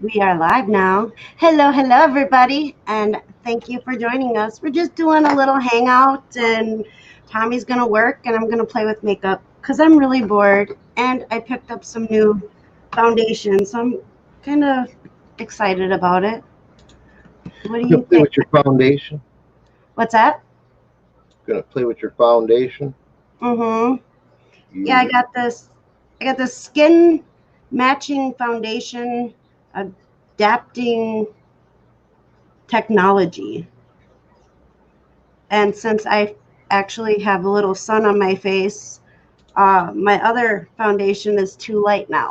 We are live now. Hello, hello, everybody, and thank you for joining us. We're just doing a little hangout, and Tommy's gonna work, and I'm gonna play with makeup because I'm really bored, and I picked up some new foundation, so I'm kind of excited about it. What do Gonna you play think? with your foundation. What's that? Gonna play with your foundation. Mm-hmm. Yeah, I You, got this. I got this skin matching foundation, adapting technology. And since I actually have a little sun on my face, my other foundation is too light now.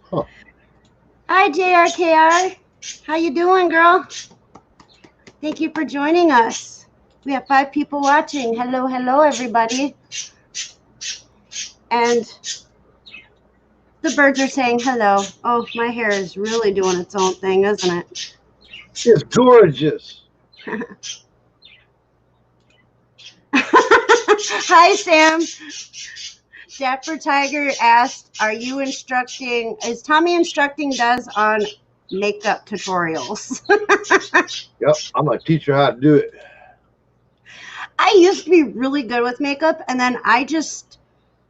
huh? Hi, JRKR. How you doing, girl? Thank you for joining us. We have 5 people watching. Hello, hello, everybody. And the birds are saying hello. Oh, my hair is really doing its own thing, isn't it? It's gorgeous. Hi, Sam. Dapper Tiger asked, is Tommy instructing Des on makeup tutorials? Yep, I'm gonna teach her how to do it. I used to be really good with makeup, and then I just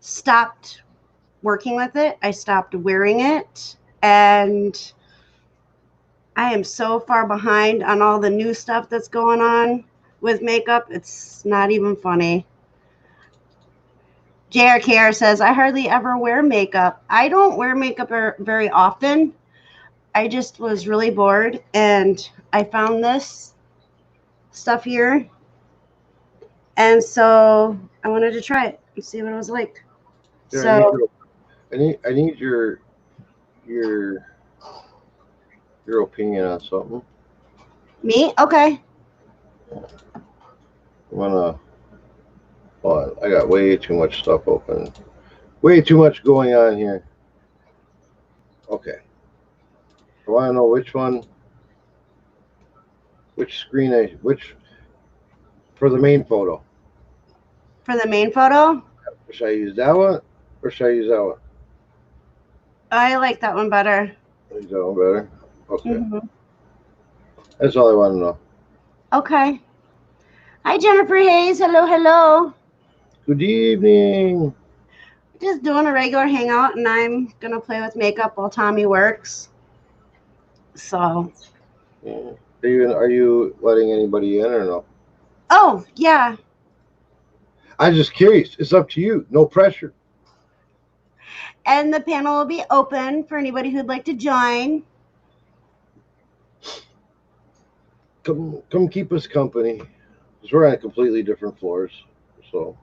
stopped working with it. I stopped wearing it, and I am so far behind on all the new stuff that's going on with makeup. It's not even funny. JRKR says, I hardly ever wear makeup. I don't wear makeup very often. I just was really bored, and I found this stuff here, and so I wanted to try it and see what it was like. Here, I need So, your, I need your your opinion on something. me? Okay. I'm gonna. Hold on, I got way too much stuff open. Way too much going on here. Okay. I want to know which screen which for the main photo. For the main photo, Should I use that one or should I use that one? I like that one better. Use that one better. Okay. Hmm. That's all I want to know. Okay. Hi, Jennifer Hayes. Hello, hello. Good evening. Just doing a regular hangout, and I'm going to play with makeup while Tommy works. So, Yeah. Are you letting anybody in or no? oh, yeah. I'm just curious. It's up to you. No pressure. And the panel will be open for anybody who'd like to join. Come keep us company. Because we're on completely different floors. So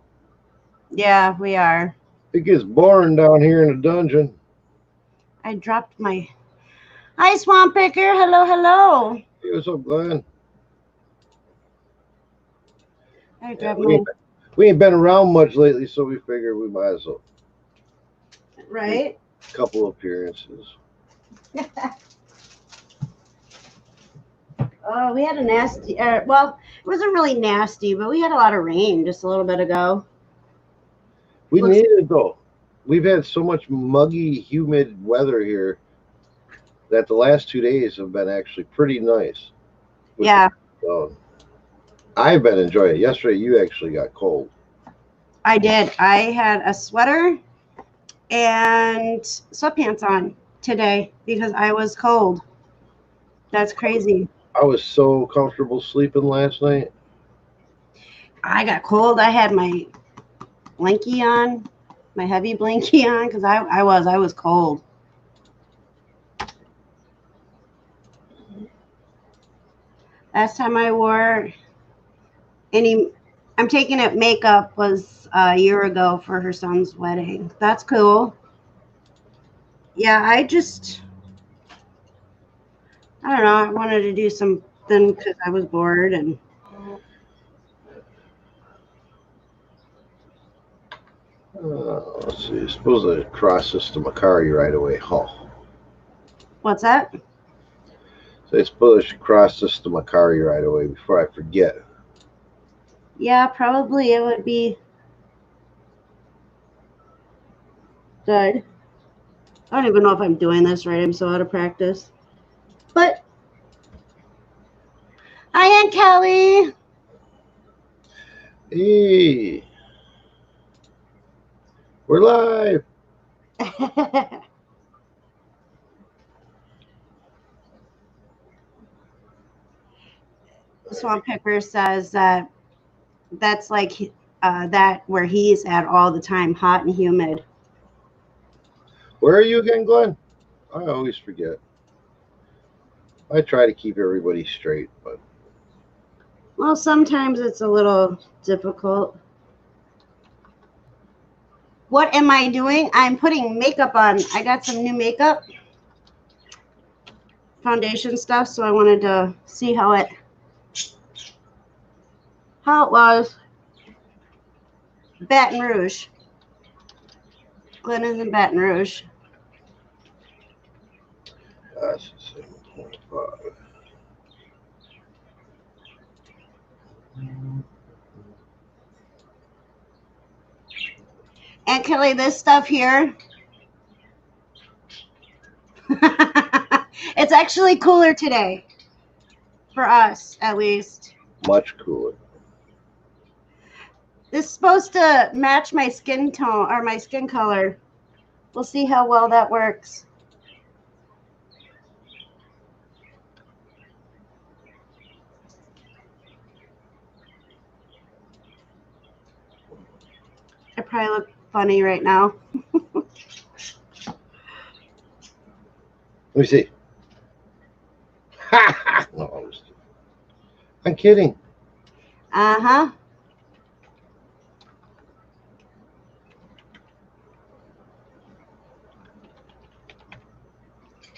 Yeah, we are. it gets boring down here in the dungeon. I dropped my. Hi, Swamp Picker. Hello, hello. Hey, what's up, Glenn? I Yeah, dropped my. we ain't been around much lately, so we figured we might as well Right? a couple appearances. Oh, we had a nasty. Well, it wasn't really nasty, but we had a lot of rain just a little bit ago. We Looks. need it though. We've had so much muggy, humid weather here that the last 2 days have been actually pretty nice. Yeah, I've been enjoying it. Yesterday, you actually got cold. I did. I had a sweater and sweatpants on today because I was cold. That's crazy. I was so comfortable sleeping last night. I got cold. I had my blankie on, my heavy blankie on, because I was cold. Last time I wore any, I'm taking it makeup was a year ago for her son's wedding. That's cool. Yeah, I don't know. I wanted to do something because I was bored and. Let's see. Suppose I cross this to Macari right away. Oh. What's that? So I suppose I should cross this to Macari right away before I forget. Yeah, probably it would be good. I don't even know if I'm doing this right. I'm so out of practice. But hi, Aunt Kelly. Hey, we're live. Swamp Pepper says that that's like that where he's at all the time, hot and humid. Where are you again, Glenn? I always forget. I try to keep everybody straight, but Well, sometimes it's a little difficult. What am I doing? I'm putting makeup on. I got some new makeup, foundation stuff, so I wanted to see how it was. Baton Rouge. Glenn is in Baton Rouge. that's 7.5. And Kelly, this stuff here, it's actually cooler today. For us, at least. Much cooler. This is supposed to match my skin tone or my skin color. We'll see how well that works. I probably look funny right now. Let me see. No, I'm kidding. Uh-huh.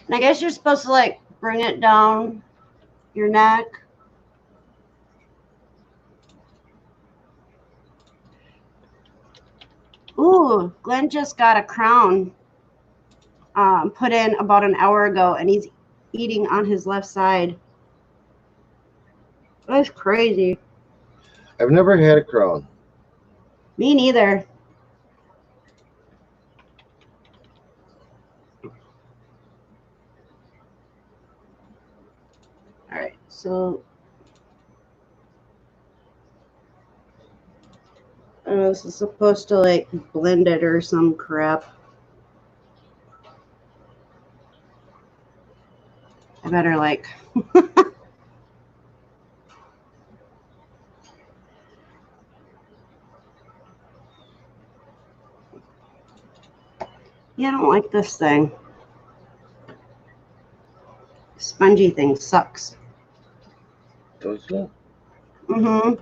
And I guess you're supposed to like bring it down your neck. Ooh, Glenn just got a crown put in about an hour ago, and he's eating on his left side. That's crazy. I've never had a crown. Me neither. All right, so this is supposed to like blend it or some crap. I better like yeah, I don't like this thing. Spongy thing sucks. Does it? Mm-hmm.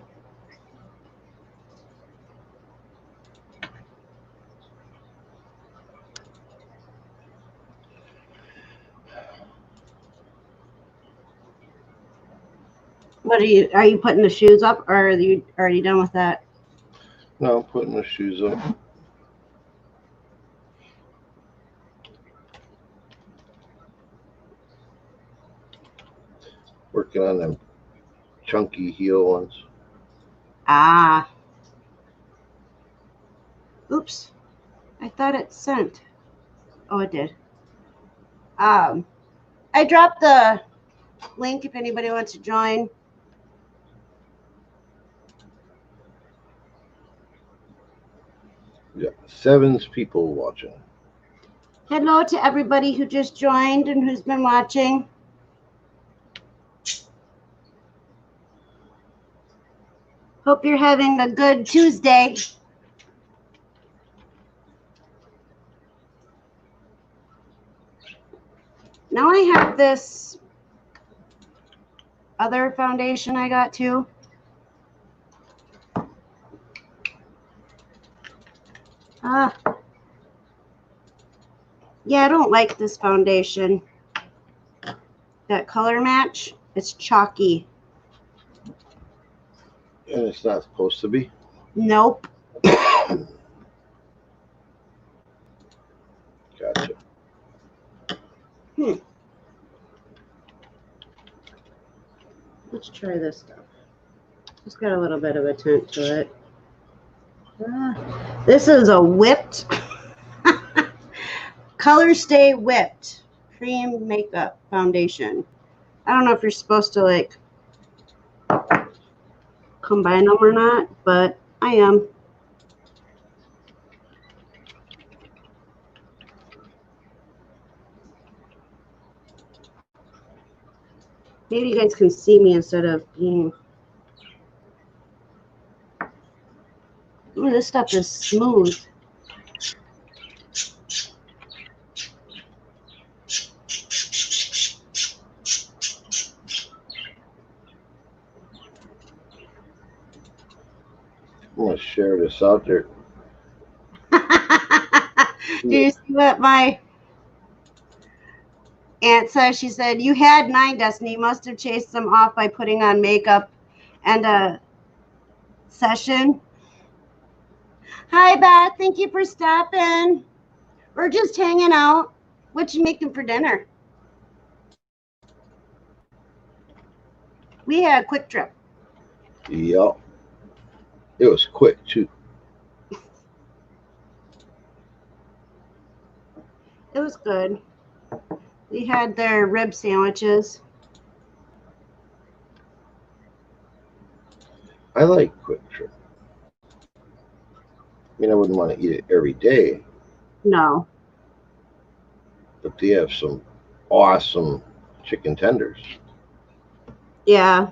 What are you putting the shoes up, or are you already done with that? No, I'm putting the shoes up. Working on them chunky heel ones. Ah. Oops. I thought it sent. Oh, it did. I dropped the link if anybody wants to join. Yeah, 7 people watching. Hello to everybody who just joined and who's been watching. Hope you're having a good Tuesday. Now I have this other foundation I got too. Yeah, I don't like this foundation. That color match, it's chalky. And it's not supposed to be. Nope. Gotcha. Let's try this stuff. It's got a little bit of a tint to it. This is a whipped Color Stay Whipped Cream Makeup Foundation. I don't know if you're supposed to like combine them or not, but I am. Maybe you guys can see me instead of being. Ooh, this stuff is smooth. I'm gonna share this out there. Do you see what my aunt said? She said, "You had 9, Destiny. You must have chased them off by putting on makeup and a session." Hi, Beth. Thank you for stopping. We're just hanging out. What you making for dinner? We had a quick trip. Yup. It was quick too. It was good. We had their rib sandwiches. I like Quick Trip. I mean, I wouldn't want to eat it every day, No. but they have some awesome chicken tenders. Yeah.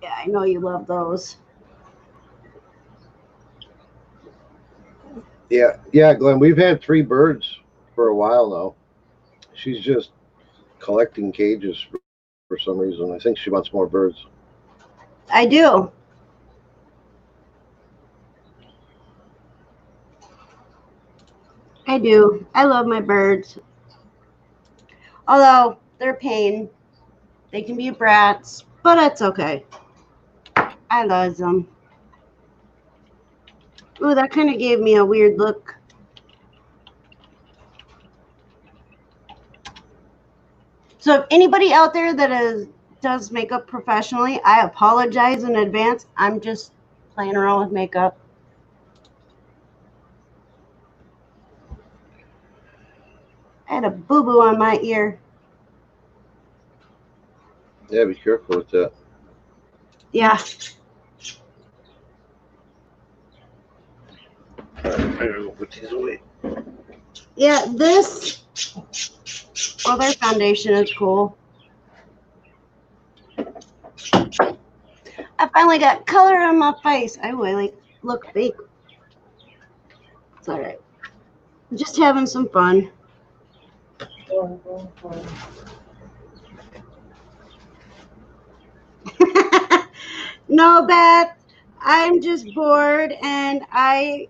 Yeah, I know you love those. Yeah, Glenn. We've had 3 birds for a while now. She's just collecting cages for some reason. I think she wants more birds. I do. I do. I love my birds. Although they're pain. They can be brats, but it's okay. I love them. Ooh, that kind of gave me a weird look. So if anybody out there that does makeup professionally, I apologize in advance. I'm just playing around with makeup. I had a boo-boo on my ear. Yeah, be careful with that. Yeah. I gotta go put these away. Yeah, this other foundation is cool. I finally got color on my face. I really look fake. It's all right. Just having some fun. No, Beth. I'm just bored, and I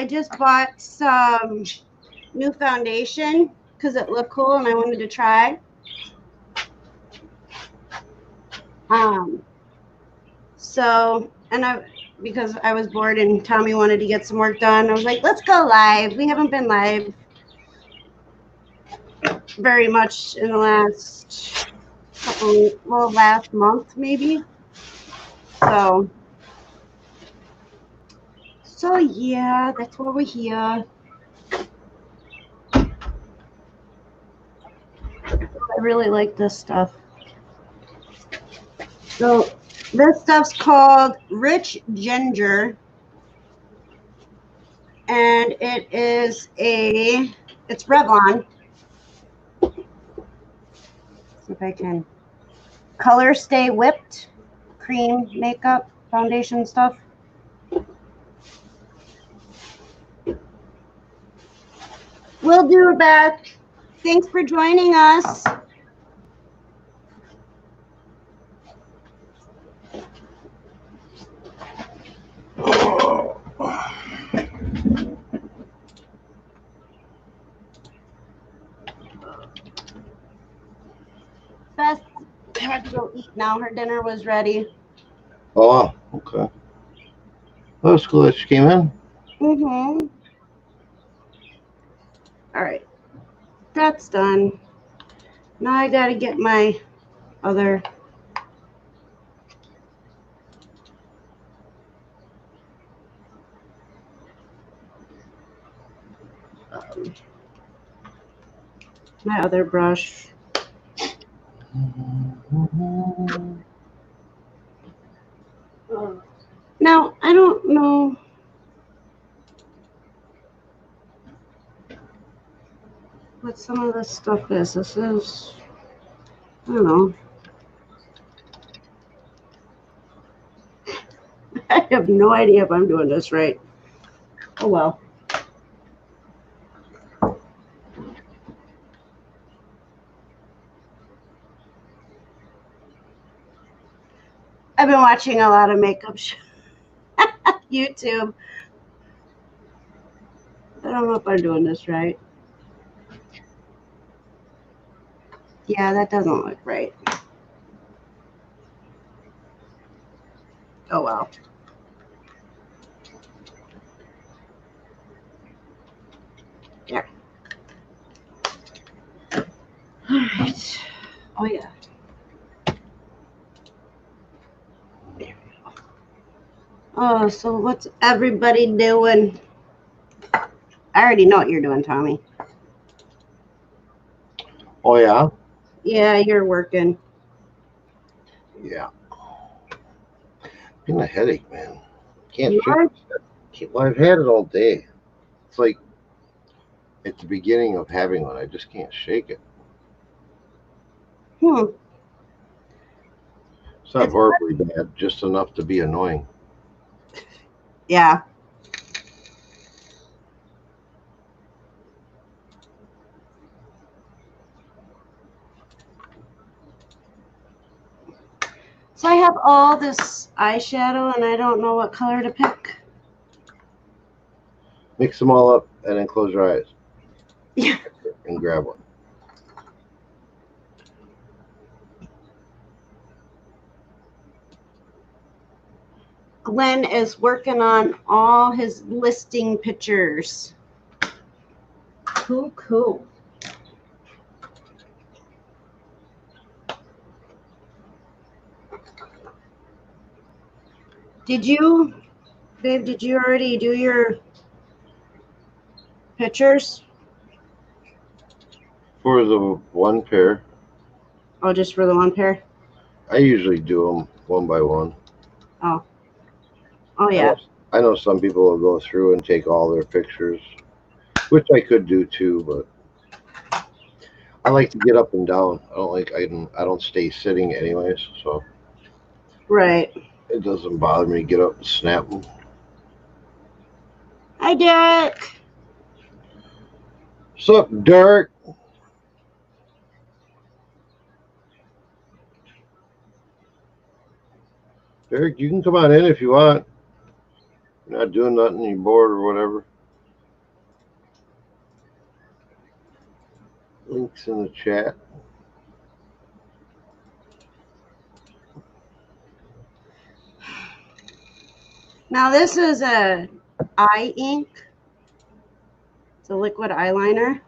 just bought some new foundation because it looked cool, and I wanted to try. So, and because I was bored and Tommy wanted to get some work done, I was like, let's go live. We haven't been live very much in the last last month maybe. So yeah, that's why we're here. I really like this stuff. So this stuff's called Rich Ginger, and it's Revlon. Let's see if I can. Color Stay Whipped Cream Makeup Foundation stuff. Will do, Beth. Thanks for joining us. Beth had to go eat now. Her dinner was ready. Oh, okay. That was cool that she came in. Mm-hmm. All right. That's done. Now I got to get my other... my other brush. Now, I don't know. What some of this stuff is. This is, I don't know. I have no idea if I'm doing this right. Oh well. I've been watching a lot of makeup YouTube. I don't know if I'm doing this right. Yeah, that doesn't look right. Oh well. There. All right. Oh yeah. There we go. Oh, so what's everybody doing? I already know what you're doing, Tommy. Oh, yeah? Yeah, you're working. Yeah. Getting a headache, man. Can't You are? shake. Well, I've had it all day. It's like at the beginning of having one, I just can't shake it. It's not horribly bad, just enough to be annoying. Yeah. So I have all this eyeshadow and I don't know what color to pick. Mix them all up and then close your eyes. Yeah. And grab one. Glenn is working on all his listing pictures. Cool. Babe, did you already do your pictures? For the one pair. Oh, just for the one pair? I usually do them one by one. Oh yeah. I know some people will go through and take all their pictures, which I could do too, but I like to get up and down. I don't stay sitting anyways, so Right. it doesn't bother me to get up and snap them. Hi, Derek. What's up, Derek? Derek, you can come on in if you want. You're not doing nothing, you're bored or whatever. Links in the chat. Now this is a eye ink. It's a liquid eyeliner.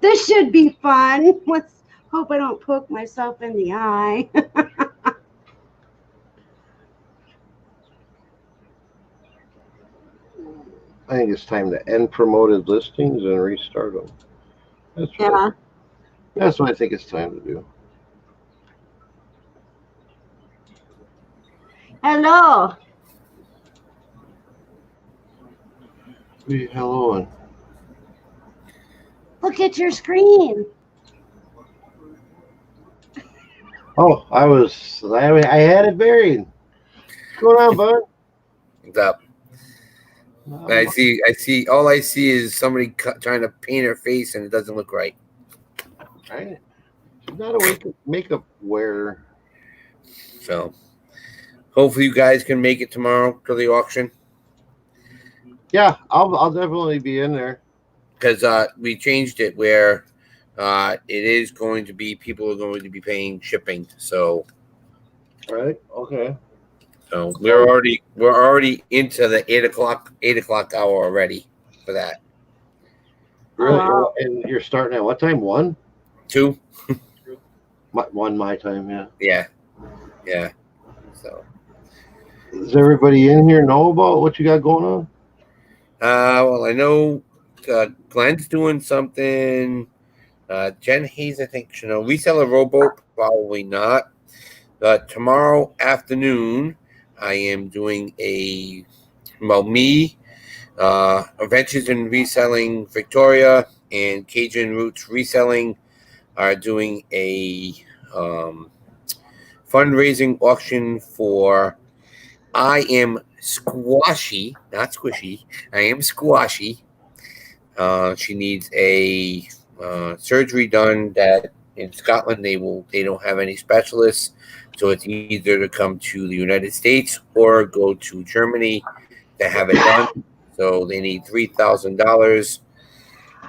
This should be fun. Let's hope I don't poke myself in the eye. I think it's time to end promoted listings and restart them. That's what I think it's time to do. Hello. Hello. Look at your screen. Oh, I had it buried. What's going on, bud? What's up? I see. All I see is somebody trying to paint her face, and it doesn't look right. She's not a makeup wearer. So, hopefully, you guys can make it tomorrow to the auction. Yeah, I'll definitely be in there because we changed it where it is going to be people are going to be paying shipping. So, right, okay. So we're already into the 8 o'clock hour already for that. Really? Wow. And you're starting at what time? 1? 2? 1 my time, yeah. Yeah. So does everybody in here know about what you got going on? Well, I know Glenn's doing something. Jen Hayes, I think, reseller rowboat, probably not. Tomorrow afternoon, I am doing Adventures in Reselling Victoria and Cajun Roots Reselling are doing a fundraising auction for I Am Squashy, not Squishy. I Am Squashy. She needs a surgery done that in Scotland they don't have any specialists, so it's either to come to the United States or go to Germany to have it done. So they need $3,000,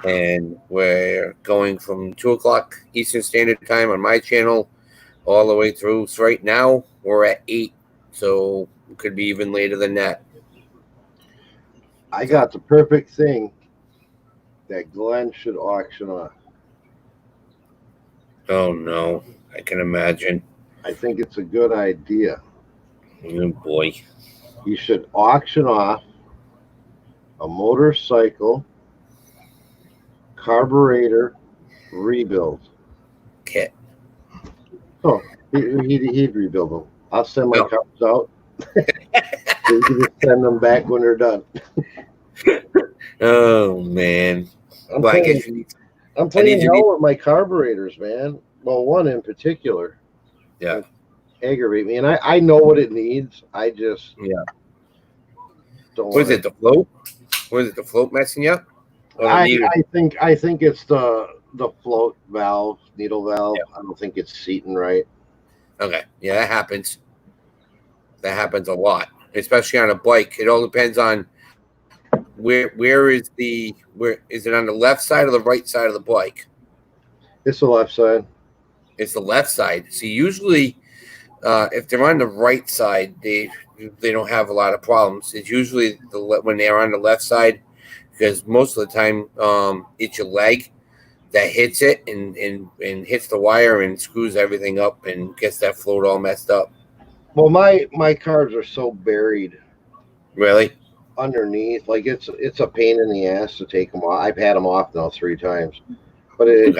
and we're going from 2:00 Eastern Standard Time on my channel all the way through. So right now we're at 8, so it could be even later than that. I got the perfect thing that Glenn should auction off. Oh no, I can imagine. I think it's a good idea. Oh boy. You should auction off a motorcycle carburetor rebuild Kit. Oh, he'd rebuild them. I'll send my cars out. You can just send them back when they're done. Oh man. I'm playing hell with my carburetors, man. Well, one in particular. Yeah. Aggravate me, and I know what it needs. I just don't. Was it the float? Was it the float messing you up? I think it's the float valve, needle valve. I don't think it's seating right. Okay. Yeah, that happens. That happens a lot, especially on a bike. It all depends on where is it on the left side or the right side of the bike? It's the left side. It's the left side. See, usually if they're on the right side, they don't have a lot of problems. It's usually when they're on the left side, because most of the time it's your leg that hits it and hits the wire and screws everything up and gets that float all messed up. Well, my carbs are so buried. Really? Underneath, like it's a pain in the ass to take them off. I've had them off now 3 times, but to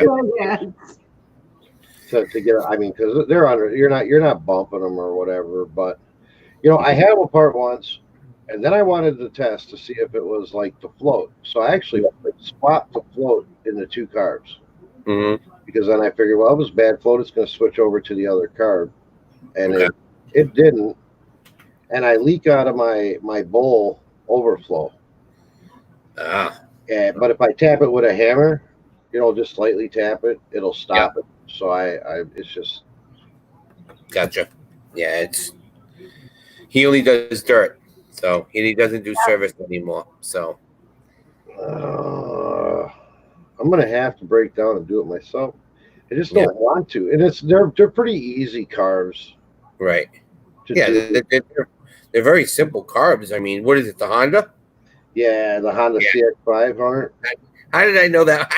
get, I mean, because they're under, you're not bumping them or whatever. But I had them apart once, and then I wanted to test to see if it was like the float. So I actually swapped the float in the 2 carbs, because then I figured, well, it was bad float. It's going to switch over to the other carb, and it didn't, and I leak out of my bowl overflow. But if I tap it with a hammer, just slightly tap it, it'll stop it. So it's just. Gotcha. Yeah, he only does dirt, so he doesn't do service anymore. So I'm gonna have to break down and do it myself. I just don't want to, and they're pretty easy carbs. Right. They're very simple carbs. I mean, what is it? The Honda? Yeah, the Honda CX-500. How did I know that?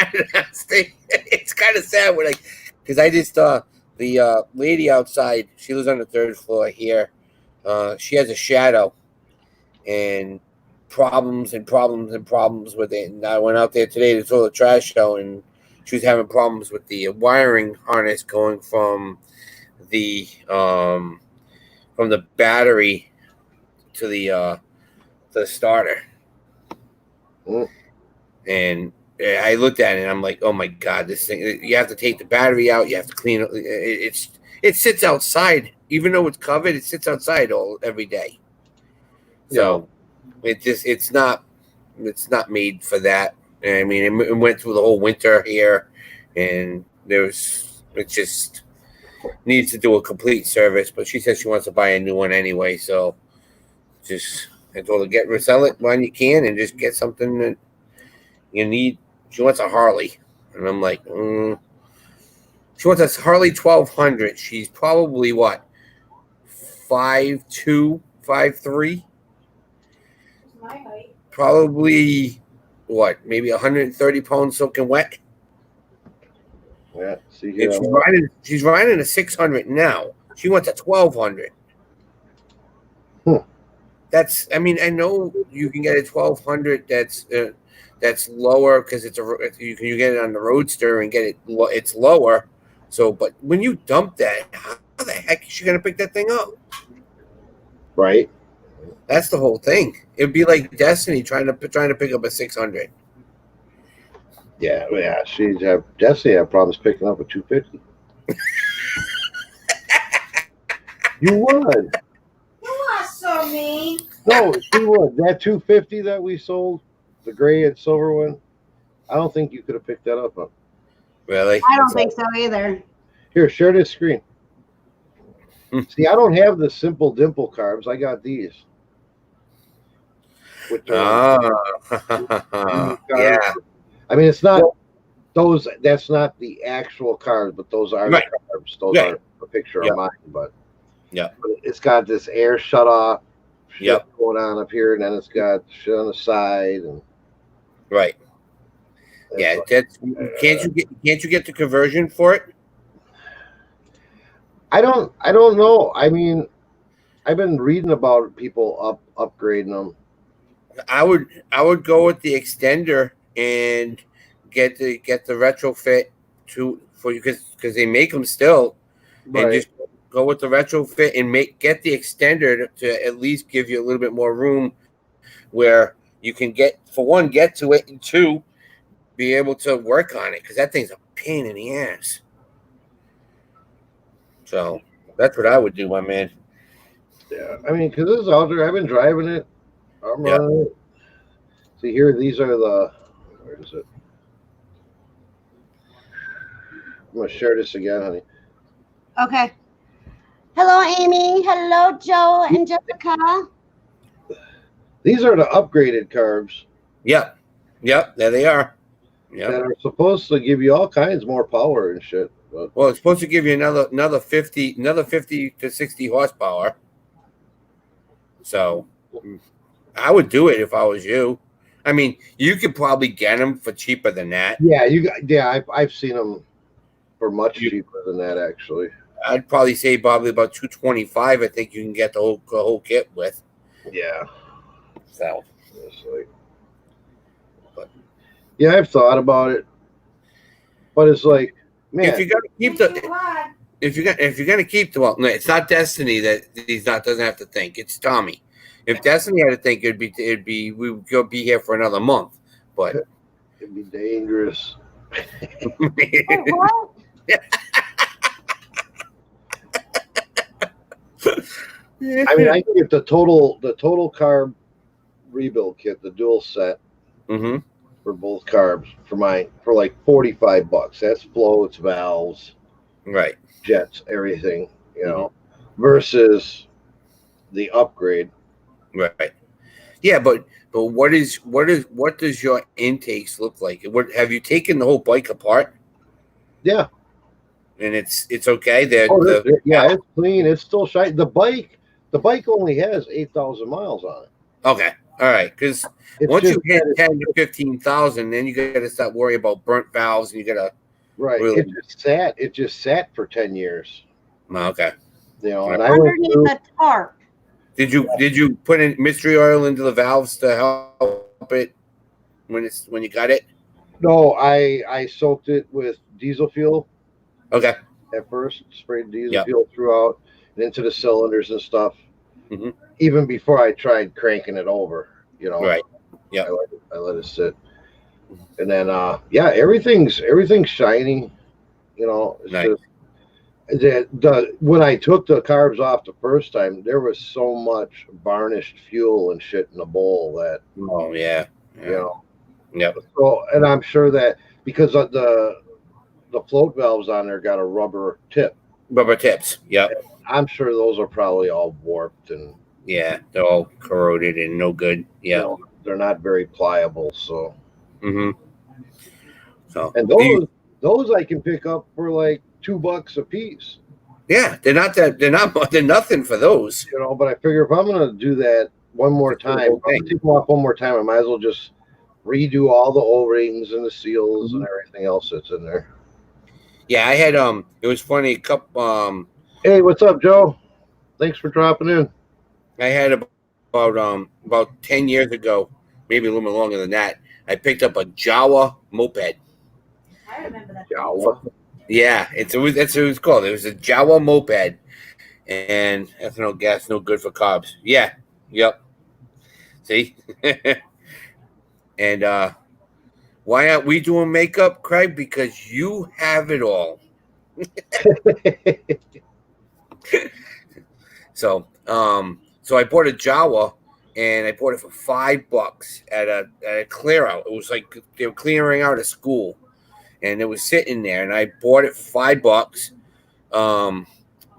It's kind of sad because I just the lady outside. She lives on the 3rd floor here. She has a Shadow, and problems with it. And I went out there today to throw the trash out, and she was having problems with the wiring harness going from the battery to the starter. And I looked at it and I'm like, oh my God, this thing, you have to take the battery out. You have to clean it. It sits outside, even though it's covered, it sits outside every day. So it's not made for that. I mean, it went through the whole winter here, and it just needs to do a complete service. But she says she wants to buy a new one anyway. So I told her sell it when you can and just get something that you need. She wants a Harley, and I'm like, she wants a Harley 1200. She's probably what, 5'2", 5'3". My height. Probably what, maybe 130 pounds soaking wet. Yeah, see, she's riding a 600 now. She wants a 1200. Hmm. I mean, I know you can get a 1200 that's lower because you get it on the Roadster and get it. It's lower. So, but when you dump that, how the heck is she gonna pick that thing up? Right. That's the whole thing. It'd be like Destiny trying to pick up a 600. Yeah. She'd have Destiny have problems picking up a 250. You would. You are so mean. No, she would. That 250 that we sold, the gray and silver one, I don't think you could have picked that up. Really? I don't think so either. Here, share this screen. See, I don't have the simple dimple carbs. I got these. Which are yeah. I mean, it's not those. That's not the actual carbs, but those are Right. the carbs. Those Right. are a picture Yep. of mine. But yeah, it's got this air shut off. Yep. Going on up here, and then it's got shit on the side, and right. Yeah, like, that's can't you get the conversion for it? I don't know. I mean, I've been reading about people upgrading them. I would go with the extender and get the retrofit for you because they make them still, Right. and just go with the retrofit and get the extender to at least give you a little bit more room where you can get to it, and two, be able to work on it because that thing's a pain in the ass. So that's what I would do, my man. Yeah, I mean, because this is out there. I've been driving it. I'm running it. See here, these are the. Where is it? I'm gonna share this again, honey. Okay. Hello, Amy. Hello, Joe and Jessica. These are the upgraded carbs. Yep. There they are. Yep. That are supposed to give you all kinds more power and shit. But Well, it's supposed to give you another 50 to 60 horsepower. So I would do it if I was you. I mean, you could probably get them for cheaper than that. yeah, I've seen them for much cheaper than that, actually. I'd probably say probably about $225. I think you can get the whole kit with. Yeah. So It's like, but yeah, I've thought about it, but it's like, man, if you're gonna keep well, no, it's not Destiny that he's not doesn't have to think. It's Tommy. If Destiny had to think, it'd be we would go be here for another month. But it'd be dangerous. What? I mean, I can get the total carb rebuild kit, the dual set for both carbs for like $45. That's floats, valves, right, jets, everything, versus the upgrade. Right. Yeah, but what does your intakes look like? What have you taken the whole bike apart? Yeah. And it's okay. It's clean. It's still shiny. The bike only has 8,000 miles on it. Okay. All right. Because once you hit 10 to 15,000, then you got to start worrying about burnt valves, and you got to really. It just sat for 10 years. Okay. And underneath the tarp. Did you put in mystery oil into the valves to help it when you got it? No, I soaked it with diesel fuel. Okay. At first, sprayed diesel fuel throughout and into the cylinders and stuff. Mm-hmm. Even before I tried cranking it over, Right. Yeah. I let it sit, and then everything's shiny. It's nice. just when I took the carbs off the first time, there was so much varnished fuel and shit in the bowl that. Oh yeah. Yep. So, and I'm sure that because of the float valves on there got a rubber tip. Rubber tips. Yep. I'm sure those are probably all warped and. Yeah, they're all corroded and no good. Yeah. They're not very pliable, so. Mm-hmm. So. And those I can pick up for like $2 a piece. Yeah, they're nothing for those. But I figure if I'm gonna do that one more time, if I'm gonna take them off one more time, I might as well just redo all the O-rings and the seals and everything else that's in there. Yeah, I had it was funny, a couple Hey, what's up, Joe? Thanks for dropping in. I had about 10 years ago, maybe a little bit longer than that. I picked up a Jawa moped. I remember that. Jawa. Yeah, that's what it was called. It was a Jawa moped, and ethanol gas no good for carbs. Yeah, yep. See, and why aren't we doing makeup, Craig? Because you have it all. So I bought a Jawa, and I bought it for $5 at a clear out. It was like they were clearing out a school, and it was sitting there, and I bought it for $5.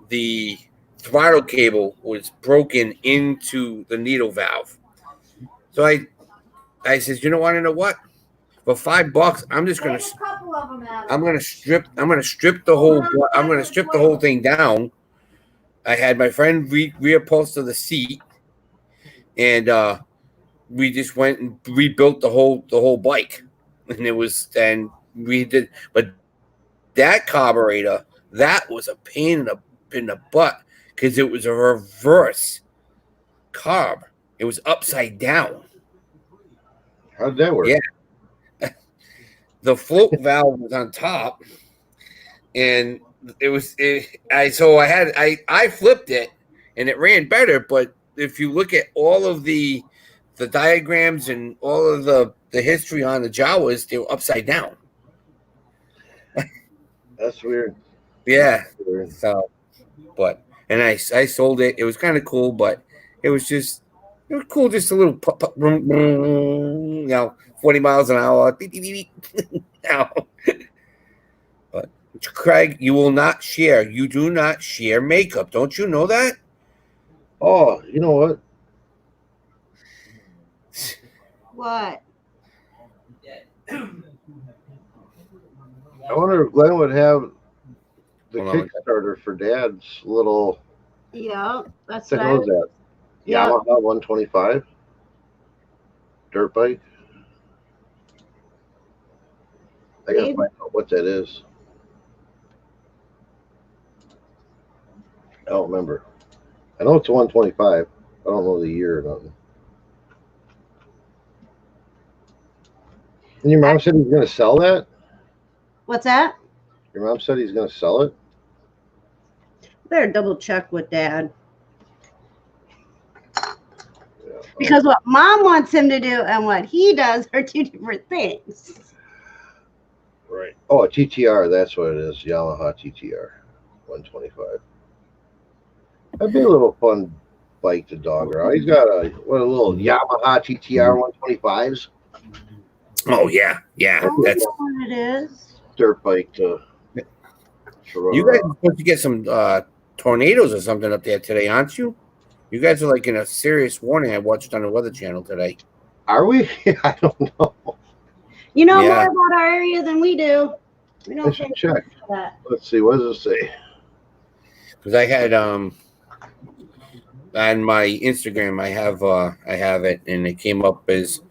The throttle cable was broken into the needle valve. So I says, you know what? For $5, I'm just gonna strip the whole thing down. I had my friend reupholster the seat, and we just went and rebuilt the whole bike, and we did. But that carburetor, that was a pain in the butt because it was a reverse carb. It was upside down. How'd that work? Yeah. The float valve was on top, and I flipped it, and it ran better. But if you look at all of the diagrams and all of the history on the Jawas, they were upside down. That's weird. Yeah. That's weird. So, and I sold it. It was kind of cool, but it was cool. Just a little, 40 miles an hour. Beep, beep, beep, beep. But Craig, you will not share. You do not share makeup. Don't you know that? Oh, you know what? What? I wonder if Glenn would have the Hold on. Kickstarter for Dad's little. Yeah, that's What what the hell is that? Yeah. Yamaha 125 dirt bike. I gotta Maybe. find out what that is. I don't remember. I know it's a 125. I don't know the year or nothing. And your mom said he's gonna sell that? What's that? Your mom said he's gonna sell it? Better double check with Dad. Yeah. Because what Mom wants him to do and what he does are two different things. Right. Oh, a TTR, that's what it is. Yamaha TTR 125. That'd be a little fun bike to dog around. He's got a little Yamaha TTR 125s. Oh yeah. I don't That's know what it is. Dirt bike to run you guys around. are supposed to get some tornadoes or something up there today, aren't you? You guys are like in a serious warning. I watched on the Weather Channel today. Are we? I don't know. You know Yeah. more about our area than we do. We I don't should pay check. attention to that. Let's see. What does it say? Because I had on my Instagram, I have it, and it came up as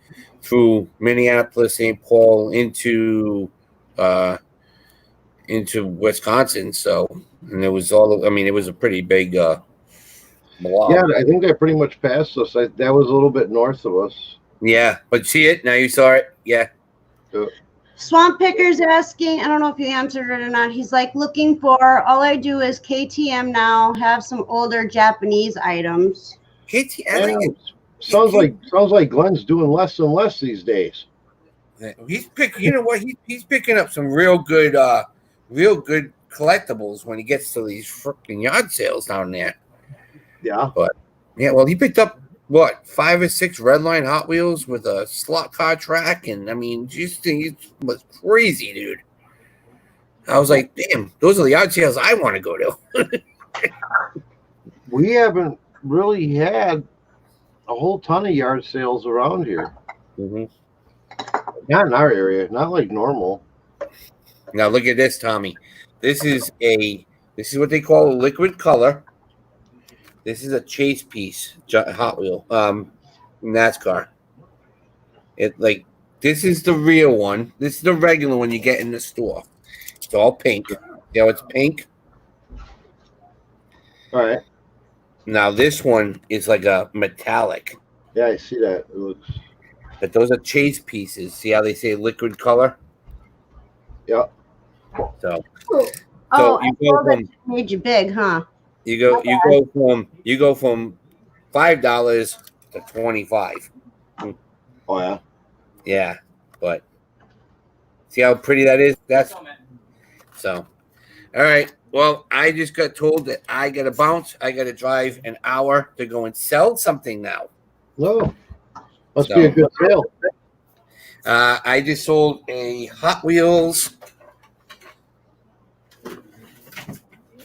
through Minneapolis, St. Paul into Wisconsin. So, and it was all. I mean, it was a pretty big blob. Yeah, I think that pretty much passed us. That was a little bit north of us. Yeah, but see it now. You saw it. Yeah. Swamp Picker's asking, I don't know if you answered it or not. He's like, looking for, all I do is KTM now, have some older Japanese items. Katie, Sounds like Glenn's doing less and less these days. he's picking. You know what? He's picking up some real good collectibles when he gets to these freaking yard sales down there. Yeah. Yeah, well, he picked up what 5 or 6 Redline Hot Wheels with a slot car track, and I mean, just it was crazy, dude. I was like, damn, those are the yard sales I want to go to. We haven't really had a whole ton of yard sales around here. Mm-hmm. Not in our area. Not like normal. Now look at this, Tommy. This is what they call a liquid color. This is a chase piece, Hot Wheel, NASCAR. This is the real one. This is the regular one you get in the store. It's all pink. You know, it's pink. All right. Now this one is like a metallic. Yeah, I see that. It looks. But those are chase pieces. See how they say liquid color? Yeah. So Oh, so I saw that made you big, huh? you go from $5 to 25. Oh yeah. Yeah, but see how pretty that is? That's so. All right. Well, I just got told that I got to bounce. I got to drive an hour to go and sell something now. No. Must be a So good sale. I just sold a Hot Wheels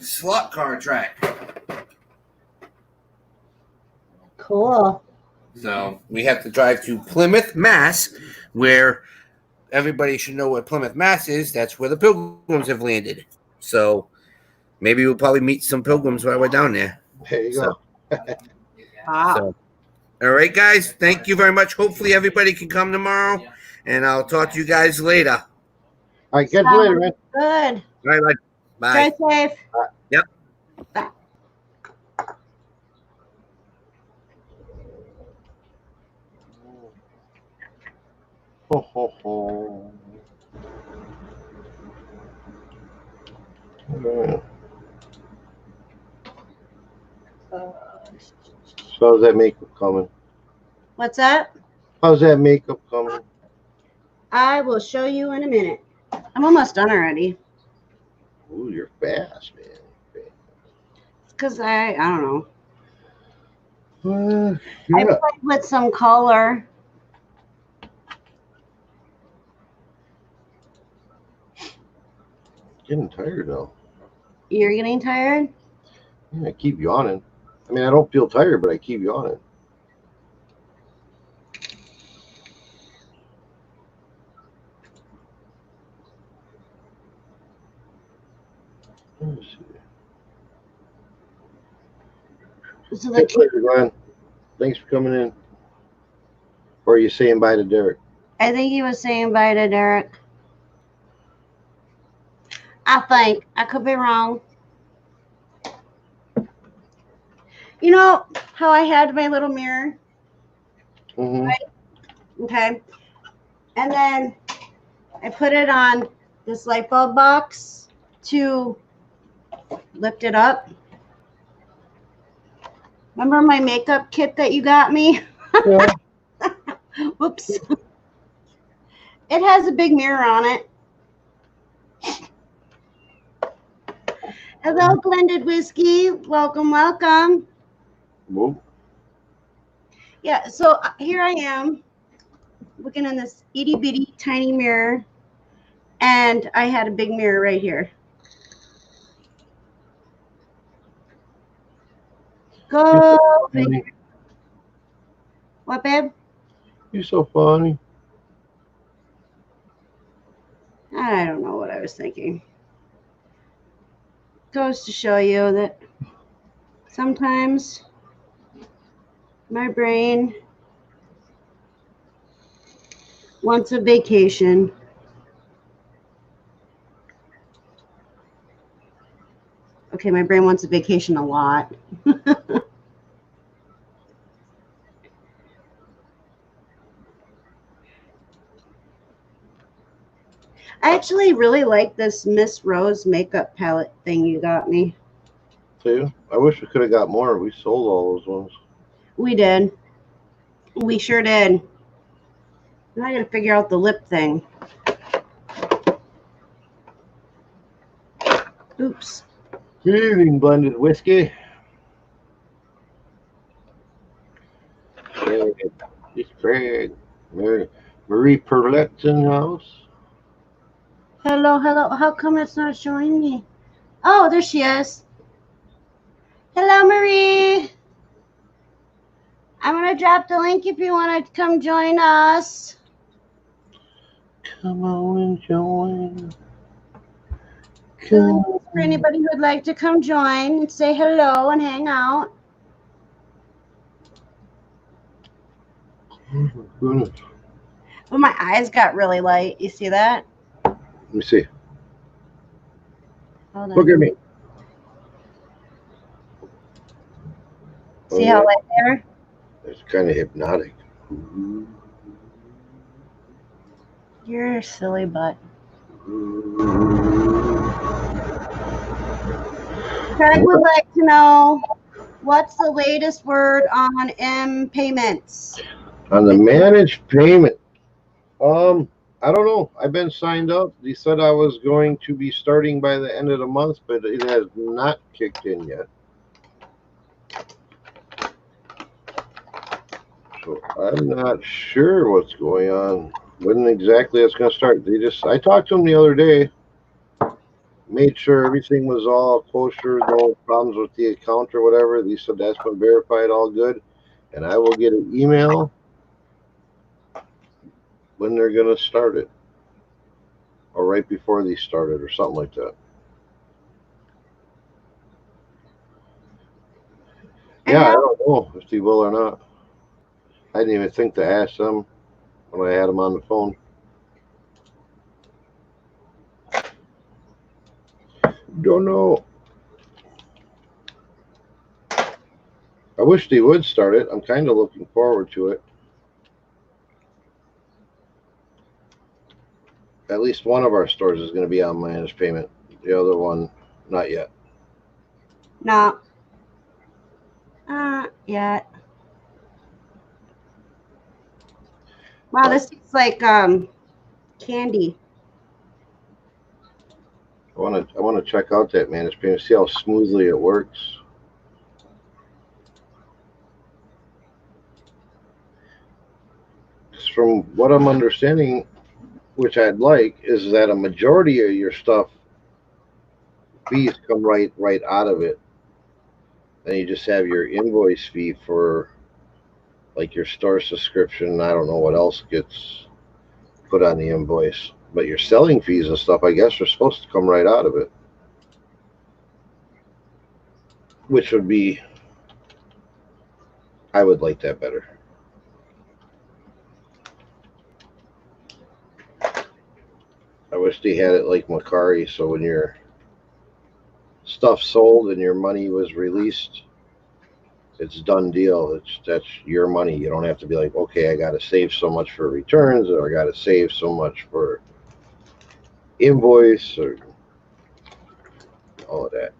slot car track. Cool. So we have to drive to Plymouth, Mass, where everybody should know what Plymouth, Mass is. That's where the Pilgrims have landed. So maybe we'll probably meet some Pilgrims while we're down there. There you So, go. Wow. so all right, guys. Thank you very much. Hopefully everybody can come tomorrow, and I'll talk to you guys later. All right, catch you later, man. Good. All right, bye. Drive safe. Yep. Bye. Ho, ho, ho. Yeah. So how's that makeup coming? What's that? How's that makeup coming? I will show you in a minute. I'm almost done already. Ooh, you're fast, man. Because I don't know. I Yeah. played with some color. Getting tired now. You're getting tired? Yeah, I keep yawning. I mean, I don't feel tired, but I keep yawning. Let's see. So the Catch you later, Glenn. Thanks for coming in. Or are you saying bye to Derek? I think he was saying bye to Derek. I think. I could be wrong. You know how I had my little mirror? Mm-hmm. Right? Okay. And then I put it on this light bulb box to lift it up. Remember my makeup kit that you got me? Yeah. Whoops. It has a big mirror on it. Hello, blended whiskey. Welcome, welcome. Whoa. Yeah, so here I am looking in this itty bitty tiny mirror, and I had a big mirror right here. Go figure. What, babe? You're so funny. I don't know what I was thinking. Goes to show you that sometimes my brain wants a vacation. Okay, my brain wants a vacation a lot. I actually really like this Miss Rose makeup palette thing you got me. See, I wish we could have got more. We sold all those ones. We did. We sure did. Now I gotta figure out the lip thing. Oops. Good evening, blended whiskey. It's Craig. Marie Perlette's in the house. Hello, hello. How come it's not showing me? Oh, there she is. Hello, Marie. I'm gonna drop the link if you want to come join us. Come on and join. The link is for anybody who would like to come join and say hello and hang out. Oh my goodness. But my eyes got really light. You see that? Let me see. Hold on. Look at me. See how light they are? It's kind of hypnotic. You're a silly butt. Craig would like to know what's the latest word on M payments? On the managed payment, I don't know. I've been signed up. They said I was going to be starting by the end of the month, but it has not kicked in yet. So I'm not sure what's going on. When exactly it's going to start. I talked to them the other day, made sure everything was all kosher, no problems with the account or whatever. They said that's been verified, all good. And I will get an email when they're going to start it, or right before they start it, or something like that. Yeah, I don't know if they will or not. I didn't even think to ask them when I had them on the phone. Don't know. I wish they would start it. I'm kind of looking forward to it. At least one of our stores is going to be on managed payment. The other one, not yet. No. Yet. Wow, this tastes like candy. I want to check out that managed payment, see how smoothly it works. From what I'm understanding, which I'd like, is that a majority of your stuff fees come right out of it, and you just have your invoice fee for like your store subscription. I don't know what else gets put on the invoice, but your selling fees and stuff, I guess, are supposed to come right out of it, which would be, I would like that better. I wish they had it like Macari, so when your stuff sold and your money was released, it's done deal. That's your money. You don't have to be like, okay, I got to save so much for returns, or I got to save so much for invoice, or all of that.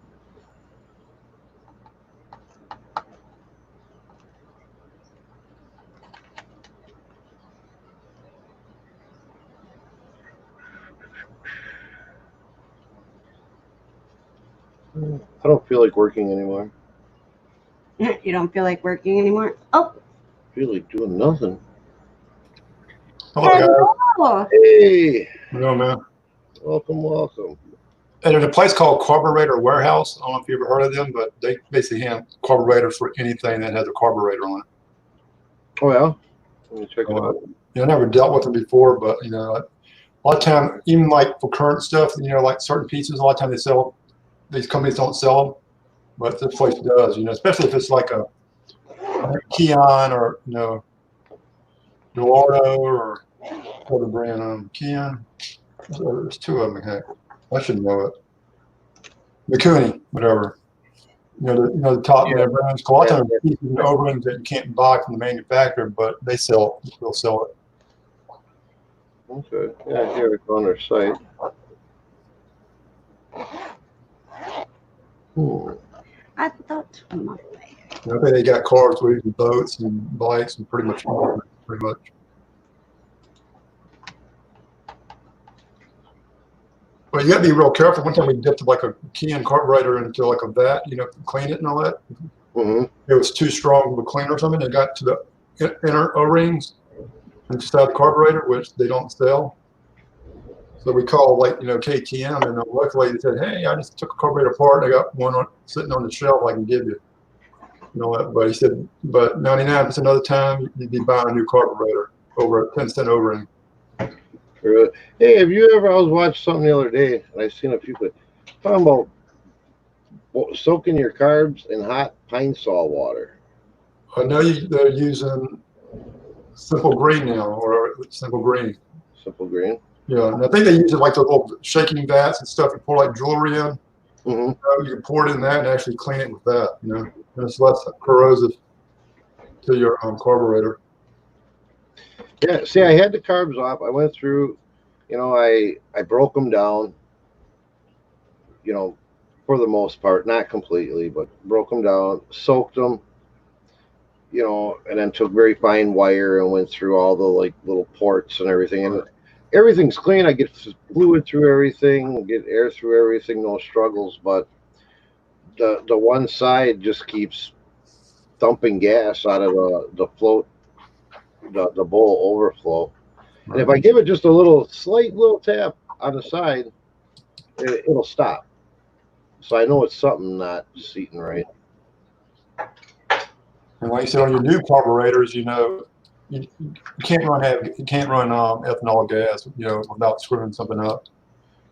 I don't feel like working anymore. You don't feel like working anymore? Oh. I feel like doing nothing. Hello. Hey. Hello, man. Welcome. And there's a place called Carburetor Warehouse. I don't know if you ever heard of them, but they basically have carburetors for anything that has a carburetor on it. Oh, yeah? Let me check it out. I never dealt with them before, but, a lot of time, even like for current stuff, like certain pieces, a lot of time they sell, these companies don't sell them, but this place does, especially if it's like a Keon or, Eduardo or other brand, Keon. There's two of them, heck. I should know it. Mikuni, whatever. The top brands. A lot of times pieces and O-rings that you can't buy from the manufacturer, but they'll sell it. Okay. Yeah, here it's on their site. I thought I think they got cars with boats and bikes and pretty much. But you got to be real careful. One time we dipped like a Keon carburetor into like a vat, clean it and all that. Mm-hmm. It was too strong of a cleaner or something. It got to the inner O-rings inside the carburetor, which they don't sell. So we called KTM, and luckily they said, "Hey, I just took a carburetor apart. I got one sitting on the shelf I can give you." But he said, but 99% of the time you'd be buying a new carburetor over a 10-cent O-ring. Hey, have you ever? I was watching something the other day, and I seen a few talking about soaking your carbs in hot pine saw water. I know they're using Simple Green now, or Simple Green. Simple Green. Yeah, and I think they use it like those little shaking vats and stuff. You pour like jewelry in. Mm-hmm. You can pour it in that and actually clean it with that. And it's less corrosive to your carburetor. Yeah, see, I had the carbs off. I went through I broke them down, for the most part, not completely, but broke them down, soaked them, and then took very fine wire and went through all the like little ports and everything. And everything's clean. I get fluid through everything, get air through everything, no struggles. But the one side just keeps dumping gas out of the float, the bowl overflow. And if I give it just a slight little tap on the side, it'll stop. So I know it's something not seating right. And like you said, on your new carburetors, you can't run ethanol gas, without screwing something up.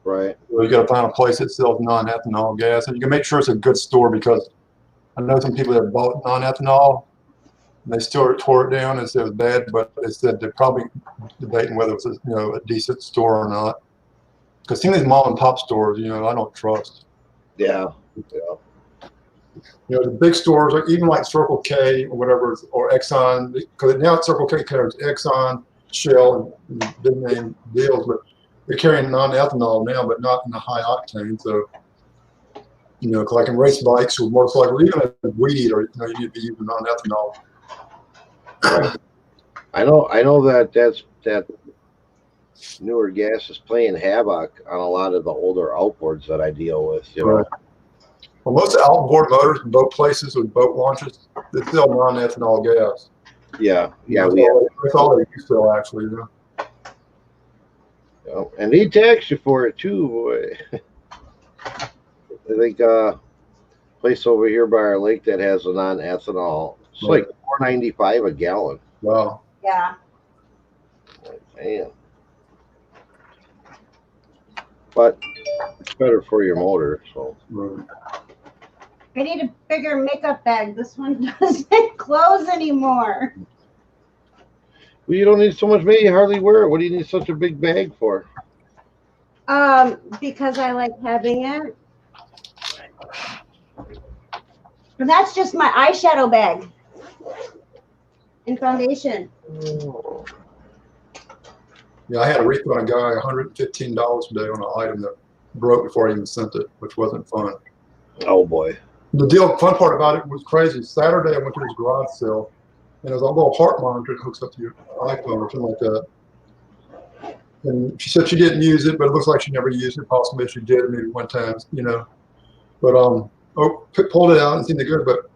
Right. So you got to find a place that sells non-ethanol gas, and you can make sure it's a good store, because I know some people that bought non-ethanol, and they still tore it down and said it was bad, but they said they're probably debating whether it was a decent store or not. Because some of these mom and pop stores, I don't trust. Yeah. The big stores, or even like Circle K or whatever, or Exxon, because now Circle K carries Exxon, Shell, and big name deals, but they're carrying non-ethanol now, but not in the high octane. So, like in race bikes or motorcycles, even a weed eater, you need to be using non-ethanol. Right. I know that newer gas is playing havoc on a lot of the older outboards that I deal with. Right. Well, most outboard motors in boat places with boat launches, they sell non-ethanol gas. Yeah. That's all they do sell, actually. And they tax you for it too, boy. I think place over here by our lake that has a non-ethanol, it's like $4.95 a gallon. Wow. Yeah. Man. But it's better for your motor, so. Right. I need a bigger makeup bag. This one doesn't close anymore. Well, you don't need so much, maybe you hardly wear it. What do you need such a big bag for? Because I like having it. And that's just my eyeshadow bag and foundation. Oh. Yeah, I had a refund a guy $115 today on an item that broke before I even sent it, which wasn't fun. Oh boy. The fun part about it was crazy. Saturday I went to his garage sale, and there's a little heart monitor that hooks up to your iPhone or something like that. And she said she didn't use it, but it looks like she never used it. Possibly she did, maybe one time, But pulled it out and seemed good. But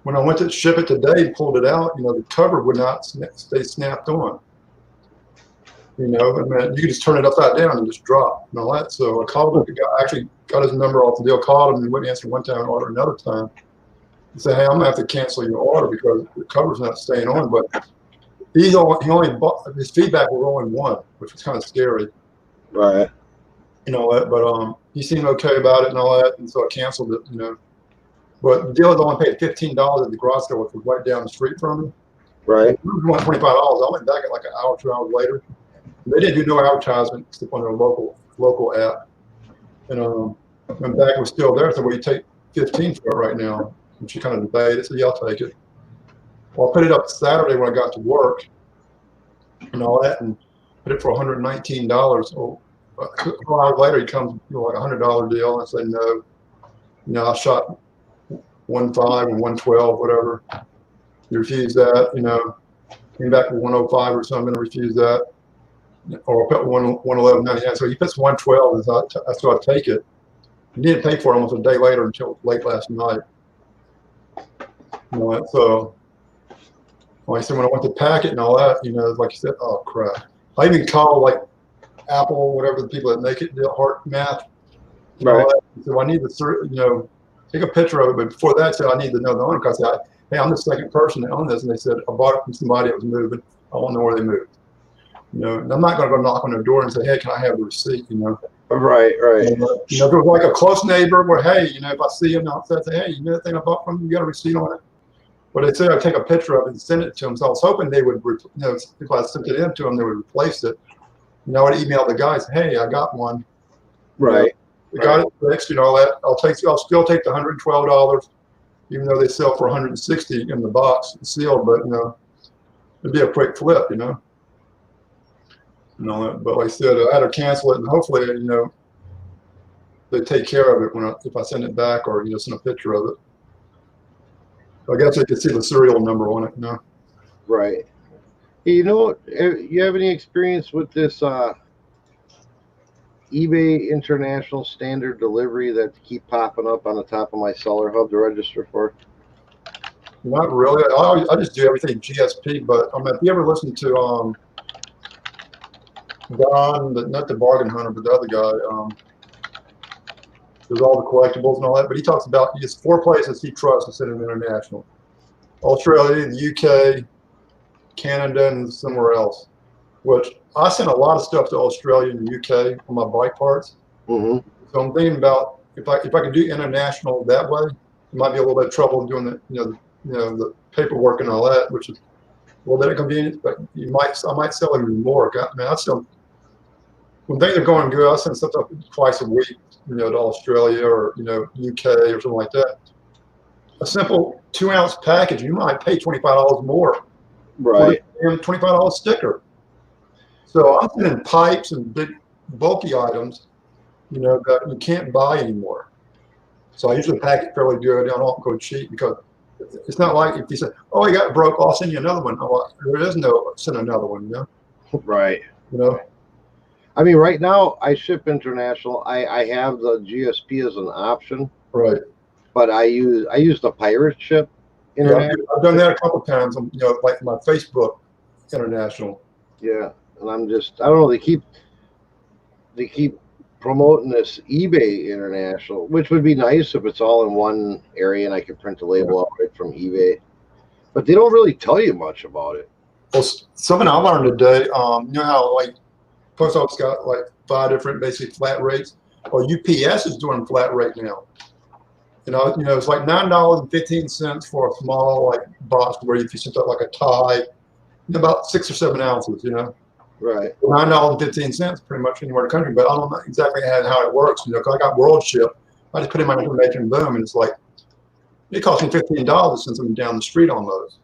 when I went to ship it today, pulled it out, the cover would not stay snapped on. And then you could just turn it upside down and just drop and all that. So I called the guy, actually got his number off the deal, called him, and wouldn't answer one time and ordered another time. He said, hey, I'm going to have to cancel your order because the cover's not staying on. But he only bought, his feedback was only one, which was kind of scary. Right. But he seemed okay about it and all that, and so I canceled it, But the dealer only paid $15 at the garage sale, which was right down the street from me. Right. It was $25. I went back at like an hour, 2 hours later. They didn't do no advertisement except on their local app. And went back and was still there. So, well, you take 15 for it right now. And she kind of debated. So, yeah, I'll take it. Well, I put it up Saturday when I got to work and all that, and put it for $119. So, 4 hours later, he comes like $100 deal. I say no. I shot 1.5 and 1.12, whatever. He refused that. Came back with 105 or something and refused that. Or I put 111.99. So he puts 112, so I take it. He didn't pay for it almost a day later until late last night. So like I said, when I went to pack it and all that, like you said, oh crap. I even called like Apple, whatever the people that make it, the heart math. Right. So I need to, take a picture of it. But before that, I said I need to know the owner, because I said, hey, I'm the second person that owned this, and they said I bought it from somebody that was moving. I don't know where they moved. And I'm not going to go knock on their door and say, hey, can I have the receipt? Right. And, if it was like a close neighbor where, hey, if I see him outside, say, hey, that thing I bought from you got a receipt on it? But they said I'd take a picture of it and send it to them. So I was hoping they would, if I sent it in to them, they would replace it. I would email the guys, hey, I got one. Right. We got it fixed, all that. I'll still take the $112, even though they sell for $160 in the box sealed. But it'd be a quick flip, and all that. But like I said, I had to cancel it, and hopefully, they take care of it if I send it back or send a picture of it. I guess they could see the serial number on it. Right. Hey, you have any experience with this eBay International Standard Delivery that keep popping up on the top of my seller hub to register for? Not really. I just do everything GSP. But if you ever listen to Don, not the bargain hunter, but the other guy, there's all the collectibles and all that. But he talks about he has 4 places he trusts to send them international: Australia, the UK, Canada, and somewhere else. Which I sent a lot of stuff to Australia and the UK on my bike parts. Mm-hmm. So I'm thinking about if I could do international that way, it might be a little bit of trouble doing the paperwork and all that, which is a little bit inconvenient. But I might sell even more. I sell when things are going good. I send stuff up twice a week, to Australia or UK or something like that. A simple 2-ounce package, you might pay $25 more. Right. For a $25 sticker. So I'm sending pipes and big bulky items, that you can't buy anymore. So I usually pack it fairly good. I don't go cheap because it's not like if you say, "Oh, I got broke, I'll send you another one." Oh, there is no send another one, Right. I mean, right now I ship international. I have the GSP as an option. Right. But I use the pirate ship international. Yeah, I've done that a couple of times. Like my Facebook international. Yeah, and I don't know. They keep promoting this eBay international, which would be nice if it's all in one area and I could print the label out right from eBay. But they don't really tell you much about it. Well, something I learned today. You know how like post office got like 5 different basic flat rates. Well, UPS is doing flat rate now. It's like $9.15 for a small like box where if you sent out like a tie, about 6 or 7 ounces. Right. $9.15 pretty much anywhere in the country, but I don't know exactly how it works. Because I got World Ship, I just put in my information, boom, and it's like it cost me $15 since I'm down the street almost.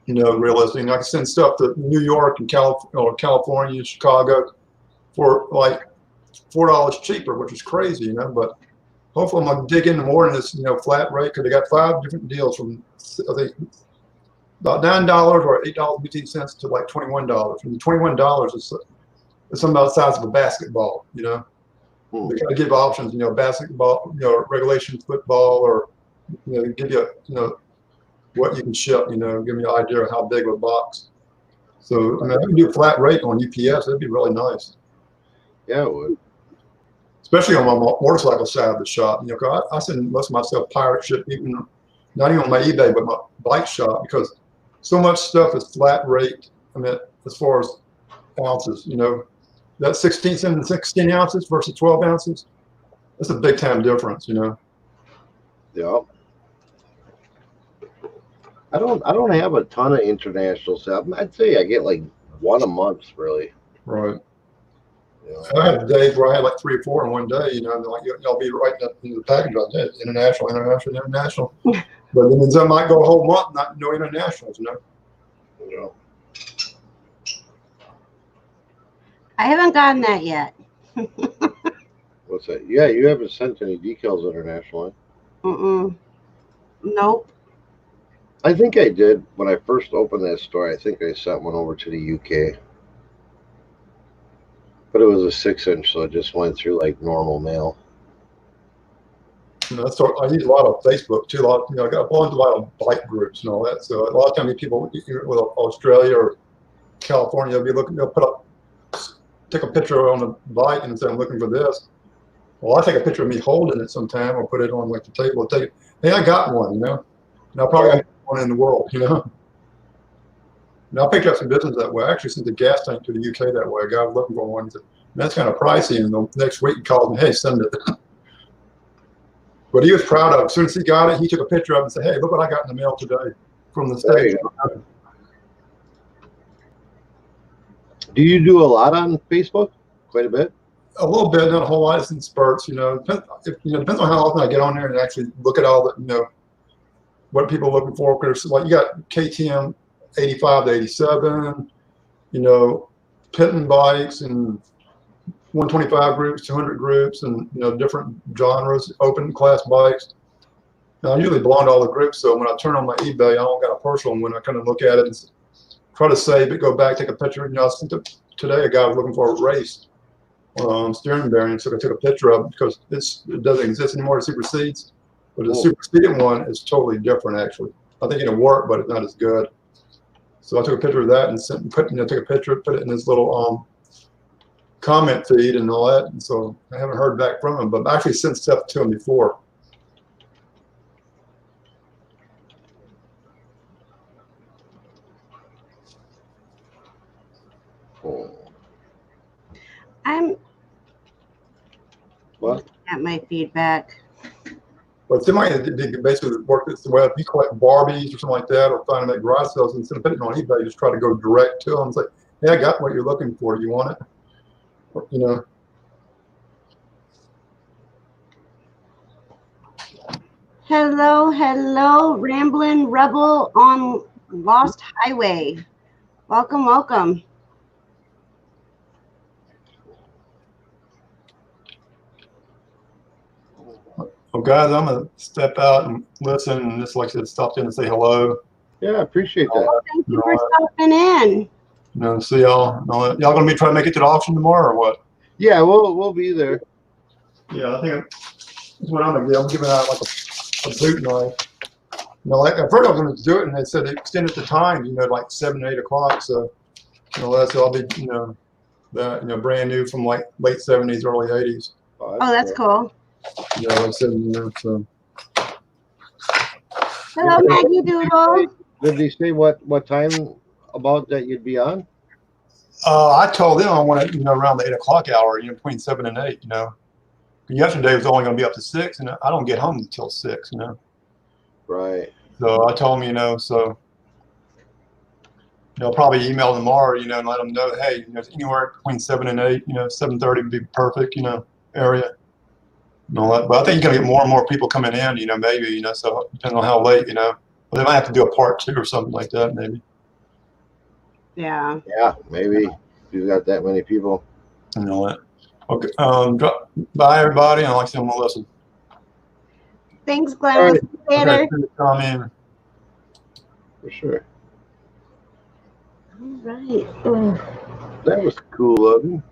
Realistically, I can send stuff to New York and California, Chicago for like $4 cheaper, which is crazy, But hopefully, I'm gonna dig into more in this, flat rate because they got 5 different deals from I think about $9 or $8.15 to like $21. And the $21 is something about the size of a basketball. They kind of give options, basketball, regulation football, or give you what you can ship. Give me an idea of how big of a box. So if we do a flat rate on UPS, that'd be really nice. Yeah, it would. Especially on my motorcycle side of the shop. I send most of my stuff pirate ship, not even on my eBay, but my bike shop, because so much stuff is flat rate. As far as ounces, that 16 ounces versus 12 ounces, that's a big time difference, Yeah. I don't have a ton of international stuff. I'd say I get like 1 a month, really. Right. I had days where I had like 3 or 4 in one day, and like y'all be writing up in the package on that international. But then some might go a whole month no internationals, Yeah. I haven't gotten that yet. What's that? Yeah, you haven't sent any decals internationally. Nope. I think I did when I first opened that store. I think I sent one over to the UK. But it was a 6-inch, so it just went through like normal mail. So I use a lot of Facebook too. I got a lot of bike groups and all that. So a lot of times people with Australia or California, they'll take a picture on the bike and say, "I'm looking for this." Well, I take a picture of me holding it sometime, or put it on like the table. Hey, I got one, and I probably got one in the world, And I picked up some business that way. I actually sent the gas tank to the UK that way. A guy was looking for one. He said, "That's kind of pricey." And the next week he called me, "Hey, send it." But he was proud of it. As soon as he got it, he took a picture of it and said, "Hey, look what I got in the mail today from the States." Do you do a lot on Facebook? Quite a bit? A little bit, not a whole lot. It's in spurts, Depends on how often I get on there and actually look at all the, what people are looking for. Because like you got KTM 85 to 87, pitting bikes and 125 groups, 200 groups, and different genres, open class bikes. Now, I usually belong to all the groups, so when I turn on my eBay, I don't got a personal one. I kind of look at it and try to save it, go back, take a picture. I sent today a guy was looking for a race steering bearing, so I took a picture of it because it doesn't exist anymore. It supersedes, but the superseded one is totally different. Actually, I think it'll work, but it's not as good. So I took a picture of that and took a picture, put it in this little comment feed and all that. And so I haven't heard back from him, but I actually sent stuff to him before. I'm What? at my feedback. But somebody did basically work this way. If you collect Barbies or something like that, or find them at garage sales, instead of putting it on eBay, just try to go direct to them. It's like, hey, I got what you're looking for. Do you want it? Or, Hello, Ramblin' Rebel on Lost Highway. Welcome. Well, guys, I'm gonna step out and listen, and just like I said, stop in and say hello. Yeah, I appreciate that. Thank you for stopping in. See y'all. Y'all gonna be trying to make it to the auction tomorrow or what? Yeah, we'll be there. Yeah, I think that's what I'm gonna do. I'm giving out like a boot knife. Like I've heard I was gonna do it, and they said they extended the time, like 7 to 8 o'clock. So, that's all be, brand new from like late 70s, early 80s. Oh, that's cool. Yeah, like I said, so. Hello, Maggie Doodle. Did they say what time about that you'd be on? I told them I want it, around the 8 o'clock hour, between 7 and 8, Yesterday was only going to be up to 6, and I don't get home until 6, Right. So I told them, so I'll probably email them tomorrow, and let them know, hey, anywhere between 7 and 8, 7:30 would be perfect, area. And all that. But I think you're going to get more and more people coming in, maybe, so depending on how late, but they might have to do a part 2 or something like that, maybe. Yeah. Yeah, maybe if you've got that many people. And all that. Okay. Bye, everybody. And like I said, I'm going to listen. Thanks, Glenn. All right. We'll see you later. Okay, come in. For sure. All right. Ugh. That was cool looking.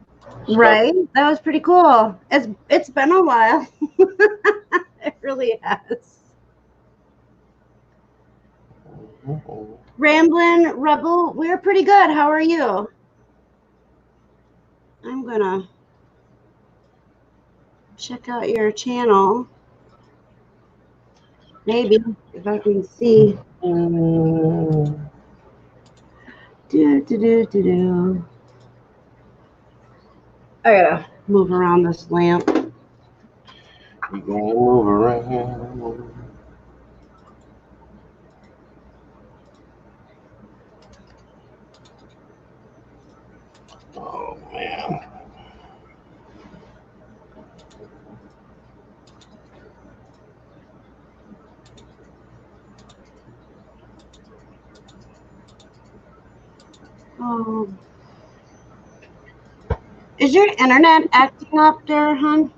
Right? That was pretty cool. It's been a while. It really has. Ramblin' Rebel, we're pretty good. How are you? I'm gonna check out your channel. Maybe if I can see. I gotta move around this lamp. We're gonna move around. Oh man. Is your internet acting up there, hon?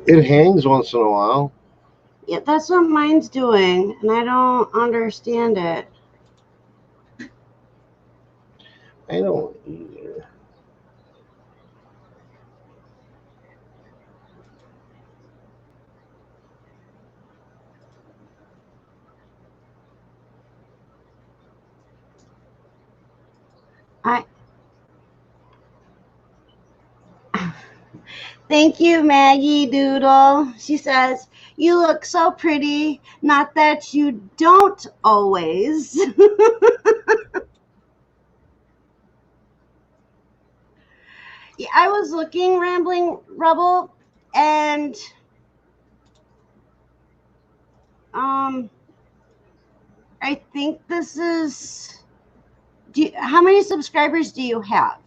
It hangs once in a while. Yeah, that's what mine's doing, and I don't understand it. I don't either. Thank you, Maggie Doodle. She says, you look so pretty. Not that you don't always. Yeah, I was looking, Rambling Rebel, and I think this is. How many subscribers do you have?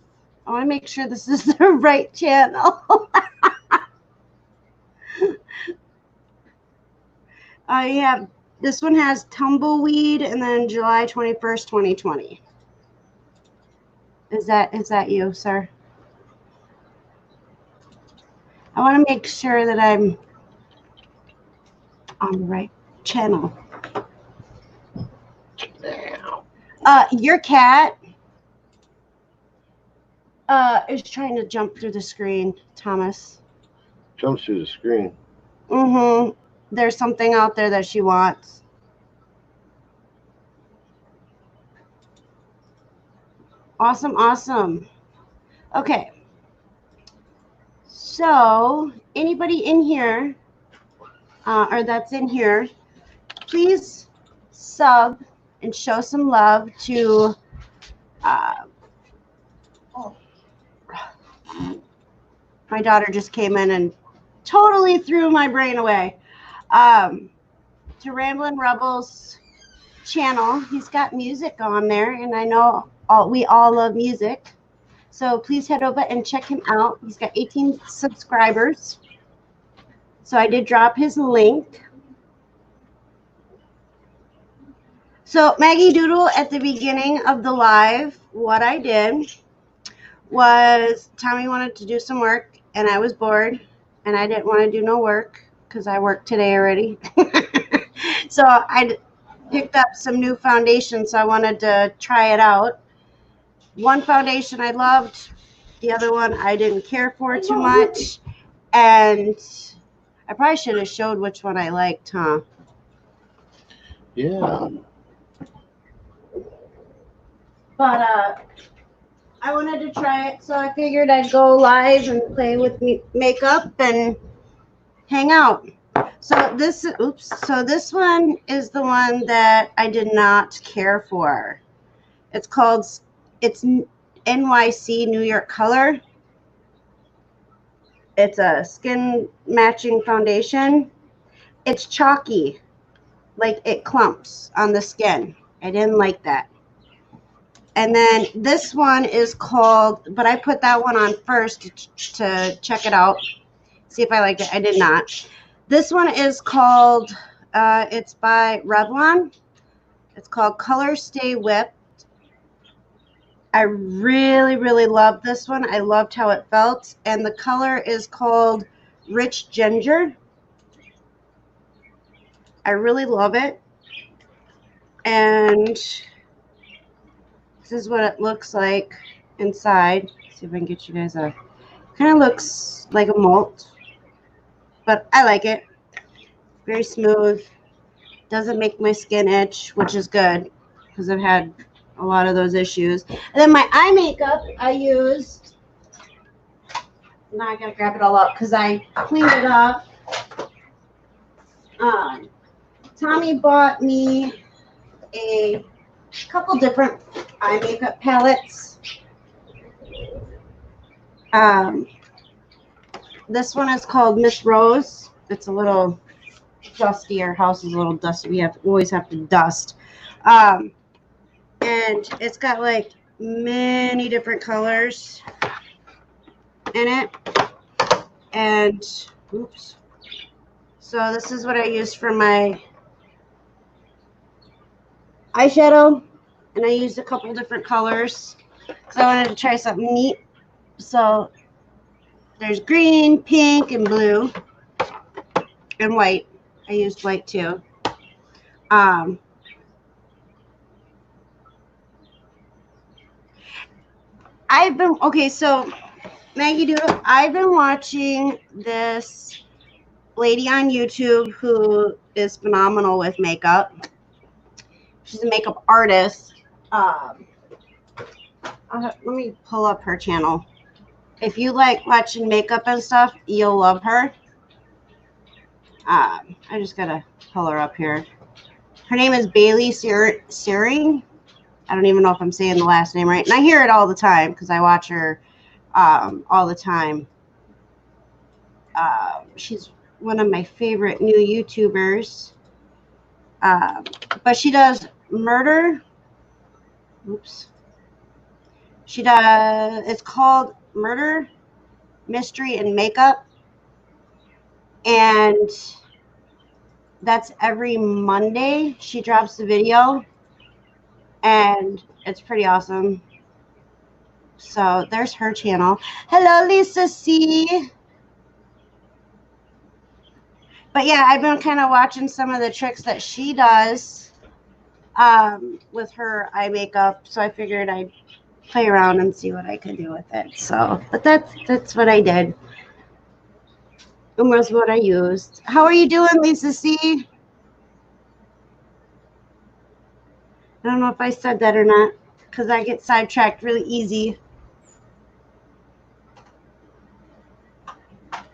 I want to make sure this is the right channel. I have this one has Tumbleweed and then July 21st, 2020. Is that you, sir? I want to make sure that I'm on the right channel. Your cat is trying to jump through the screen, Thomas. Jumps through the screen. Mm-hmm. There's something out there that she wants. Awesome, awesome. Okay. So, anybody in here, or that's in here, please sub and show some love to my daughter just came in and totally threw my brain away. To Ramblin' Rebels channel. He's got music on there, and I know we all love music. So please head over and check him out. He's got 18 subscribers. So I did drop his link. So Maggie Doodle, at the beginning of the live, what I did was Tommy wanted to do some work, and I was bored, and I didn't want to do no work because I worked today already. So I picked up some new foundation, so I wanted to try it out. One foundation I loved, the other one I didn't care for too much, and I probably should have showed which one I liked, huh? Yeah. But I wanted to try it, so I figured I'd go live and play with makeup and hang out. So this one is the one that I did not care for. It's NYC New York Color. It's a skin matching foundation. It's chalky, like it clumps on the skin. I didn't like that. And then this one is called, but I put that one on first to check it out, see if I liked it. I did not. This one is called, it's by Revlon. It's called Color Stay Whipped. I really, really loved this one. I loved how it felt. And the color is called Rich Ginger. I really love it. And this is what it looks like inside. Let's see if I can get you guys a, kind of looks like a malt, but I like it. Very smooth. Doesn't make my skin itch, which is good because I've had a lot of those issues. And then my eye makeup I used. Now I gotta grab it all up because I cleaned it up. Tommy bought me a couple different eye makeup palettes. This one is called Miss Rose. It's a little dusty. Our house is a little dusty. We always have to dust. And it's got like many different colors in it. And oops. So this is what I used for my eyeshadow, and I used a couple different colors. So I wanted to try something neat. So there's green, pink, and blue, and white. I used white too. So Maggie Doodle, I've been watching this lady on YouTube who is phenomenal with makeup. She's a makeup artist. Let me pull up her channel. If you like watching makeup and stuff, you'll love her. I just gotta pull her up here. Her name is Bailey Searing. I don't even know if I'm saying the last name right. And I hear it all the time because I watch her all the time. She's one of my favorite new YouTubers. But she does murder. Oops. She does, it's called Murder, Mystery, and Makeup. And that's every Monday. She drops the video. And it's pretty awesome. So there's her channel. Hello, Lisa C. But yeah, I've been kind of watching some of the tricks that she does with her eye makeup. So I figured I'd play around and see what I could do with it. So, but that's what I did. And was what I used. How are you doing, Lisa C? I don't know if I said that or not, because I get sidetracked really easy. Put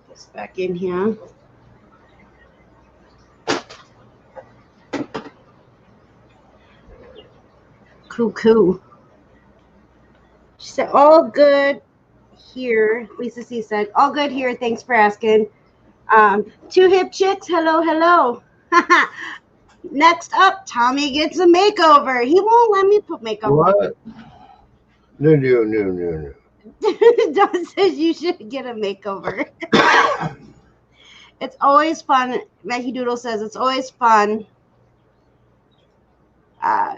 this back in here. Cool. She said, all good here. Lisa C said, all good here. Thanks for asking. Two hip chicks. Hello. Next up, Tommy gets a makeover. He won't let me put makeup on. What? No. Don says you should get a makeover. It's always fun. Maggie Doodle says it's always fun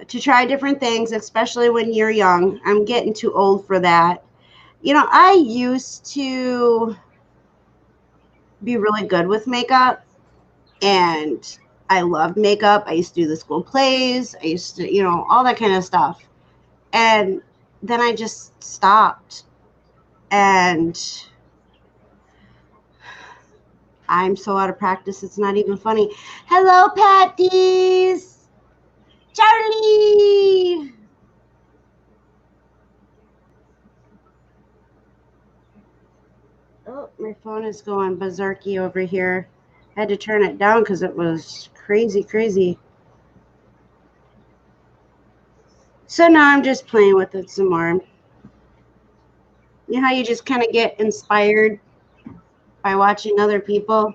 to try different things, especially when you're young. I'm getting too old for that. You know, I used to be really good with makeup, and I loved makeup. I used to do the school plays. I used to, you know, all that kind of stuff. And then I just stopped. And I'm so out of practice, it's not even funny. Hello, Patties. Charlie. Oh, my phone is going berserky over here. I had to turn it down because it was crazy. So now I'm just playing with it some more. You know how you just kind of get inspired by watching other people?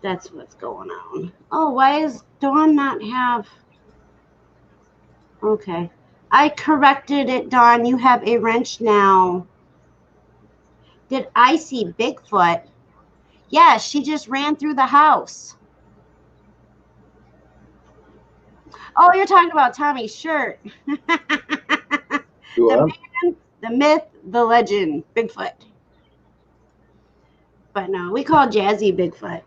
That's what's going on. Oh, why is Dawn not have... Okay. I corrected it, Dawn. You have a wrench now. Did I see Bigfoot? Yeah, she just ran through the house. Oh, you're talking about Tommy's shirt. The man, the myth, the legend, Bigfoot. But no, we call Jazzy Bigfoot.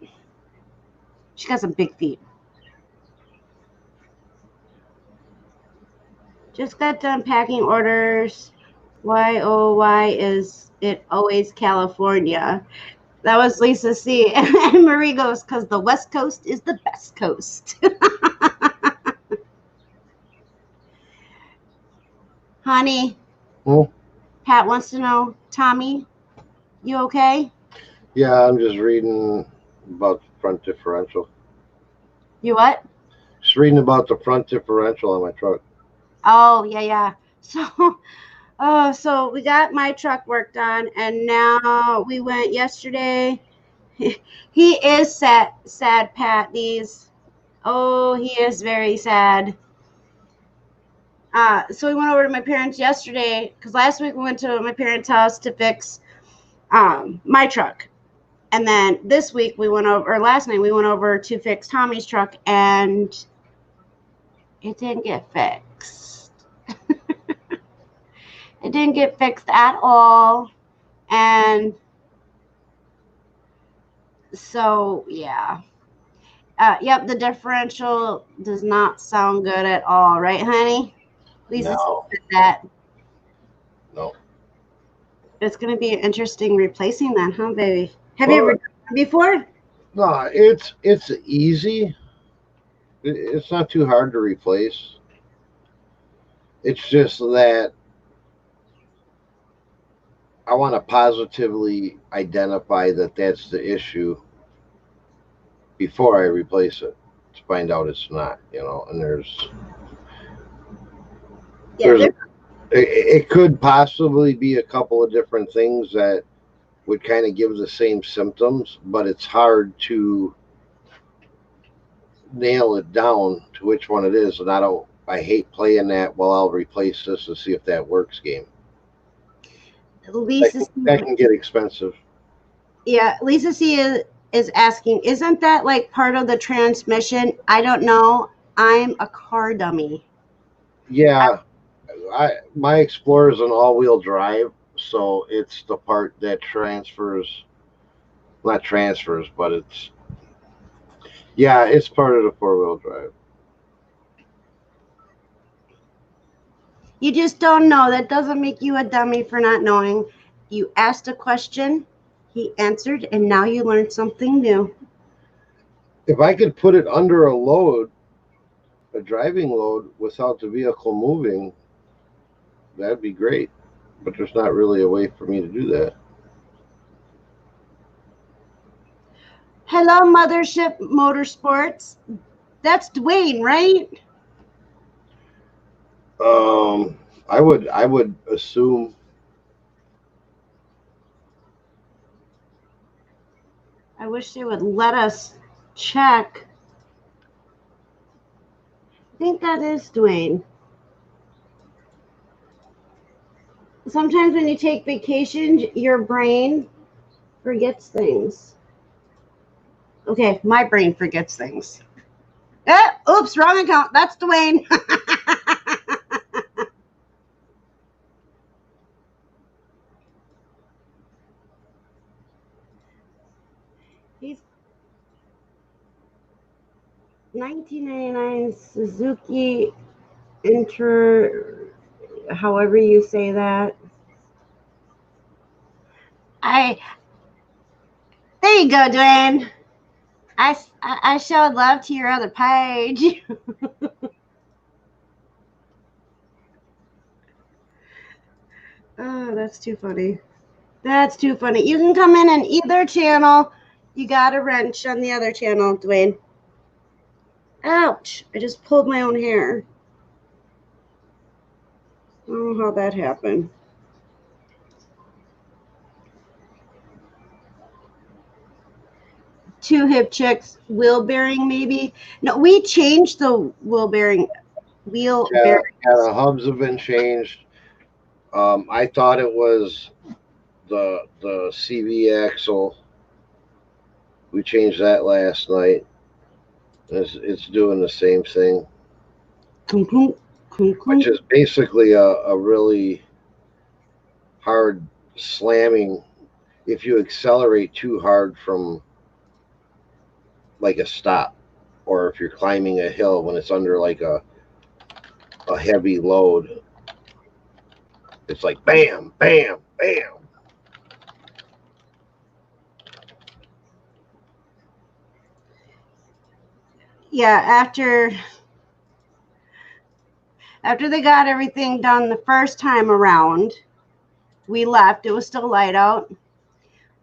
She got some big feet. Just got done packing orders. Why is it always California? That was Lisa C. And Marie goes, because the West Coast is the best coast. Honey, Pat wants to know, Tommy, you okay? Yeah, I'm just reading about the front differential. You what? Just reading about the front differential on my truck. Oh, yeah. So we got my truck worked on, and now we went yesterday. He is sad, Pat. He is very sad. So we went over to my parents yesterday, because last week we went to my parents' house to fix my truck. And then this week last night we went over to fix Tommy's truck, and it didn't get fixed. It didn't get fixed at all. And so, yeah. Yep, the differential does not sound good at all, right, honey? Lisa said that. No. It's going to be interesting replacing that, huh, baby? Have you ever done it before? No, it's easy. It's not too hard to replace. It's just that I want to positively identify that that's the issue before I replace it, to find out it's not, you know. And it could possibly be a couple of different things that would kind of give the same symptoms, but it's hard to nail it down to which one it is. And I hate playing that, well, I'll replace this and see if that works game. That can get expensive. Yeah, Lisa C is asking, isn't that like part of the transmission? I don't know. I'm a car dummy. Yeah, my Explorer is an all-wheel drive, so it's the part that transfers, not transfers, but it's part of the four-wheel drive. You just don't know. That doesn't make you a dummy for not knowing. You asked a question, he answered, and now you learned something new. If I could put it under a load, a driving load, without the vehicle moving, that'd be great. But there's not really a way for me to do that. Hello, Mothership Motorsports. That's Dwayne, right? I would assume. I wish they would let us check. I think that is Dwayne. Sometimes when you take vacations, your brain forgets things. Okay, my brain forgets things. Oops, wrong account. That's Dwayne. He's 1999 Suzuki however you say that. There you go, Dwayne. I showed love to your other page. Oh, that's too funny. That's too funny. You can come in on either channel. You got a wrench on the other channel, Dwayne. Ouch. I just pulled my own hair. I don't know how that happened. Two hip checks, wheel bearing maybe. No, we changed the wheel bearing. Yeah, the hubs have been changed. I thought it was the CV axle. We changed that last night. It's doing the same thing, which is basically a really hard slamming. If you accelerate too hard from like a stop, or if you're climbing a hill when it's under like a heavy load, it's like bam, bam, bam. Yeah, after they got everything done the first time around, we left. It was still light out.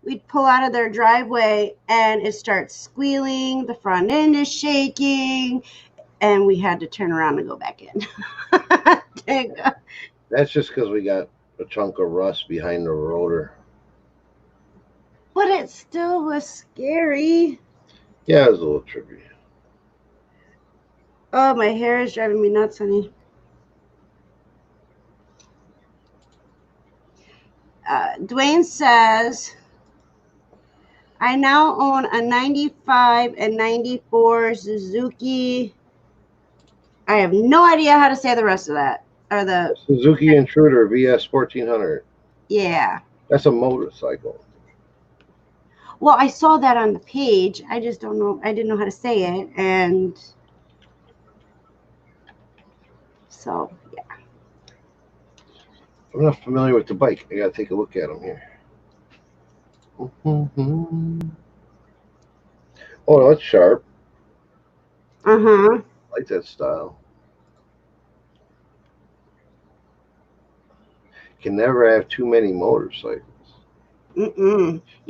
We'd pull out of their driveway and it starts squealing. The front end is shaking, and we had to turn around and go back in. That's just because we got a chunk of rust behind the rotor. But it still was scary. Yeah, it was a little trippy. Oh, my hair is driving me nuts, honey. Dwayne says, I now own a 95 and 94 Suzuki. I have no idea how to say the rest of that. Or the Suzuki Intruder VS 1400. Yeah. That's a motorcycle. Well, I saw that on the page. I just don't know. I didn't know how to say it. And so, yeah. I'm not familiar with the bike. I got to take a look at them here. Oh, that's sharp. Uh-huh. I like that style. Can never have too many motorcycles.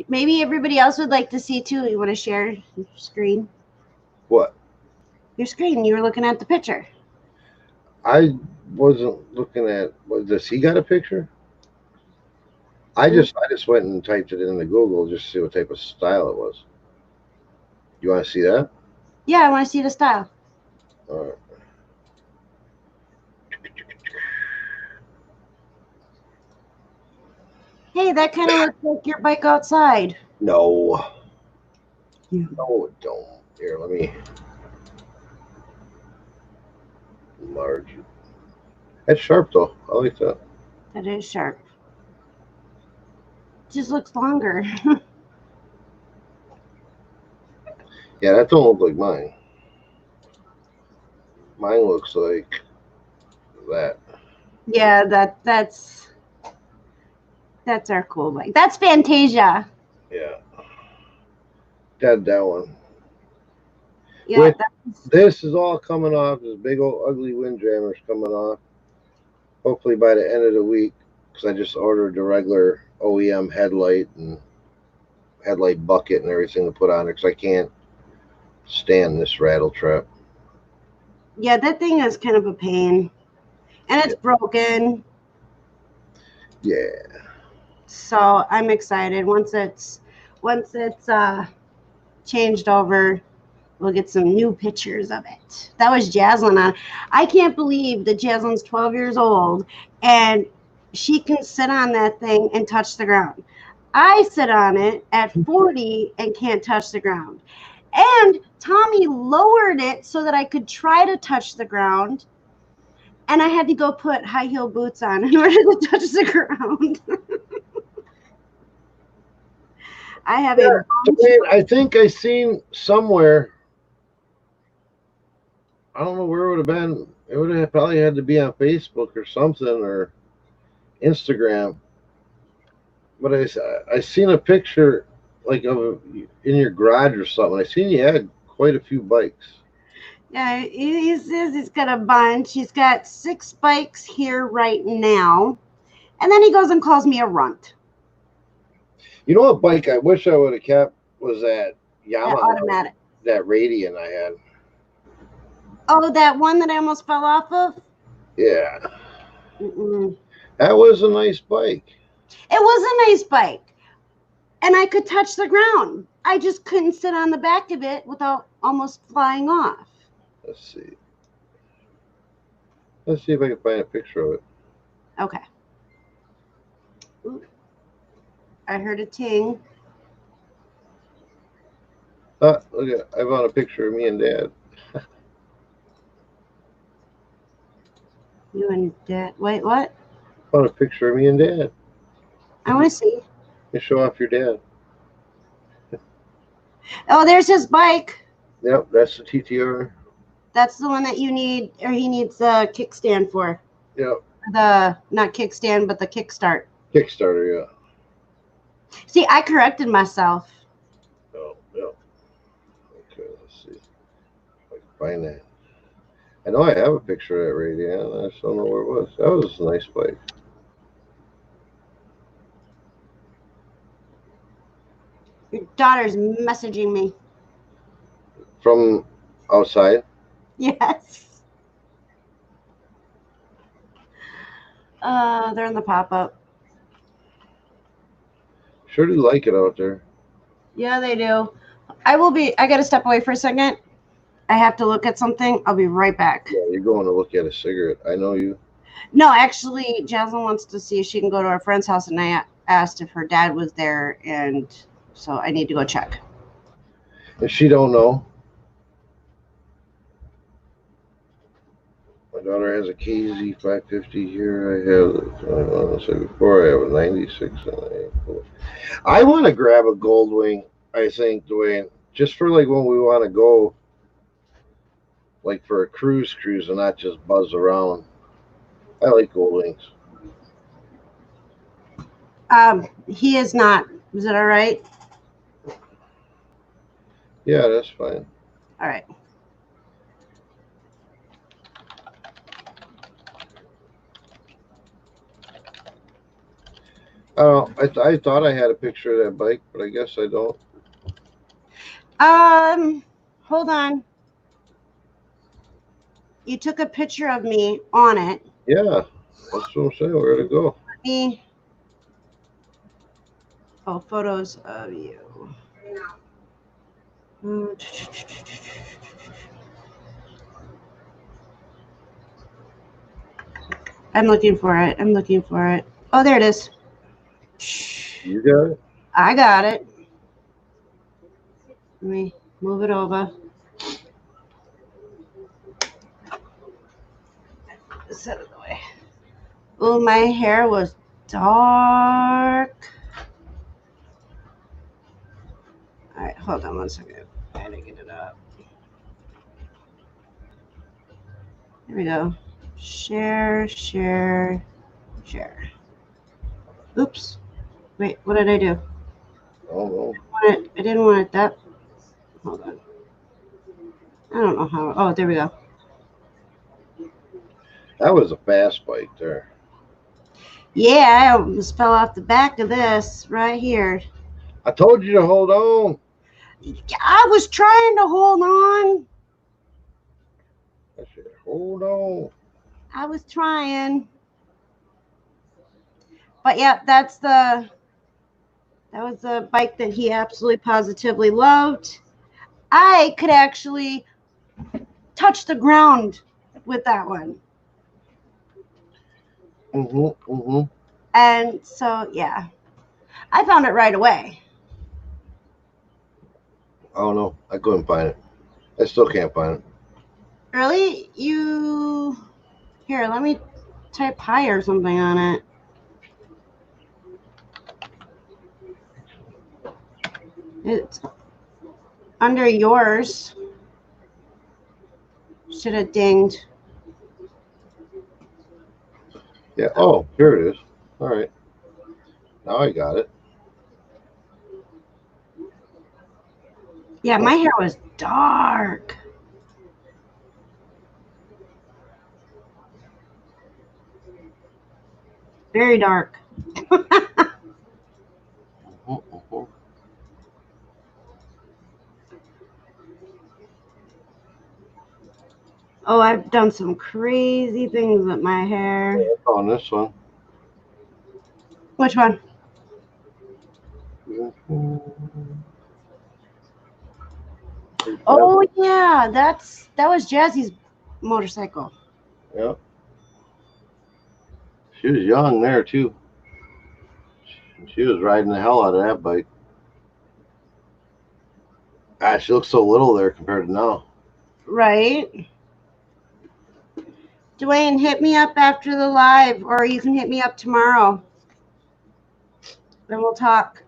Maybe everybody else would like to see too. You want to share your screen? What? Your screen. You were looking at the picture. I wasn't looking at. Does he got a picture? I just went and typed it into Google just to see what type of style it was. You want to see that? Yeah, I want to see the style. All right. Hey, that kind of looks like your bike outside. No. Yeah. No, it don't. Here, let me enlarge it. That's sharp though. I like that. That is sharp. Just looks longer. Yeah, that don't look like mine. Mine looks like that. Yeah, that's our cool bike. That's Fantasia. Yeah. That one. Yeah, With this is all coming off. This big old ugly windjammer's coming off. Hopefully by the end of the week, because I just ordered the regular OEM headlight and headlight bucket and everything to put on it because I can't stand this rattle trap. yeah, that thing is kind of a pain, and it's broken. Yeah. So I'm excited. Once it's changed over, we'll get some new pictures of it. That was Jaslyn on. I can't believe that Jaslyn's 12 years old and she can sit on that thing and touch the ground. I sit on it at 40 and can't touch the ground. And Tommy lowered it so that I could try to touch the ground. And I had to go put high heel boots on in order to touch the ground. I have a I think I seen somewhere. I don't know where it would have been. It would have probably had to be on Facebook or something or Instagram. But I seen a picture like of in your garage or something. I seen you had quite a few bikes. Yeah, he says he's got a bunch. He's got 6 bikes here right now. And then he goes and calls me a runt. You know what bike I wish I would have kept was that Yamaha. That automatic. That Radian I had. Oh, that one that I almost fell off of? Yeah. Mm-mm. That was a nice bike. It was a nice bike. And I could touch the ground. I just couldn't sit on the back of it without almost flying off. Let's see. Let's see if I can find a picture of it. Okay. Ooh. I heard a ting. Look at I found a picture of me and Dad. You and Dad. Wait, what? I found a picture of me and Dad. I want to see. You show off your dad. Oh, there's his bike. Yep, that's the TTR. That's the one that you need, or he needs a kickstand for. Yep. The, not kickstand, but the kickstart. Kickstarter, yeah. See, I corrected myself. Oh, yep. Okay, let's see. If I can find that. I know I have a picture of that Radian. I just don't know where it was. That was a nice bike. Your daughter's messaging me. From outside? Yes. They're in the pop-up. Sure do like it out there. Yeah, they do. I got to step away for a second. I have to look at something. I'll be right back. Yeah, you're going to look at a cigarette. I know you. No, actually, Jaslyn wants to see if she can go to our friend's house, and I asked if her dad was there, and so I need to go check. And she don't know. My daughter has a KZ 550 here. I said before, I have a 96. I want to grab a Goldwing, I think, Dwayne, just for like when we want to go, like for a cruise and not just buzz around. I like Goldwings. He is not. Is it all right? Yeah, that's fine. All right. I thought I had a picture of that bike, but I guess I don't. Hold on. You took a picture of me on it. Yeah, that's what I'm saying. Where'd it go? Oh, photos of you. I'm looking for it. Oh, there it is. You got it? I got it. Let me move it over. This out of the way. Oh, my hair was dark. All right, hold on one second. I gotta get it up. Here we go. Share, share, share. Oops. Wait, what did I do? Oh, I didn't want it that. Hold on. I don't know how. Oh, there we go. that was a fast bite there. Yeah, I almost fell off the back of this right here. I told you to hold on. I was trying to hold on. I said, hold on. I was trying. But yeah, that was the bike that he absolutely positively loved. I could actually touch the ground with that one. And so, yeah, I found it right away. Oh no, I couldn't find it. I still can't find it. Really? Here, let me type hi or something on it. It's under yours. Should have dinged. Yeah. Oh, here it is. All right. Now I got it. Yeah, my hair was dark. Very dark. Oh, I've done some crazy things with my hair. I found this one. Which one? Oh yeah, that was Jazzy's motorcycle. Yep. She was young there too. She was riding the hell out of that bike. Ah, she looks so little there compared to now. Right. Dwayne, hit me up after the live, or you can hit me up tomorrow. Then we'll talk.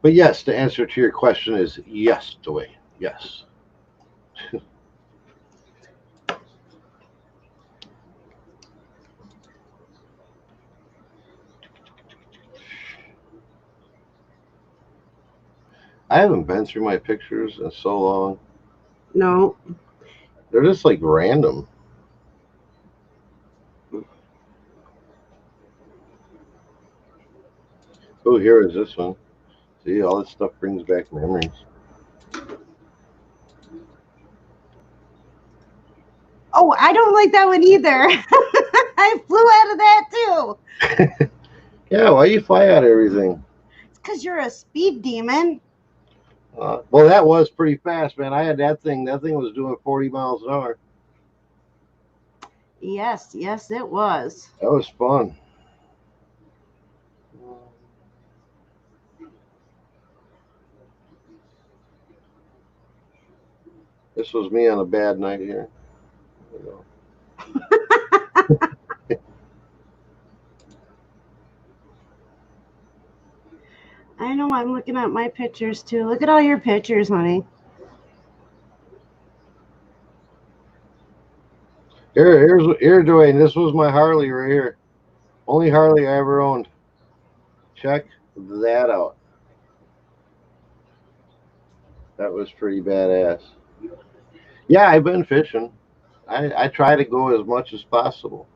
But yes, the answer to your question is yes, Dwayne. Yes. I haven't been through my pictures in so long. No. They're just like random. Oh, here is this one. See, all this stuff brings back memories. Oh, I don't like that one either. I flew out of that too. Yeah, why you fly out of everything? It's because you're a speed demon. Well, that was pretty fast, man. I had that thing. That thing was doing 40 miles an hour. Yes, it was. That was fun. This was me on a bad night here. I know, I'm looking at my pictures too. Look at all your pictures, honey. Here, Dwayne. This was my Harley right here. Only Harley I ever owned. Check that out. That was pretty badass. Yeah, I've been fishing. I try to go as much as possible.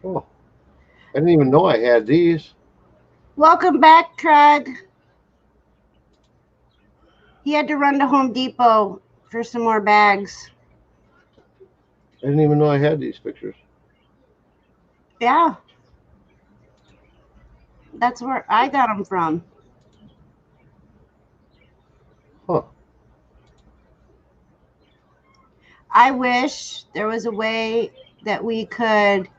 Oh, I didn't even know I had these. Welcome back, Craig. He had to run to Home Depot for some more bags. I didn't even know I had these pictures. Yeah. That's where I got them from. Huh. I wish there was a way that we could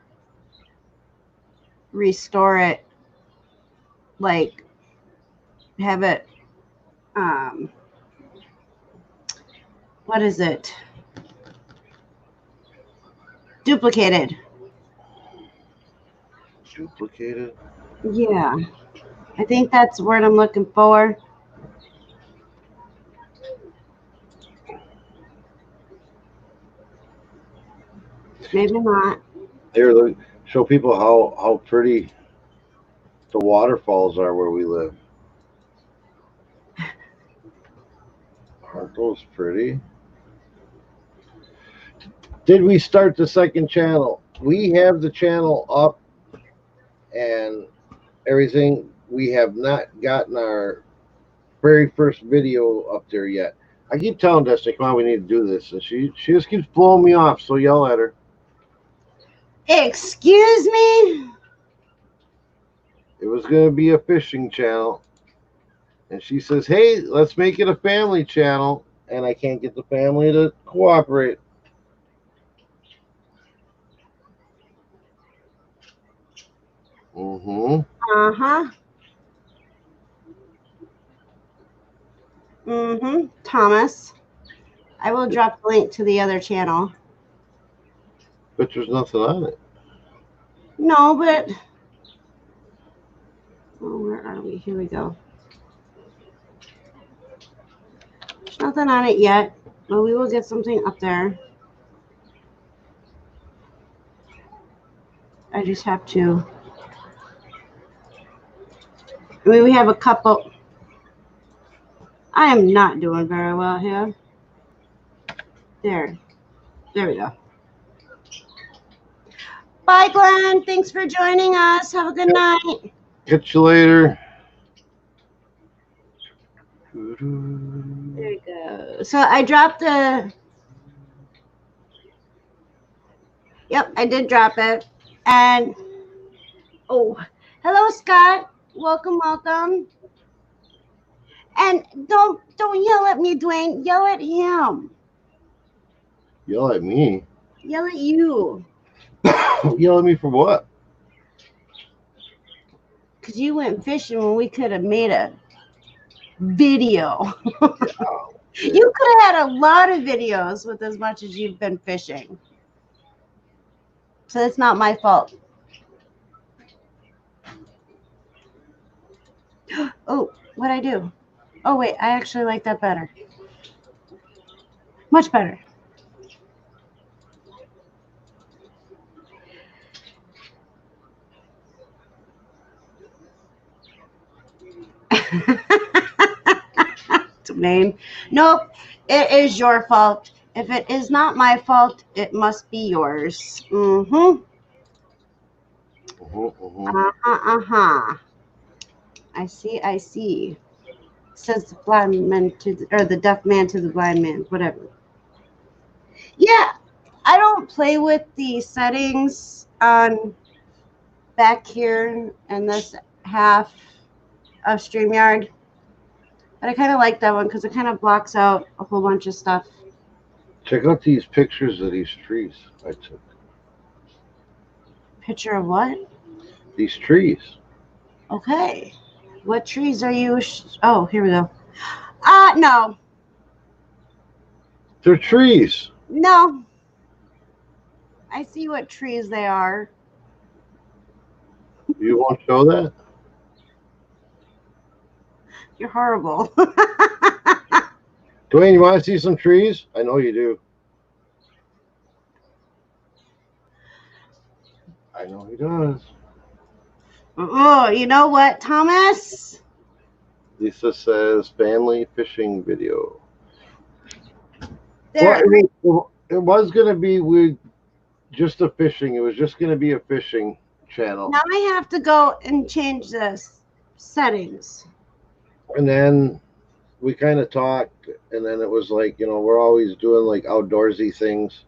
restore it. like have it what is it? Duplicated. Duplicated. Yeah. I think that's the word I'm looking for. Maybe not. Here, look, show people how pretty the waterfalls are where we live. Aren't those pretty? Did we start the second channel? We have the channel up and everything. We have not gotten our very first video up there yet. I keep telling Destiny, come on, we need to do this. And she just keeps blowing me off, so yell at her. Excuse me? It was going to be a fishing channel. And she says, hey, let's make it a family channel. And I can't get the family to cooperate. Mm-hmm. Uh-huh. Mm-hmm. Thomas, I will drop the link to the other channel. But there's nothing on it. No, but... Oh, where are we? Here we go. There's nothing on it yet, but we will get something up there. I just have to... I mean, we have a couple... I am not doing very well here. There we go. Bye, Glenn. Thanks for joining us. Have a good night. Catch you later. There we go. So I dropped the... Yep, I did drop it. And... Oh, hello, Scott. Welcome, welcome. And don't yell at me, Dwayne. Yell at him. Yell at me? Yell at you. Yell at me for what? Because you went fishing when we could have made a video. You could have had a lot of videos with as much as you've been fishing. So it's not my fault. Oh, what'd I do? Oh, wait, I actually like that better. Much better. Name. Nope, it is your fault. If it is not my fault, it must be yours. Mm-hmm. Uh-huh. I see. Says the blind man or the deaf man to the blind man, whatever. Yeah, I don't play with the settings on back here in this half of StreamYard. But I kind of like that one because it kind of blocks out a whole bunch of stuff. Check out these pictures of these trees I took. Picture of what? These trees. Okay. What trees are you? Oh, here we go. No. They're trees. No. I see what trees they are. You won't show that? You're horrible. Dwayne, you want to see some trees? I know you do. I know he does. Oh, you know what, Thomas? Lisa says family fishing video. There. Well, it was going to be just a fishing. It was just going to be a fishing channel. Now I have to go and change the settings. And then we kind of talked, and then it was like, we're always doing like outdoorsy things.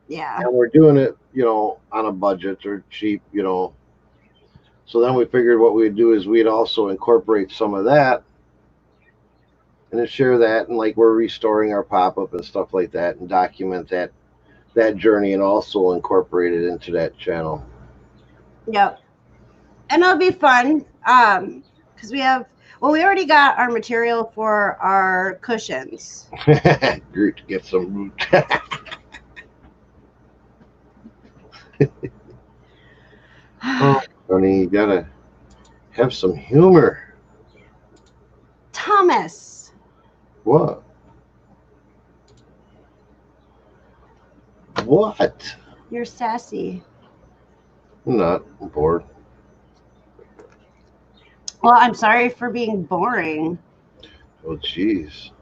Yeah. And we're doing it, on a budget or cheap, So then we figured what we'd do is we'd also incorporate some of that and then share that. And like we're restoring our pop-up and stuff like that and document that journey and also incorporate it into that channel. Yep. And it'll be fun. Because we already got our material for our cushions. Groot, get some root. Oh, honey, you gotta have some humor. Thomas, What? What? you're sassy. I'm not. I'm bored. Well, I'm sorry for being boring. Oh, jeez.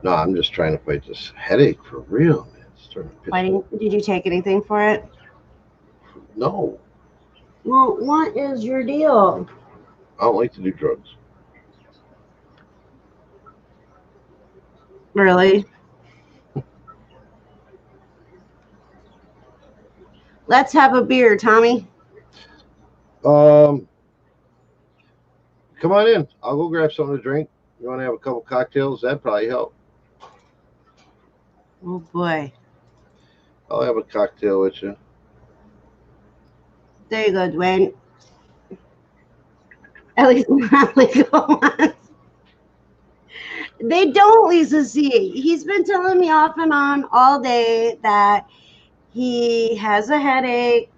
No, I'm just trying to fight this headache for real, man. It's starting to piss me off. Did you take anything for it? No, Well, what is your deal? I don't like to do drugs. Really? Let's have a beer, Tommy. Come on in. I'll go grab something to drink. You want to have a couple cocktails? That'd probably help. Oh boy. I'll have a cocktail with you. There you go, Dwayne. At least not legal ones. They don't, Lisa C. He's been telling me off and on all day that he has a headache,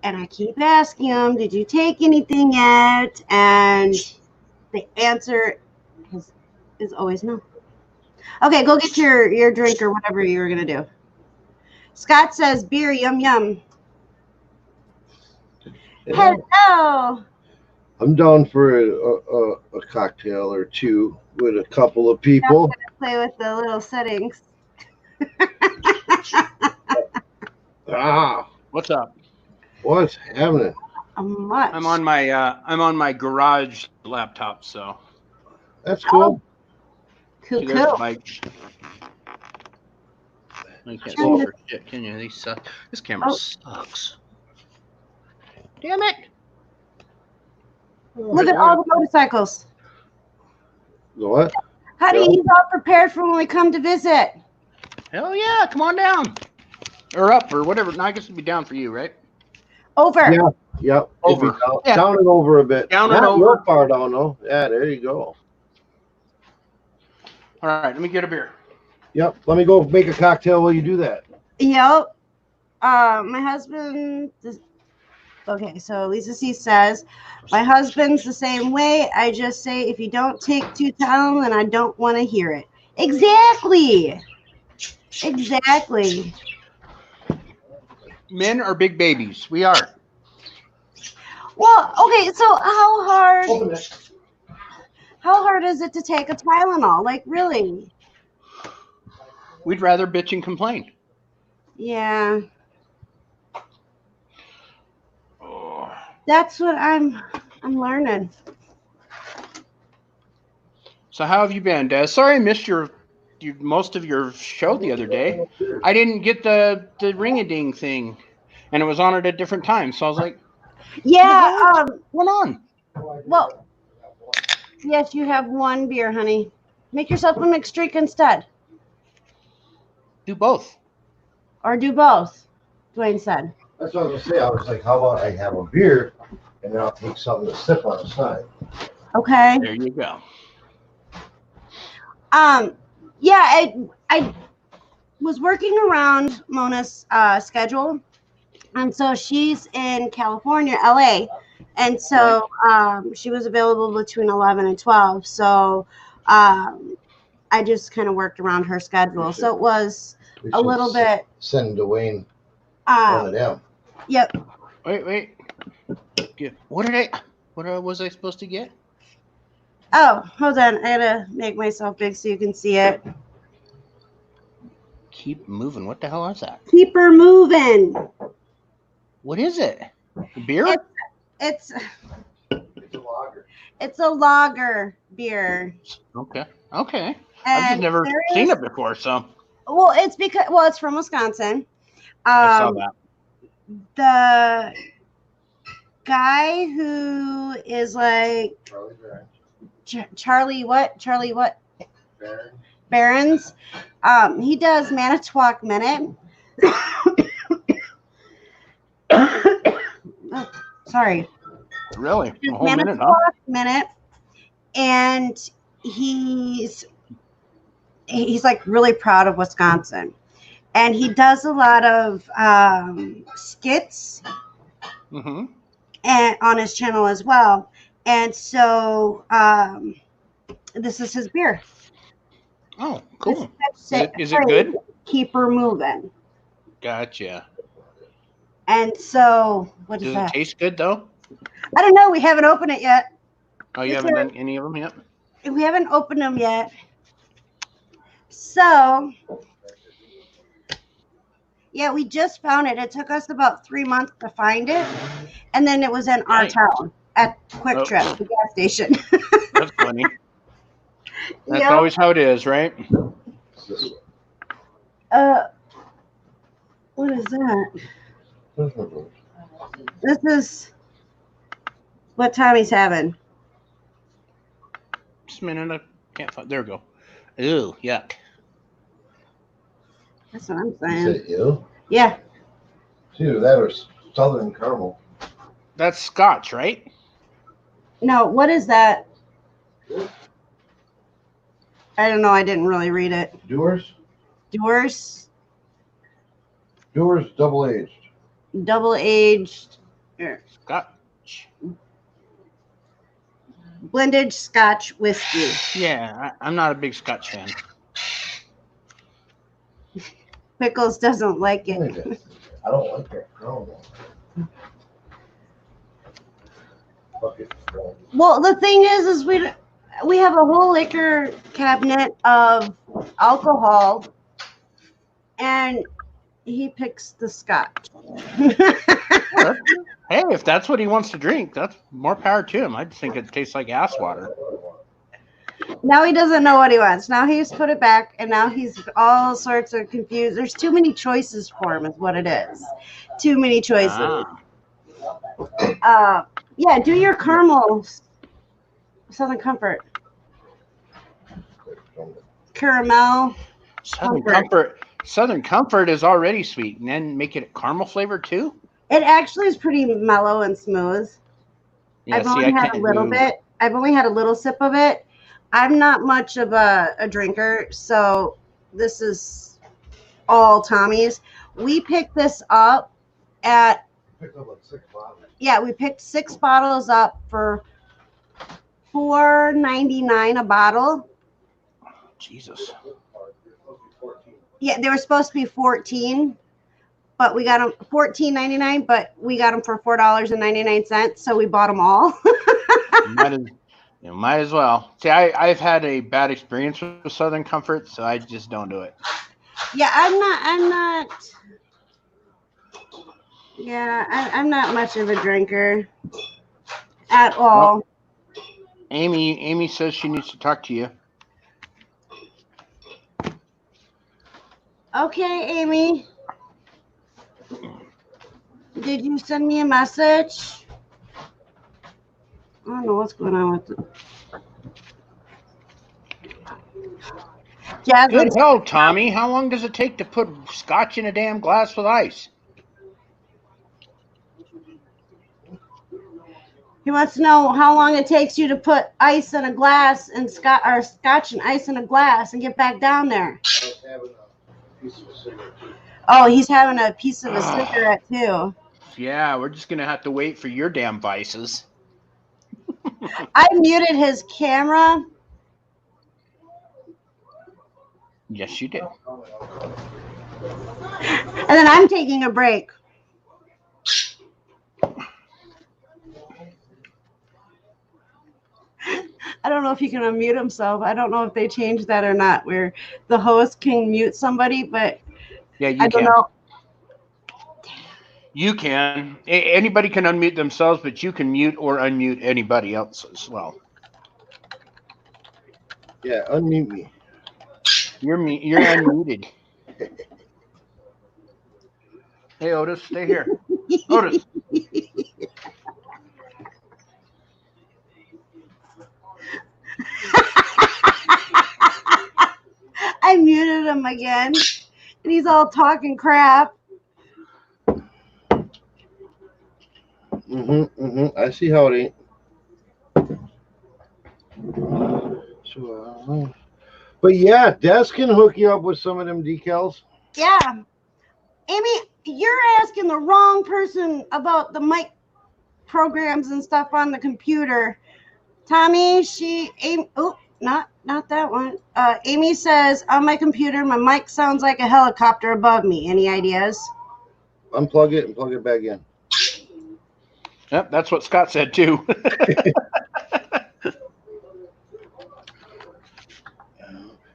and I keep asking him, did you take anything yet? And the answer is always no. Okay, go get your drink or whatever you were going to do. Scott says, beer, yum, yum. Yeah. Hello. I'm down for a cocktail or two with a couple of people. Play with the little settings. Ah, What's up? what's happening? Much. I'm on my garage laptop, so That's cool. Cool, see, there's cool. Mike. You can't see for shit, can you? These suck. This camera sucks. Damn it! Look at all the motorcycles. The what? Honey, he's all prepared for when we come to visit. Hell yeah! Come on down, or up, or whatever. No, I guess it'd be down for you, right? Over. Yeah. Yep. Over. It'd be down, Yeah. down and over a bit. Down Not and over. real far down though. Yeah, there you go. All right, let me get a beer. Yep. Let me go make a cocktail while you do that. Yep. My husband. Okay, so Lisa C says, my husband's the same way. I just say, if you don't take two Tylenol, then I don't want to hear it. Exactly. Exactly. Men are big babies. We are. Well, okay, so how hard is it to take a Tylenol? Like, really? We'd rather bitch and complain. Yeah. That's what I'm learning. So how have you been, Des? Sorry I missed your most of your show the other day. I didn't get the ring-a-ding thing, and it was on at a different time. So I was like, Yeah. what's going on? Well, yes, you have one beer, honey. Make yourself a mixed drink instead. Do both. Or do both, Dwayne said. That's what I was gonna say. I was like, how about I have a beer and then I'll take something to sip on the side. Okay. There you go. Yeah, I was working around Mona's schedule, and so she's in California, LA, and so she was available between 11 and 12. So I just kind of worked around her schedule. So it was a little bit. Send Dwayne one of them. Yep. Wait. What was I supposed to get? Oh, hold on. I gotta make myself big so you can see it. Keep moving. What the hell is that? Keep her moving. What is it? Beer? It's It's a lager. It's a lager beer. Okay. I've And just never seen it before, so Well, it's from Wisconsin. I saw that. The guy who is like Charlie what? Barons. He does Manitowoc Minute. Oh, sorry. Really? A whole minute, huh? Manitowoc minute, and he's like really proud of Wisconsin, and he does a lot of skits Mm-hmm. and on his channel as well. And so this is his beer. Oh, cool. Is it Phrase, good? Keep her moving. Gotcha. And so, what is Does it that? taste good though? I don't know. We haven't opened it yet. Oh, you haven't done any of them yet? We haven't opened them yet. So, yeah, we just found it. It took us about 3 months to find it, and then it was in our Right. town at Quick Oh. Trip, the gas station. That's funny. That's Yep. always how it is, right? What is that? This is what Tommy's having. Just a minute. I can't find. There we go. Ew, yuck. That's what I'm You saying. said you? Yeah. It's either that or Southern Caramel. That's Scotch, right? No, what is that? I don't know. I didn't really read it. Doers? Doers, Doers double aged. double aged, Scotch. blended Scotch whiskey. Yeah, I'm not a big Scotch fan. Pickles doesn't like it. I don't like that caramel. Fuck it. Well, the thing is we have a whole liquor cabinet of alcohol, and he picks the Scotch. Hey, if that's what he wants to drink, that's more power to him. I think it tastes like ass water. Now he doesn't know what he wants. Now he's put it back, and now he's all sorts of confused. There's too many choices for him, is what it is. Too many choices. Yeah, do your caramels. Southern Comfort. Caramel. Southern Comfort is already sweet, and then make it caramel flavored too. It actually is pretty mellow and smooth. Yeah, I've only had a little bit. I've only had a little sip of it. I'm not much of a drinker, so this is all Tommy's. We picked this up at. Picked up like 6 bottles. Yeah, we picked 6 bottles up for $4.99 a bottle. Jesus. Yeah, they were supposed to be 14, but we got them $14.99, but we got them for $4.99, so we bought them all. Might as well. See, I've had a bad experience with Southern Comfort, so I just don't do it. Yeah, I'm not. Yeah, I'm not much of a drinker at all. Well, Amy says she needs to talk to you. Okay, Amy. Did you send me a message? I don't know what's going on with it. Jasmine. Good hell, Tommy. How long does it take to put Scotch in a damn glass with ice? He wants to know how long it takes you to put ice in a glass and scotch and ice in a glass and get back down there. Oh, he's having a piece of a cigarette too. Yeah, we're just gonna have to wait for your damn vices. I muted his camera. Yes, you did. And then I'm taking a break. I don't know if he can unmute himself. I don't know if they changed that or not, where the host can mute somebody, but Yeah, you I don't can. know. You can. Anybody can unmute themselves, but you can mute or unmute anybody else as well. Yeah, unmute me. You're unmuted. Hey, Otis, stay here. Otis. I muted him again, and he's all talking crap. I see how it ain't. So, but yeah, Des can hook you up with some of them decals. Yeah. Amy, you're asking the wrong person about the mic programs and stuff on the computer. Tommy, not that one. Amy says, on my computer, my mic sounds like a helicopter above me. Any ideas? Unplug it and plug it back in. Yep, that's what Scott said too.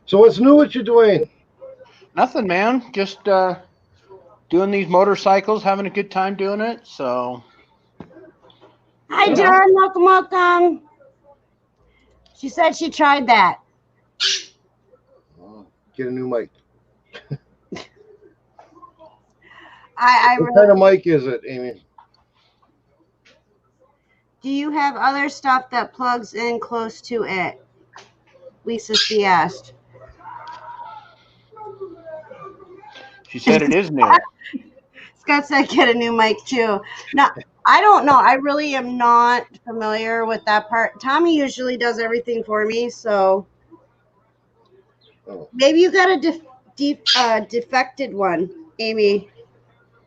So what's new with you, Dwayne? Nothing, man. Just doing these motorcycles, having a good time doing it. So. Hi, John. Welcome. She said she tried that. Get a new mic. What kind of mic is it, Amy? Do you have other stuff that plugs in close to it? Lisa C asked. She said it is new. Scott said get a new mic too. No, I don't know. I really am not familiar with that part. Tommy usually does everything for me, so maybe you got a defected one, Amy.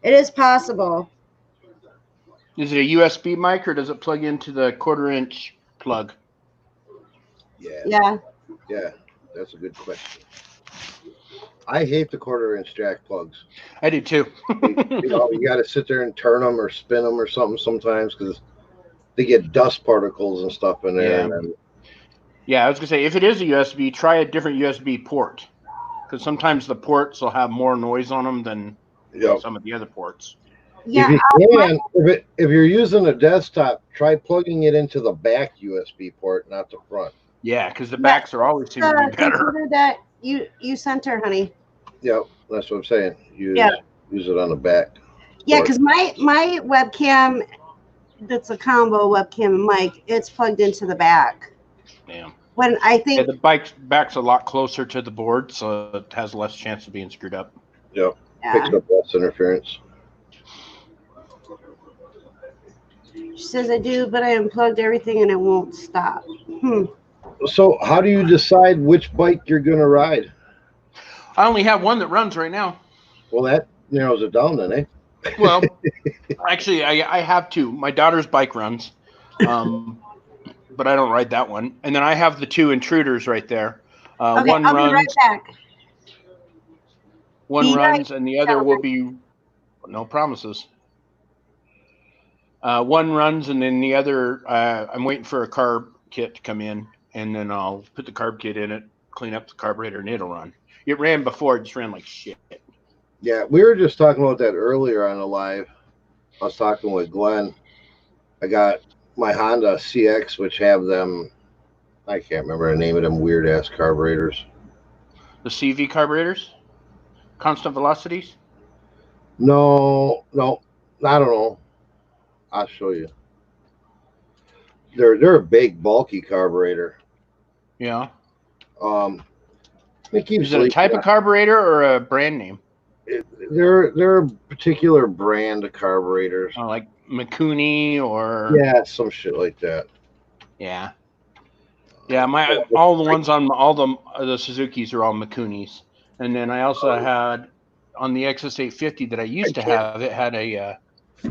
It is possible. Is it a USB mic or does it plug into the 1/4-inch plug? Yeah. Yeah, that's a good question. I hate the 1/4-inch jack plugs. I do too. You got to sit there and turn them or spin them or something sometimes because they get dust particles and stuff in there. Yeah. Yeah, I was gonna say if it is a USB, try a different USB port because sometimes the ports will have more noise on them than some of the other ports. Yeah. If you're using a desktop, try plugging it into the back USB port, not the front. Yeah, because the backs are always seem to be better. That you sent her, honey. Yep, that's what I'm saying. Use it on the back. Yeah, because my webcam, that's a combo webcam and mic, it's plugged into the back. Yeah. When I think the back's a lot closer to the board, so it has less chance of being screwed up. Yep. Picks up less interference. She says I do, but I unplugged everything and it won't stop. So how do you decide which bike you're going to ride? I only have one that runs right now. Well, that narrows it down then, eh? Well, actually, I have two. My daughter's bike runs, but I don't ride that one. And then I have the two intruders right there. Okay, one I'll runs. be right back. One runs, and the other will be no promises. One runs, and then the other, I'm waiting for a carb kit to come in, and then I'll put the carb kit in it, clean up the carburetor, and it'll run. It ran before, it just ran like shit. Yeah, we were just talking about that earlier on the live. I was talking with Glenn. I got my Honda CX, which have them, I can't remember the name of them weird-ass carburetors. The CV carburetors? Constant velocities? No, I don't know. I'll show you. They're a big, bulky carburetor. Yeah. It keeps Is it a type of carburetor or a brand name? They're a particular brand of carburetors. Oh, like Mikuni or some shit like that. Yeah. Yeah, all the ones on all the Suzukis are all Mikunis. And then I also had on the XS850 that I used to have, it had a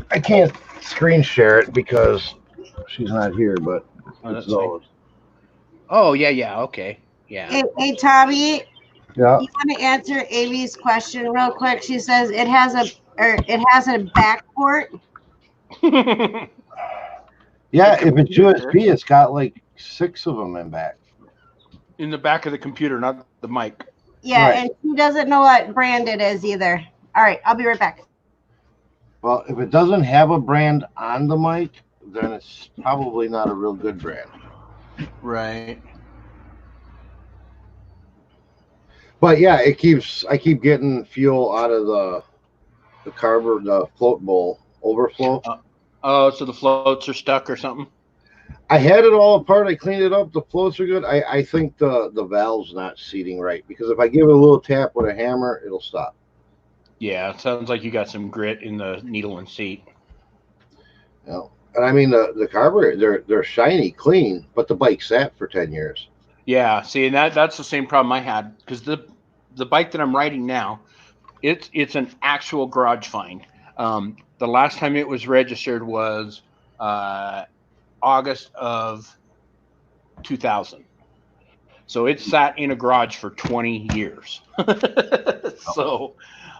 I can't screen share it because she's not here, but it's those. Oh, yeah, okay. Yeah. Hey Tommy. Yeah. You want to answer Amy's question real quick? She says it has a back port. Yeah, if it's USB, it's got like 6 of them in back. In the back of the computer, not the mic. Yeah, right. And she doesn't know what brand it is either. All right, I'll be right back. Well, if it doesn't have a brand on the mic, then it's probably not a real good brand. Right. But yeah, I keep getting fuel out of the the float bowl overflow. Oh, so the floats are stuck or something? I had it all apart. I cleaned it up. The floats are good. I think the valve's not seating right because if I give it a little tap with a hammer, it'll stop. Yeah, it sounds like you got some grit in the needle and seat. Yeah. And I mean the carburetor, they're shiny, clean, but the bike sat for 10 years. Yeah, see, and that's the same problem I had because the bike that I'm riding now, it's an actual garage find. The last time it was registered was August of 2000. So it sat in a garage for 20 years. so,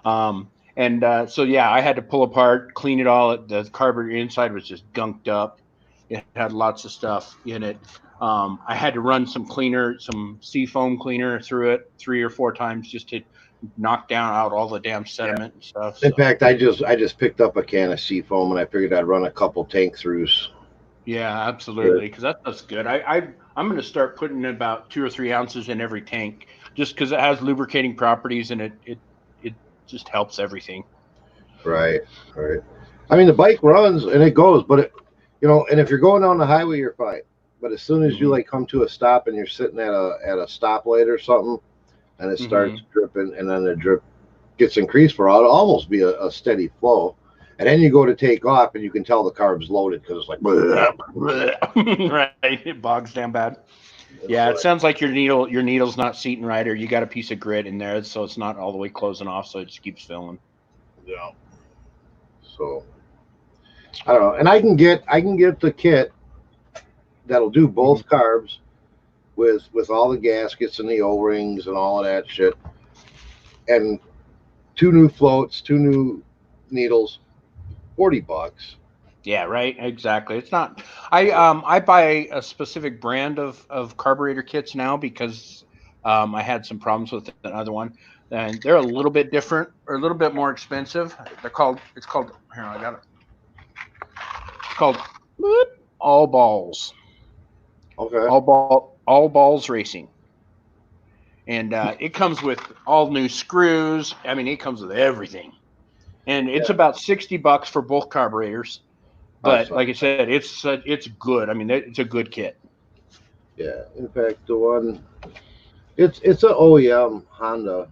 so yeah, I had to pull apart, clean it all. The carburetor inside was just gunked up. It had lots of stuff in it. I had to run some cleaner, some seafoam cleaner through it 3 or 4 times just to knock down out all the damn sediment and stuff. In So, fact, I just picked up a can of seafoam and I figured I'd run a couple tank throughs. yeah, absolutely, because that's good. I'm going to start putting about 2 or 3 ounces in every tank, just because it has lubricating properties and it just helps everything. Right, right. I mean, the bike runs and it goes, but and if you're going down the highway, you're fine. But as soon as you like come to a stop and you're sitting at a stoplight or something, and it starts dripping, and then the drip gets increased for it'll almost be a steady flow. And then you go to take off, and you can tell the carb's loaded because it's like, right, it bogs down bad. Yeah, it sounds like your needle's not seating right, or you got a piece of grit in there, so it's not all the way closing off, so it just keeps filling. Yeah. So I don't know, and I can get the kit that'll do both carbs with all the gaskets and the O-rings and all of that shit, and 2 new floats, 2 new needles, $40. Yeah, right. Exactly. It's not. I buy a specific brand of carburetor kits now because I had some problems with another one, and they're a little bit different or a little bit more expensive. It's called. Here, I got it. It's called All Balls. Okay. All Balls Racing, and it comes with all new screws. I mean, it comes with everything, and it's about $60 for both carburetors. But like I said, it's good. I mean, it's a good kit. Yeah. In fact, the one it's an OEM Honda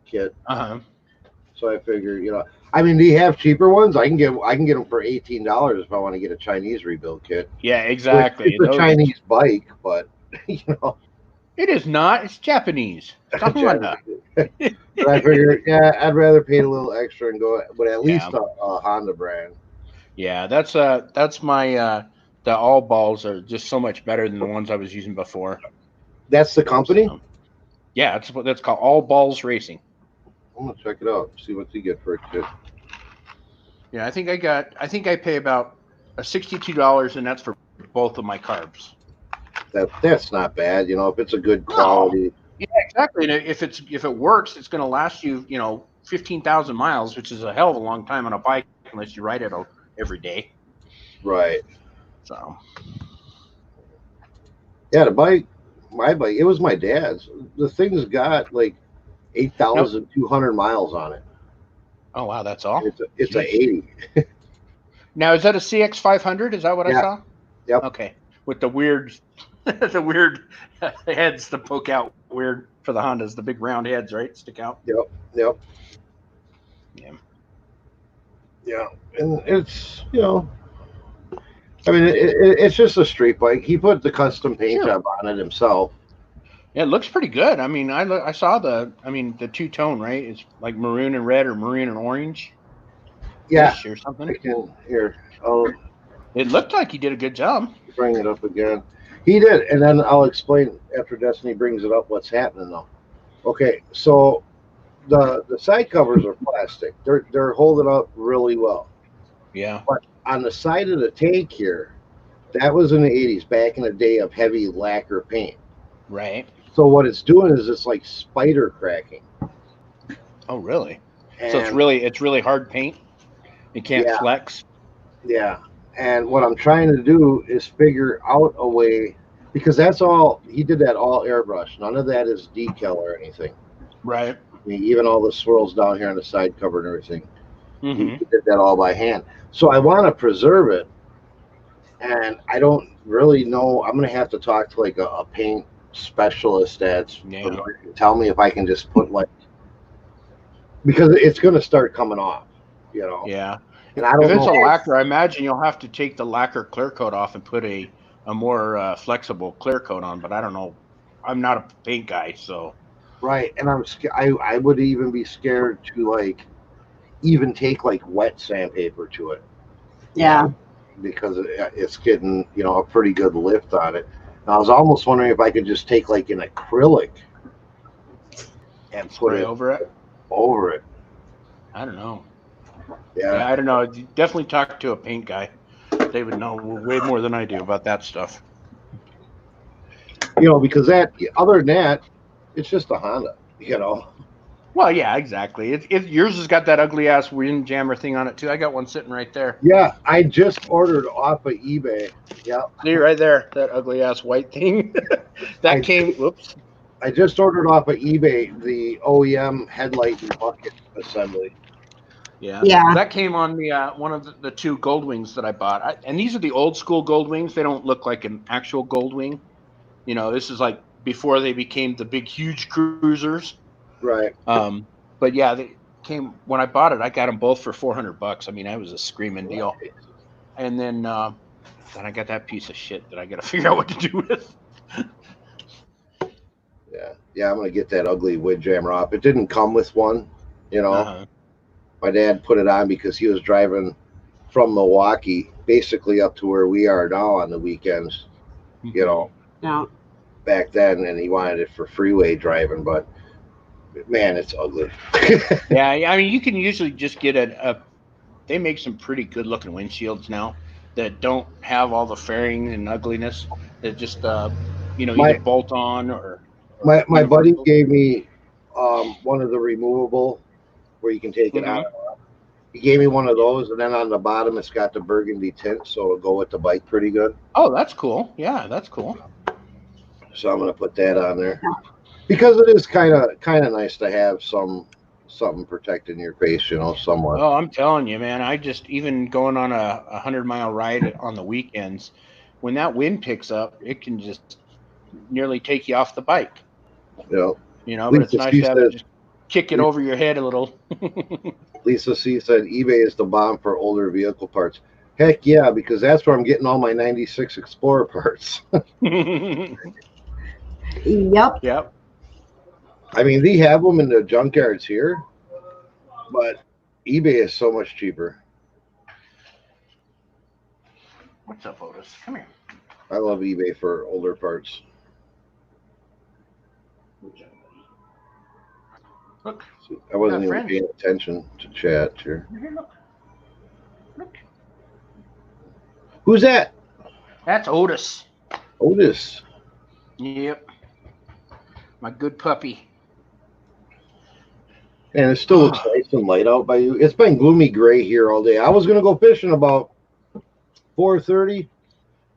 kit. So I figure, I mean, do you have cheaper ones? I can get them for $18 if I want to get a Chinese rebuild kit. Yeah, exactly. It's a Chinese bike, but it is not. It's Japanese. It's a Honda. But I figure, I'd rather pay a little extra and go, but at least a Honda brand. Yeah, that's my the All Balls are just so much better than the ones I was using before. That's the company? Yeah, that's called All Balls Racing. I'm gonna check it out. See what you get for a kit. Yeah, I think I pay about $62, and that's for both of my carbs. That's not bad, if it's a good quality. Yeah, exactly. And if it works, it's going to last you, 15,000 miles, which is a hell of a long time on a bike unless you ride it every day. Right. So. Yeah, my bike, it was my dad's. The thing's got like 8,200 miles on it. Oh wow, that's all. It's a 80. Now, is that a CX 500? Is that what I saw? Yep. Okay, with the weird, the weird heads that poke out weird for the Hondas, the big round heads, right, stick out. Yep. Yeah, and it's I mean it's just a street bike. He put the custom paint job on it himself. Yeah, it looks pretty good. I mean, I saw the two-tone, right? It's like maroon and red or maroon and orange. Yeah, or something. It looked like he did a good job. Bring it up again. He did, and then I'll explain after Destiny brings it up what's happening though. Okay, so the side covers are plastic. They're holding up really well. Yeah. But on the side of the tank here, that was in the 80s, back in the day of heavy lacquer paint. Right. So what it's doing is it's like spider cracking. Oh, really? And so it's really hard paint. It can't flex. Yeah. And what I'm trying to do is figure out a way, because that's all he did, that all airbrush. None of that is decal or anything. Right. I mean, even all the swirls down here on the side cover and everything. He did that all by hand. So I want to preserve it, and I don't really know. I'm going to have to talk to like a paint specialist that's tell me if I can just put because it's going to start coming off. Yeah. And I If don't it's a know. lacquer, I imagine you'll have to take the lacquer clear coat off and put a more flexible clear coat on. But I don't know. I'm not a paint guy, so Right, and I would even be scared to like even take like wet sandpaper to it Yeah. because it's getting a pretty good lift on it. And I was almost wondering if I could just take like an acrylic and put spray it over it. over it. I don't know. Yeah, Yeah, I don't know. You definitely talk to a paint guy. They would know way more than I do about that stuff. because that other than that, it's just a Honda. Well, yeah, exactly. Yours has got that ugly ass wind jammer thing on it too. I got one sitting right there. Yeah, I just ordered off of eBay. Yeah, See right there, that ugly ass white thing. That came. Whoops. I just ordered off of eBay the OEM headlight and bucket assembly. Yeah. Yeah. That came on the one of the two gold wings that I bought. And these are the old school gold wings. They don't look like an actual gold wing. This is like before they became the big, huge cruisers. Right. But yeah, they came when I bought it. I got them both for $400. I mean, that was a screaming deal. And then I got that piece of shit that I got to figure out what to do with. Yeah, I'm gonna get that ugly windjammer off. It didn't come with one. Uh-huh. My dad put it on because he was driving from Milwaukee basically up to where we are now on the weekends. Yeah. Back then, and he wanted it for freeway driving, but man, it's ugly. Yeah, I mean, you can usually just get they make some pretty good looking windshields now that don't have all the fairing and ugliness. That just either bolt on or my buddy gave me one of the removable where you can take it out. He gave me one of those, and then on the bottom it's got the burgundy tint, so it'll go with the bike pretty good. Oh, that's cool. Yeah, that's cool. So I'm gonna put that on there because it is kind of nice to have something protecting your face, somewhat. Oh, I'm telling you, man. I just even going on a 100-mile ride on the weekends, when that wind picks up, it can just nearly take you off the bike. Yeah. But it's nice to have it just kick it over your head a little. Lisa C said eBay is the bomb for older vehicle parts. Heck yeah, because that's where I'm getting all my 96 Explorer parts. Yep. I mean, they have them in the junkyards here, but eBay is so much cheaper. What's up, Otis? Come here. I love eBay for older parts. Look. I wasn't even paying attention to chat here. Look. Who's that? That's Otis. Otis. Yep. My good puppy. And it still looks nice and light out by you. It's been gloomy gray here all day. I was going to go fishing about 4:30.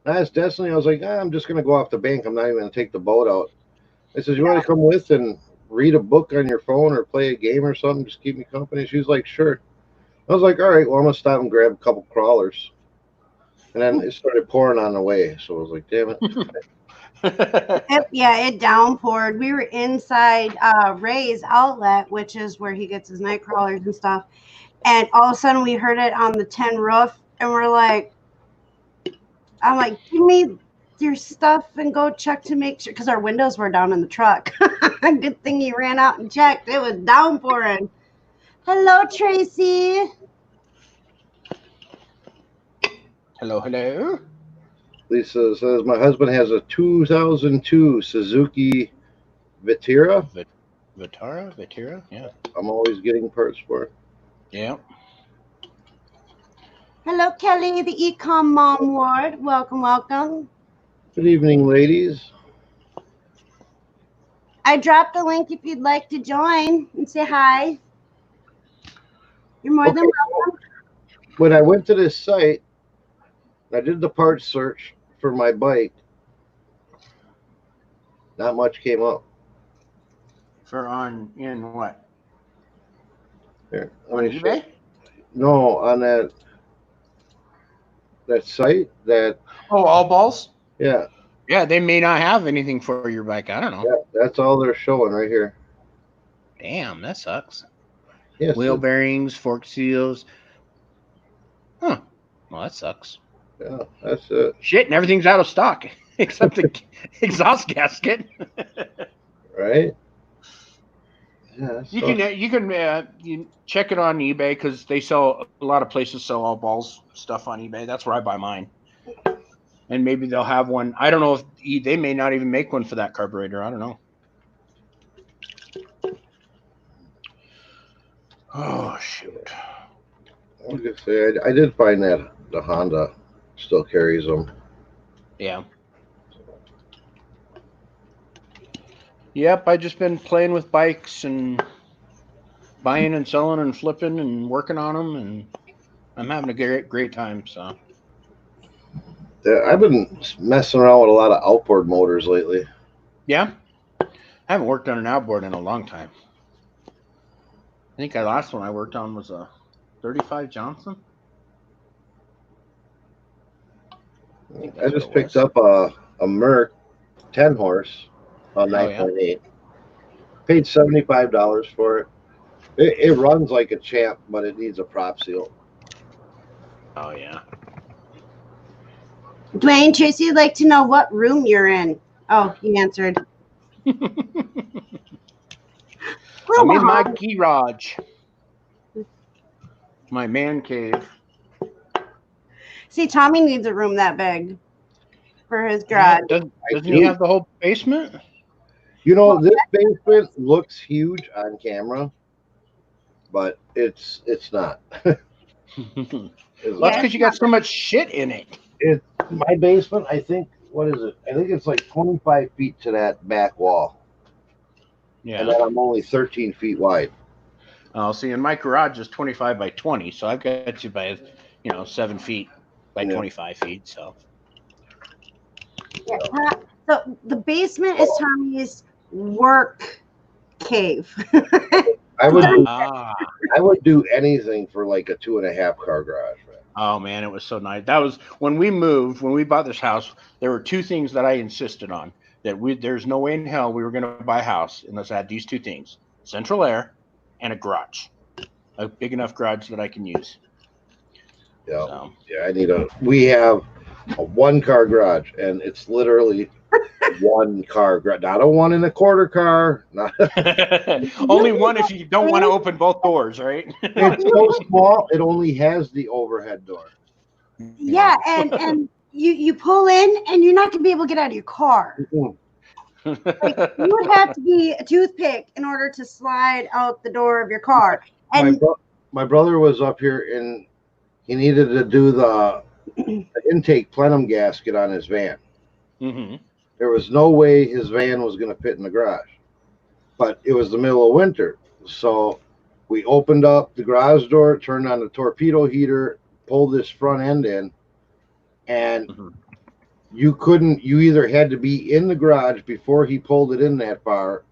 I asked Destiny, I was like, I'm just going to go off the bank. I'm not even going to take the boat out. I said, you want to come with and read a book on your phone or play a game or something? Just keep me company. She was like, sure. I was like, all right, well, I'm going to stop and grab a couple crawlers. And then it started pouring on the way. So I was like, damn it. It downpoured. We were inside Ray's outlet, which is where he gets his night crawlers and stuff. And all of a sudden we heard it on the 10 roof. And I'm like, give me your stuff and go check to make sure. Because our windows were down in the truck. Good thing he ran out and checked. It was downpouring. Hello, Tracy. Hello. Lisa says, my husband has a 2002 Suzuki Vitara. Vitara, yeah. I'm always getting parts for it. Yeah. Hello, Kelly, the Ecom Mom Ward. Welcome. Good evening, ladies. I dropped a link if you'd like to join and say hi. You're more than welcome. When I went to this site, I did the parts search for my bike. Not much came up. In what? Here, on eBay? No, on that site that. Oh, All Balls? Yeah. Yeah, they may not have anything for your bike. I don't know. Yeah, that's all they're showing right here. Damn, that sucks. Yes. Wheel bearings, fork seals. Huh. Well, that sucks. Yeah, that's it. Shit, and everything's out of stock except the exhaust gasket. Right? Yeah. You So can check it on eBay because they sell a lot of places sell all balls stuff on eBay. That's where I buy mine. And maybe they'll have one. I don't know if they may not even make one for that carburetor. I don't know. Oh shoot! I was gonna say I did find that the Honda still carries them. Yeah. Yep, I just been playing with bikes and buying and selling and flipping and working on them, and I'm having a great time. So Yeah, I've been messing around with a lot of outboard motors lately. yeah, I haven't worked on an outboard in a long time. I think the last one I worked on was a 35 Johnson. I just picked up a Merc 10 horse on Oh, yeah? 9.8. Paid $75 for it. It runs like a champ, but it needs a prop seal. Oh yeah. Dwayne, Tracy would like to know what room you're in. Oh, he answered. I'm in my garage. My man cave. See, Tommy needs a room that big for his garage. Doesn't he have the whole basement? You know, this basement looks huge on camera, but it's not. Well, that's because you got so much shit in it. My basement, I think, what is it? I think it's like 25 feet to that back wall. Yeah. And then I'm only 13 feet wide. Oh, see, in my garage is 25 by 20, so I've got you by, 7 feet by 25 feet. So. Yeah. So the basement is Tommy's work cave. I would do anything for like a 2.5 car garage, man. Oh man, it was so nice. That was when we bought this house. There were two things that I insisted on. There's no way in hell we were going to buy a house unless I had these two things: central air and a garage, a big enough garage that I can use. Yeah, So. yeah. We have a 1-car garage, and it's literally 1-car garage, not a 1.25 car. Not Only one if you don't want to open both doors, right? It's so small, it only has the overhead door. Yeah, and you pull in, and you're not gonna be able to get out of your car. Like, you would have to be a toothpick in order to slide out the door of your car. And My brother was up here, and he needed to do the intake plenum gasket on his van. Mm-hmm. There was no way his van was going to fit in the garage, but it was the middle of winter. So we opened up the garage door, turned on the torpedo heater, pulled this front end in, and you either had to be in the garage before he pulled it in that far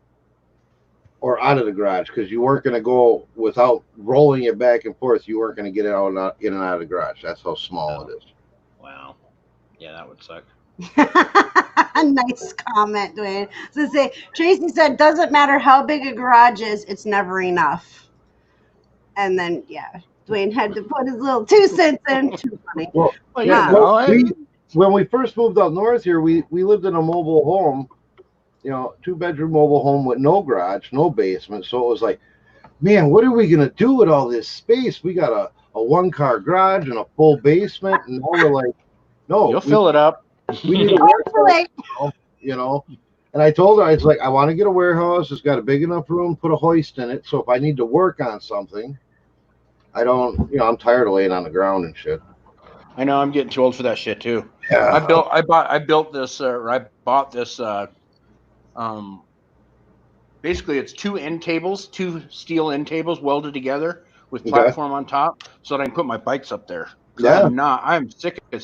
or out of the garage, because you weren't going to go without rolling it back and forth. You weren't going to get it in and out of the garage. That's how small it is. Wow. Yeah, that would suck. nice comment, Dwayne. So say Tracy said, doesn't matter how big a garage is, it's never enough. And then Dwayne had to put his little 2 cents in. Too funny. Well, when we first moved up north here, we lived in a mobile home, 2-bedroom mobile home with no garage, no basement. So it was like, man, what are we gonna do with all this space? We got a 1-car garage and a full basement, and now we're like, no, you'll fill it up. We need a warehouse, And I told her, I was like, I want to get a warehouse. It's got a big enough room, put a hoist in it. So if I need to work on something, I don't, I'm tired of laying on the ground and shit. I know, I'm getting too old for that shit too. Yeah. I bought this. I bought this. Basically, it's 2 end tables, 2 steel end tables welded together with platform on top, so that I can put my bikes up there. Yeah. I'm sick of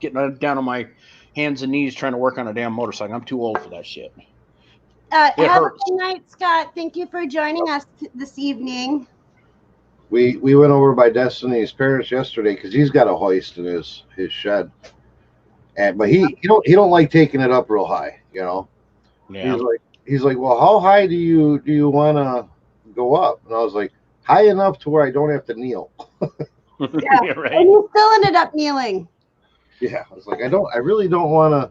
getting down on my hands and knees trying to work on a damn motorcycle. I'm too old for that shit. Have a good night, Scott. Thank you for joining us this evening. We went over by Destiny's parents yesterday because he's got a hoist in his shed, but he don't like taking it up real high, Yeah. He's like, well, how high do you want to go up? And I was like, high enough to where I don't have to kneel. Yeah. Right. And you still ended up kneeling. Yeah, I was like, I really don't want to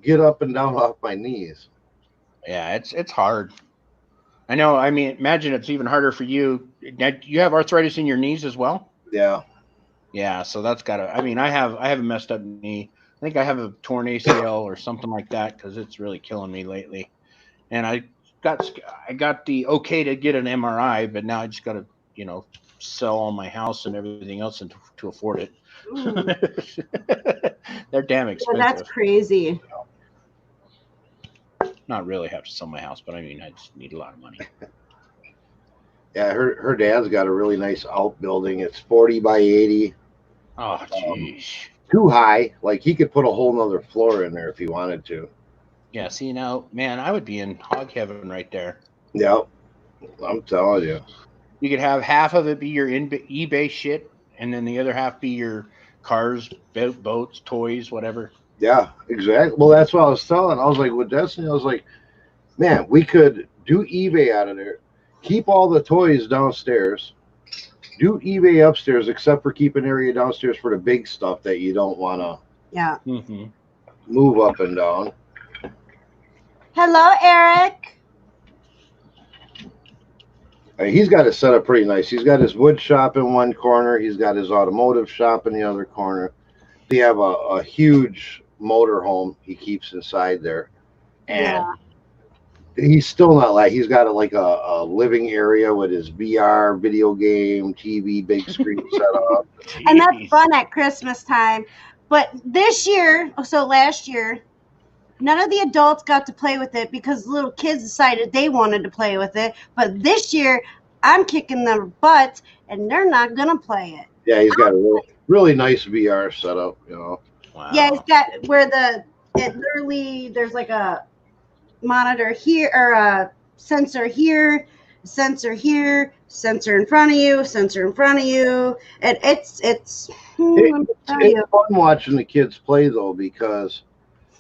get up and down off my knees. Yeah, it's hard. I know. I mean, imagine it's even harder for you. Now, you have arthritis in your knees as well. Yeah. Yeah, so that's gotta. I mean, I have a messed up knee. I think I have a torn ACL or something like that because it's really killing me lately. And I got the okay to get an MRI, but now I just got to sell all my house and everything else and to afford it. Ooh, They're damn yeah, that's expensive. crazy. Not really have to sell my house, but I mean I just need a lot of money. Yeah, her dad's got a really nice outbuilding. It's 40 by 80. Oh jeez. Too high. Like he could put a whole nother floor in there if he wanted to. Yeah, see now, man, I would be in hog heaven right there. Yep. I'm telling you. You could have half of it be your eBay shit, and then the other half be your cars, boats, toys, whatever. Yeah, exactly. Well, that's what I was telling. I was like, with Destiny, I was like, man, we could do eBay out of there. Keep all the toys downstairs. Do eBay upstairs, except for keep an area downstairs for the big stuff that you don't want to Yeah. Mm-hmm. move up and down. Hello, Eric. He's got it set up pretty nice. He's got his wood shop in one corner. He's got his automotive shop in the other corner. They have a huge motor home he keeps inside there. And he's still not like, he's got a living area with his VR, video game, TV, big screen set up. And that's fun at Christmas time. But this year, so last year, none of the adults got to play with it because little kids decided they wanted to play with it. But this year, I'm kicking their butts, and they're not going to play it. Yeah, he's got a really, really nice VR setup, Wow. Yeah, it's got where it literally, there's like a monitor here, or a sensor here, sensor here, sensor in front of you, sensor in front of you. And it's It's fun watching the kids play, though, because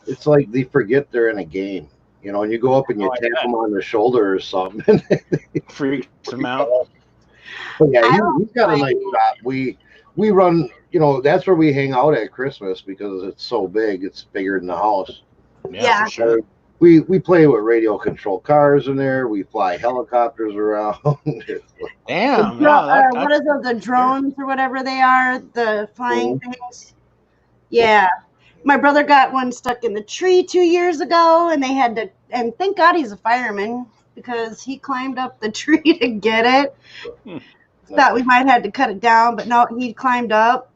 it's like they forget they're in a game, and you go up and you tap them on the shoulder or something. Freaks them out. But yeah, he's got a nice shop. We run, that's where we hang out at Christmas because it's so big. It's bigger than the house. Yeah. For sure. We play with radio control cars in there. We fly helicopters around. Damn. What is it? The drones or whatever they are, the flying things. Yeah. My brother got one stuck in the tree 2 years ago, and they had to, and thank God he's a fireman because he climbed up the tree to get it. Thought we might have had to cut it down, but no, he climbed up.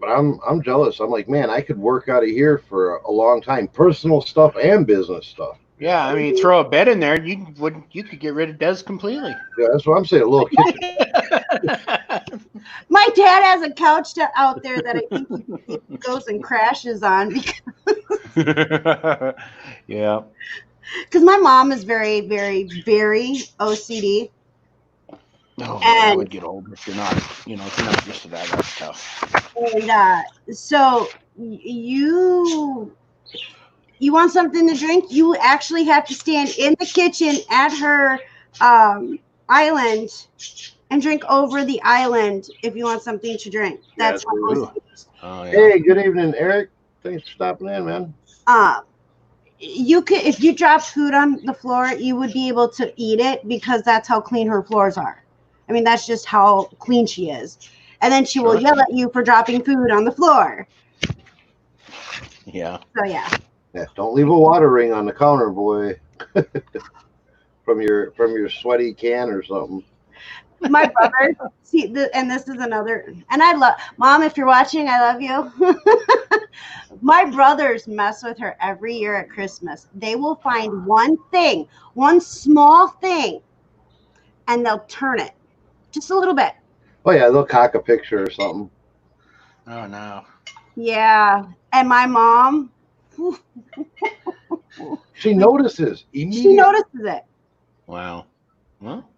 But I'm jealous. I'm like, man, I could work out of here for a long time, personal stuff and business stuff. Yeah, I mean, throw a bed in there, you could get rid of Des completely. Yeah, that's what I'm saying. A little kitchen. My dad has a couch out there that I think he goes and crashes on Yeah. because my mom is very, very, very OCD. Oh, that would get old if you're not, if you're not used to that. That's tough. And so you want something to drink, you actually have to stand in the kitchen at her island and drink over the island if you want something to drink. That's Yeah, Oh, yeah. Hey, good evening, Eric. Thanks for stopping in, man. You could, if you dropped food on the floor, you would be able to eat it because that's how clean her floors are. I mean, that's just how clean she is. And then she will yell at you for dropping food on the floor. Yeah. So yeah. Yeah, don't leave a water ring on the counter, boy. from your sweaty can or something. My brother, and this is another, and I love, Mom, if you're watching, I love you. My brothers mess with her every year at Christmas. They will find one thing, one small thing, and they'll turn it just a little bit. Oh yeah, they'll cock a picture or something. Oh, no. Yeah, and my mom, She notices immediately. she notices it. Wow. Well,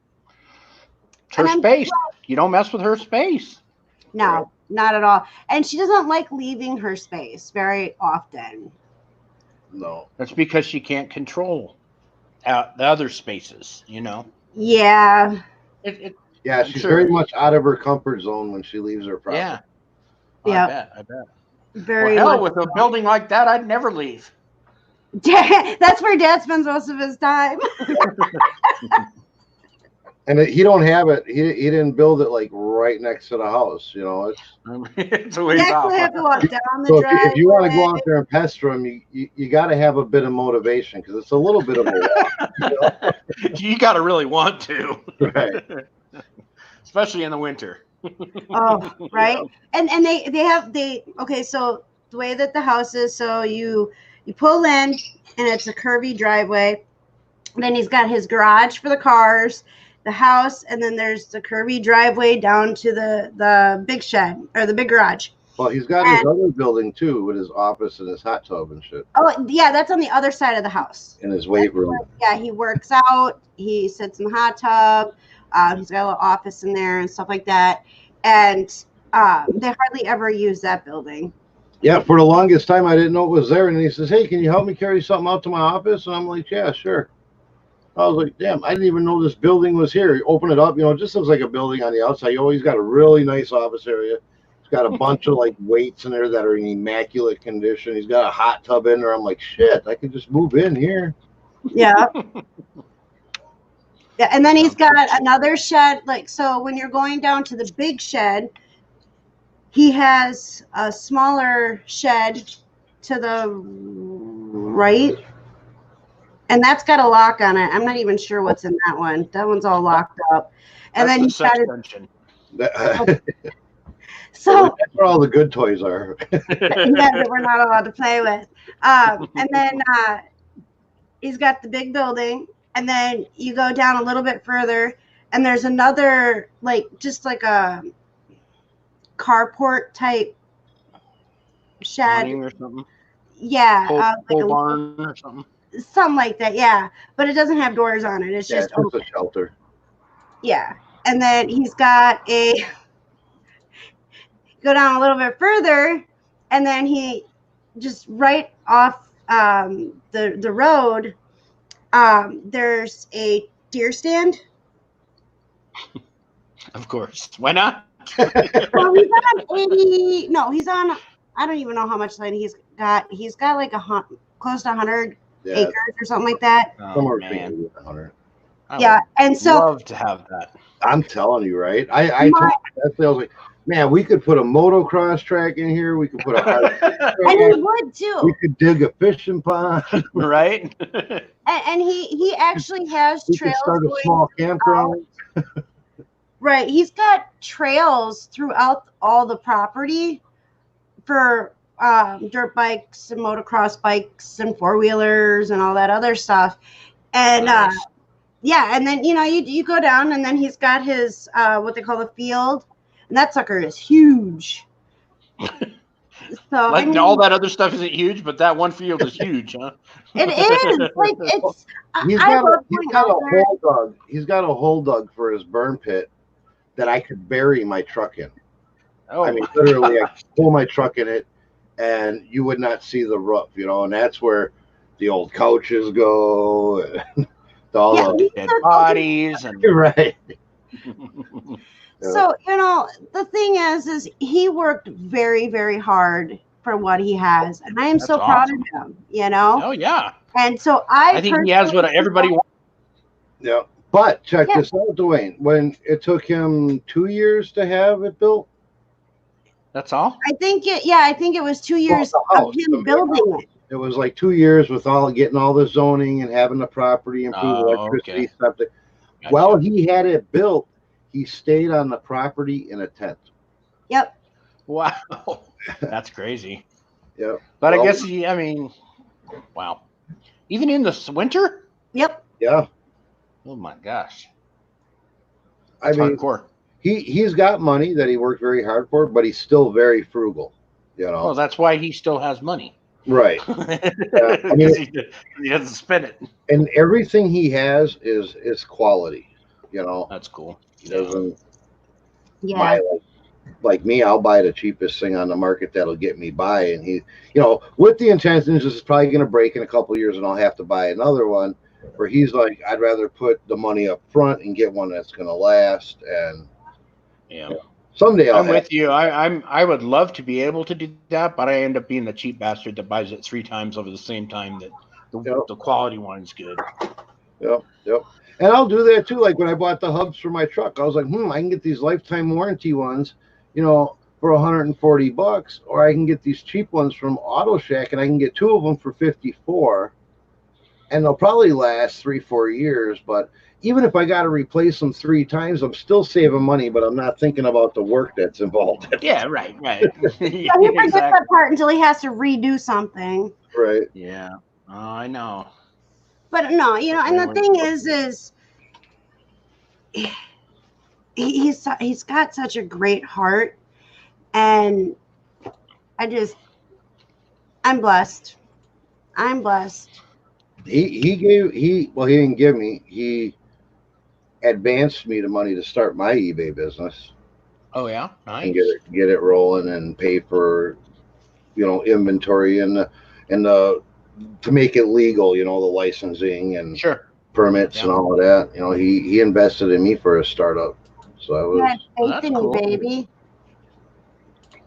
it's her space. You don't mess with her space. No, not at all. And she doesn't like leaving her space very often. No. That's because she can't control the other spaces, Yeah. Yeah, I'm she's sure. very much out of her comfort zone when she leaves her property. Yeah. Yeah. I bet. Very Well, hell, much. with a building like that, I'd never leave. That's where Dad spends most of his time. And he don't have it. He didn't build it like right next to the house. It's It's a You ways actually have off. to walk down the so driveway. if you want to go out there and pester him, you got to have a bit of motivation because it's a little bit of a walk. You got to really want to, Right. especially in the winter. Oh, right. And they okay, so the way that the house is, so you pull in and it's a curvy driveway. Then he's got his garage for the cars, the house, and then there's the curvy driveway down to the big shed or the big garage. Well, he's got his other building too with his office and his hot tub and shit. Oh, yeah, that's on the other side of the house. In his weight room. Yeah, he works out. He sits in the hot tub. He's got a little office in there and stuff like that. And they hardly ever use that building. Yeah, for the longest time I didn't know it was there. And he says, "Hey, can you help me carry something out to my office?" And I'm like, "Yeah, sure." I was like, "Damn, I didn't even know this building was here." You open it up, it just looks like a building on the outside. He's got a really nice office area. He's got a bunch of like weights in there that are in immaculate condition. He's got a hot tub in there. I'm like, shit, I could just move in here. Yeah. Yeah, and then he's got another shed. So when you're going down to the big shed, he has a smaller shed to the right. And that's got a lock on it. I'm not even sure what's in that one. That one's all locked up. And That's then he's got extension. so That's where all the good toys are. that we're not allowed to play with. And then he's got the big building, and then you go down a little bit further, and there's another just like a carport type shed. Awning or something. Yeah, Pole barn or something. Something like that. Yeah, but it doesn't have doors on it. It's just it's a shelter. Yeah, and then he's got go down a little bit further, and then he just right off the road. There's a deer stand. Of course. Why not? Well, he's on 80. No, he's on. I don't even know how much land he's got. He's got like close to 100 acres or something like that. Oh, man. 100. Yeah, and so love to have that. I'm telling you, right? I told that I was like, man, we could put a motocross track in here. We could put a hard and he would too. We could dig a fishing pond. Right? And he actually has We trails. could start a small campground. Right. He's got trails throughout all the property for dirt bikes and motocross bikes and four-wheelers and all that other stuff. And Nice. yeah, and then you go down, and then he's got his what they call the field, and that sucker is huge. So Like all that other stuff isn't huge, but that one field is huge, huh? it is like it's. He's I got love a going out there. hole dug. He's got a hole dug for his burn pit that I could bury my truck in. Oh, I mean, literally, I could pull my truck in it, and you would not see the roof, and that's where the old couches go, and all the dead bodies and right. So the thing is he worked very, very hard for what he has, and I am so That's proud awesome. of him. Oh yeah, And so I think he has what everybody wants. Yeah. But check this out, Dwayne. When it took him 2 years to have it built, That's all. I think it was 2 years the of house, the him main building it. it was like 2 years with getting all the zoning and having the property improved, electricity, Okay. septic. Gotcha. While he had it built, he stayed on the property in a tent. Yep. Wow, that's crazy. Yeah. But Well, I guess wow. Even in the winter? Yep. Yeah. Oh my gosh, I that's mean, hardcore. he's got money that he worked very hard for, but he's still very frugal. Well, that's why he still has money. Right. I mean, he doesn't spend it. And everything he has is quality. That's cool. He doesn't Yeah. buy like me. I'll buy the cheapest thing on the market that'll get me by, and he, with the intentions this is probably going to break in a couple of years, and I'll have to buy another one. Where he's like, I'd rather put the money up front and get one that's going to last. And Yeah. someday I'll I'm have. with you. I would love to be able to do that, but I end up being the cheap bastard that buys it 3 times over the same time that the quality one's good. Yep. And I'll do that too. Like when I bought the hubs for my truck, I was like, I can get these lifetime warranty ones, for $140, or I can get these cheap ones from Auto Shack, and I can get 2 of them for $54, and they'll probably last 3-4 years. But even if I got to replace them 3 times, I'm still saving money, but I'm not thinking about the work that's involved. Yeah, right. So he forgets that part until he has to redo something. Right. Yeah. Oh, I know. But no, and the thing is he's got such a great heart, and I'm blessed. He didn't give me. He advanced me the money to start my eBay business. Oh yeah, nice. And get it rolling and pay for, inventory and the to make it legal, the licensing and permits and all of that. He invested in me for a startup. So I was faith in you, baby.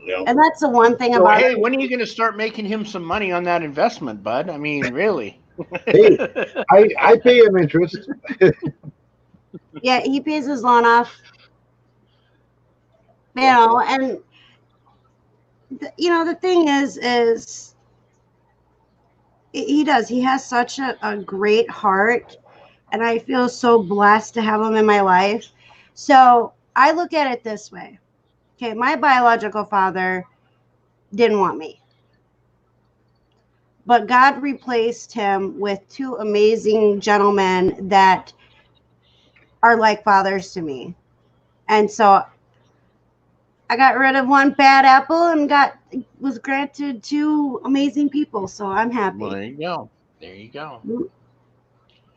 Yeah. And that's the one thing about. Hey, when are you going to start making him some money on that investment, bud? I mean, really? Hey, I pay him interest. Yeah, he pays his loan off. And the thing is he does. He has such a great heart, and I feel so blessed to have him in my life. So I look at it this way. Okay, my biological father didn't want me, but God replaced him with 2 amazing gentlemen that are like fathers to me. And so I got rid of one bad apple and was granted 2 amazing people. So I'm happy. Well, there you go.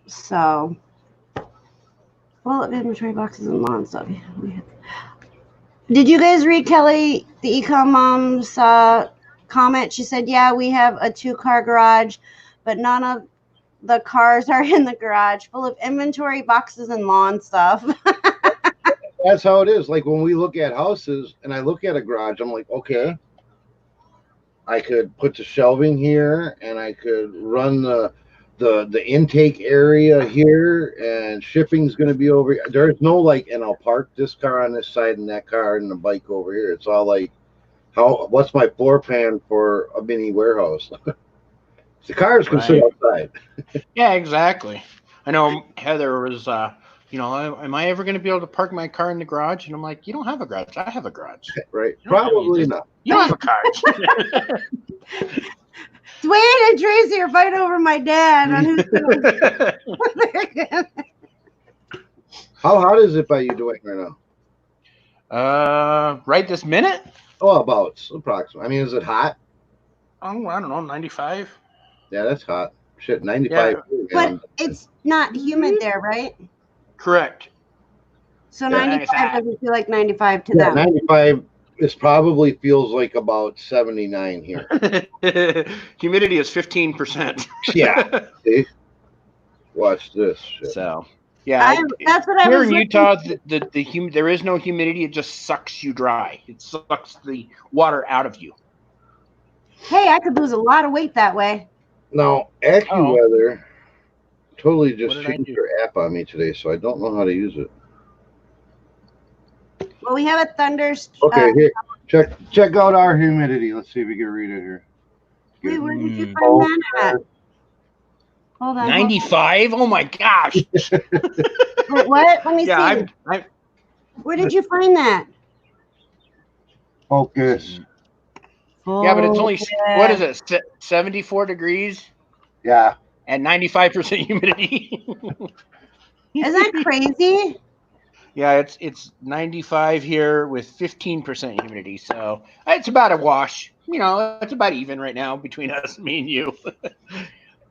So, inventory boxes and lawn stuff. Did you guys read Kelly, the Ecom Mom's comment? She said, yeah, we have a 2-car garage, but none of the cars are in the garage, full of inventory boxes and lawn stuff. That's how it is. Like when we look at houses and I look at a garage, I'm like, okay, I could put the shelving here and I could run the intake area here, and shipping's going to be over here. There's no and I'll park this car on this side and that car and the bike over here. It's all like, what's my floor plan for a mini warehouse? The cars can sit outside. Yeah, exactly. I know Heather was, am I ever going to be able to park my car in the garage? And I'm like, you don't have a garage. I have a garage. Right. Probably not. You don't have a garage. Dwayne and Tracy are fighting over my dad on who's How hot is it by you, Dwayne, right now? Right this minute? Oh, about approximately. I mean, is it hot? Oh, I don't know, 95. Yeah, that's hot. Shit, 95. Yeah. But it's not humid there, right? Correct. So 95 doesn't feel like 95 to them. 95. This probably feels like about 79 here. Humidity is 15%. Yeah. See? Watch this shit. So, yeah. That's what I was here in Utah, there is no humidity. It just sucks you dry. It sucks the water out of you. Hey, I could lose a lot of weight that way. Now, AccuWeather totally just changed their app on me today, so I don't know how to use it. Well, we have a Okay, here. Check out our humidity. Let's see if we can read it here. Wait, where did you find that at? Hold on. 95? Oh my gosh. Wait, what? Let me see. Where did you find that? Focus. Yeah, but it's only, what is it, 74 degrees? Yeah. And 95% humidity. Isn't that crazy? Yeah, it's 95 here with 15% humidity. So it's about a wash. It's about even right now between us, me and you.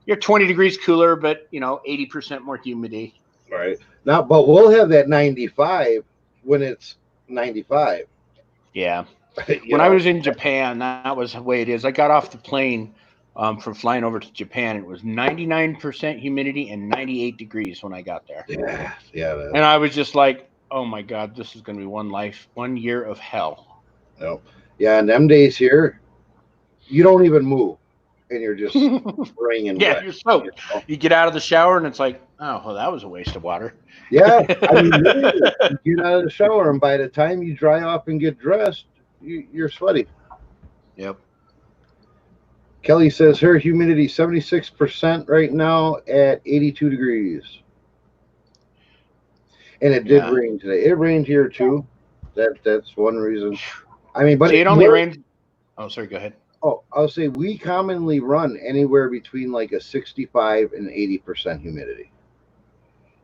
You're 20 degrees cooler, but 80% more humidity. Right. Now, but we'll have that 95 when it's 95. Yeah. When I was in Japan, that was the way it is. I got off the plane from flying over to Japan. It was 99% humidity and 98 degrees when I got there. Yeah. And I was just like, oh my God, this is going to be 1 year of hell. No. Yeah, and them days here, you don't even move, and you're just spraying and Yeah, wet. you're soaked. You get out of the shower, and it's like, oh, well, that was a waste of water. Yeah, I mean, literally, you get out of the shower, and by the time you dry off and get dressed, you're sweaty. Yep. Kelly says her humidity 76% right now at 82 degrees. And it did rain today. It rained here too. That's one reason. I mean, but see, it only rains. Oh, sorry. Go ahead. Oh, I'll say we commonly run anywhere between like a 65 and 80% humidity.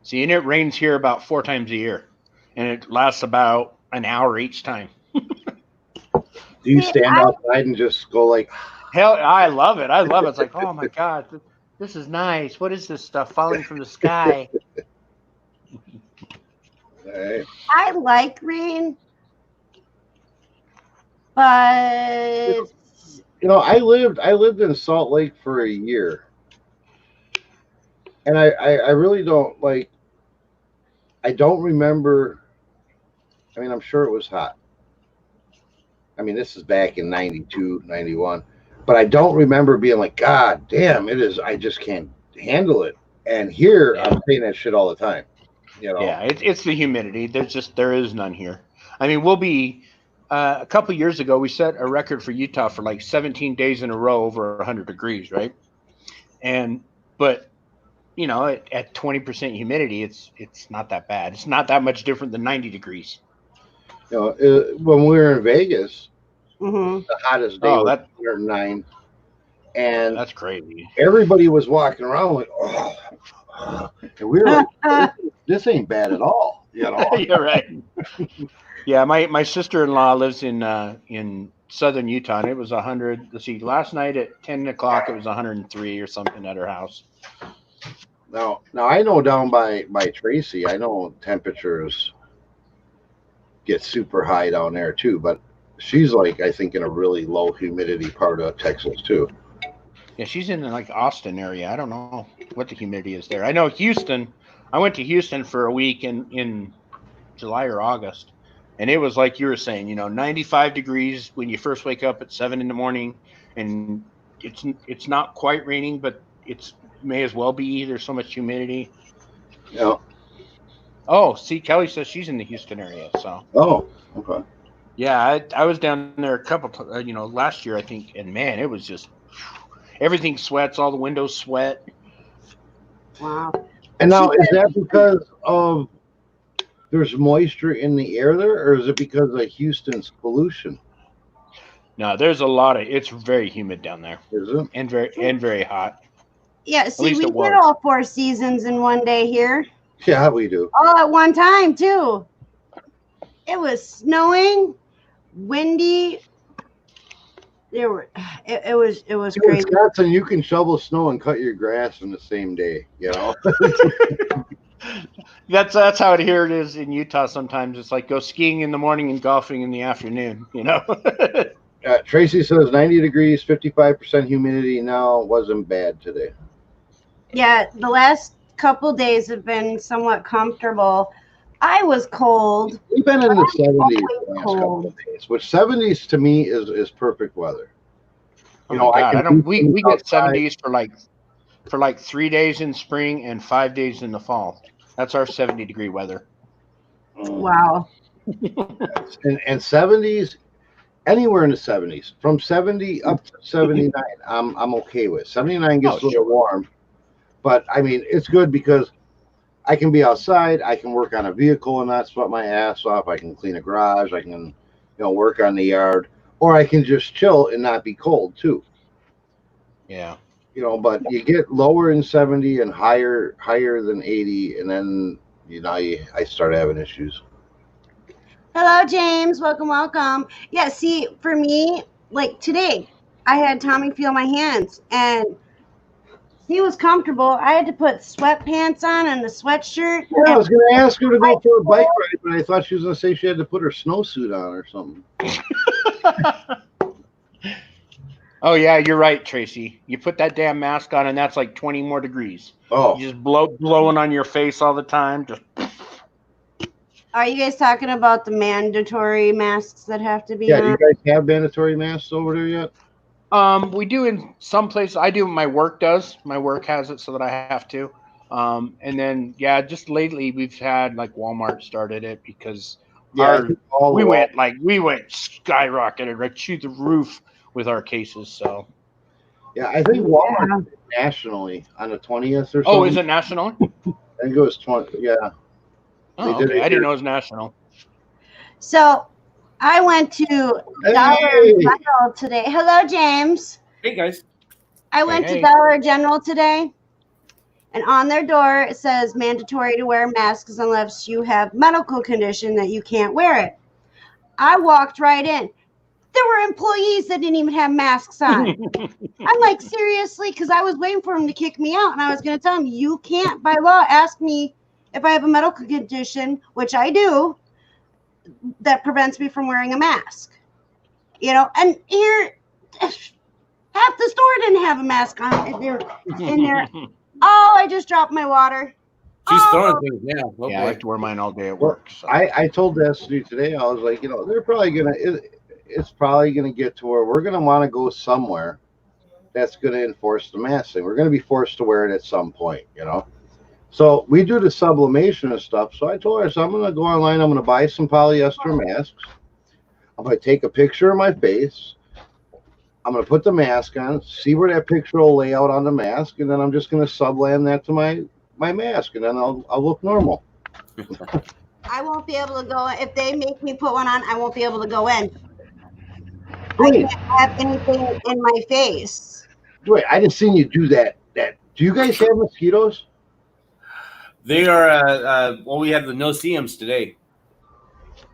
See, and it rains here about 4 times a year, and it lasts about an hour each time. Do you stand outside and just go like? Hell, I love it. I love it. It's like, oh my God, this is nice. What is this stuff falling from the sky? Right. I like rain, but you know, I lived in Salt Lake for a year, and I really don't like. I don't remember. I mean, I'm sure it was hot. I mean, this is back in 92, 91, but I don't remember being like, God damn, it is. I just can't handle it. And here, I'm saying that shit all the time. You know? Yeah, it's the humidity. There is none here. I mean, we'll be a couple years ago. We set a record for Utah for like 17 days in a row over 100 degrees, right? But you know, at 20% humidity, it's not that bad. It's not that much different than 90 degrees. You know, when we were in Vegas, mm-hmm. the hottest day was 109, and that's crazy. Everybody was walking around like, oh, and we were like, this ain't bad at all. You know, you're right. Yeah, my sister-in-law lives in southern Utah, and it was 100. Let's see, last night at 10 o'clock, it was 103 or something at her house. Now I know down by Tracy, I know temperatures get super high down there too, but she's like, I think, in a really low humidity part of Texas too. Yeah, she's in like Austin area. I don't know what the humidity is there. I know Houston. I went to Houston for a week in July or August, and it was like you were saying, you know, 95 degrees when you first wake up at 7 in the morning, and it's not quite raining, but it's may as well be. There's so much humidity. Yeah. Oh, see, Kelly says she's in the Houston area. So. Oh, okay. Yeah, I was down there a couple, last year I think, and man, it was just everything sweats. All the windows sweat. Wow. And now, is that because of there's moisture in the air there, or is it because of Houston's pollution? No, there's a lot of. It's very humid down there. Is it? And very hot. Yeah, see, we get all 4 seasons in one day here. Yeah, we do. All at one time, too. It was snowing, windy. It was crazy. In Wisconsin, you can shovel snow and cut your grass in the same day, you know? That's how here it is in Utah sometimes. It's like go skiing in the morning and golfing in the afternoon, you know? Tracy says 90 degrees, 55% humidity now. Wasn't bad today. Yeah, the last couple days have been somewhat comfortable. I was cold. We've been in the 70s the last couple of days, which 70s to me is perfect weather. You know, we get 70s for like 3 days in spring and 5 days in the fall. That's our 70-degree weather. Wow. And 70s, anywhere in the 70s, from 70 up to 79, I'm okay with. 79 gets a little warm, but I mean it's good because I can be outside, I can work on a vehicle and not sweat my ass off. I can clean a garage, I can, work on the yard, or I can just chill and not be cold too. Yeah. But you get lower in 70 and higher than 80, and then I start having issues. Hello, James. Welcome. Yeah, see, for me, like today, I had Tommy feel my hands, and he was comfortable. I had to put sweatpants on and a sweatshirt. Yeah, I was going to ask her to go for a bike ride, but I thought she was going to say she had to put her snowsuit on or something. Oh yeah, you're right, Tracy. You put that damn mask on, and that's like 20 more degrees. Oh, You just blowing on your face all the time. Just Are you guys talking about the mandatory masks that have to be yeah. Do you on? guys have mandatory masks over there yet? we do in some places. I do. My work does. My work has it so that I have to. And then yeah, just lately we've had like Walmart started it because Yeah, I think all we the went skyrocketed right to the roof with our cases. So yeah, I think Walmart Yeah. did it nationally on the 20th or oh, is something. it national? I think it was 20. Yeah, they Oh, did okay. it I didn't here. know it was national. So I went to Dollar Hey, General today. Hello, James. Hey guys. I went to Hey. Dollar General today, and on their door it says mandatory to wear masks unless you have medical condition that you can't wear it. I walked right in. There were employees that didn't even have masks on. I'm like, seriously? Because I was waiting for him to kick me out, and I was going to tell him, you can't, by law, ask me if I have a medical condition, which I do, that prevents me from wearing a mask. And here, half the store didn't have a mask on. They're in there. Oh, I just dropped my water. She's Oh, throwing things now. Oh, Yeah, I boy. have to wear mine all day at well, work. So. I told Destiny today. I was like, they're probably gonna. It's probably gonna get to where we're gonna want to go somewhere that's gonna enforce the mask thing. We're gonna be forced to wear it at some point. So we do the sublimation and stuff. So I told her, so I'm gonna go online. I'm gonna buy some polyester masks. I'm gonna take a picture of my face. I'm gonna put the mask on, see where that picture will lay out on the mask, and then I'm just gonna sublam that to my mask, and then I'll look normal. I won't be able to go. If they make me put one on, I won't be able to go in. I Wait, can't have anything in my face. wait! I just seen you do that. Do you guys have mosquitoes? They are. Well, we have the no-see-ums today.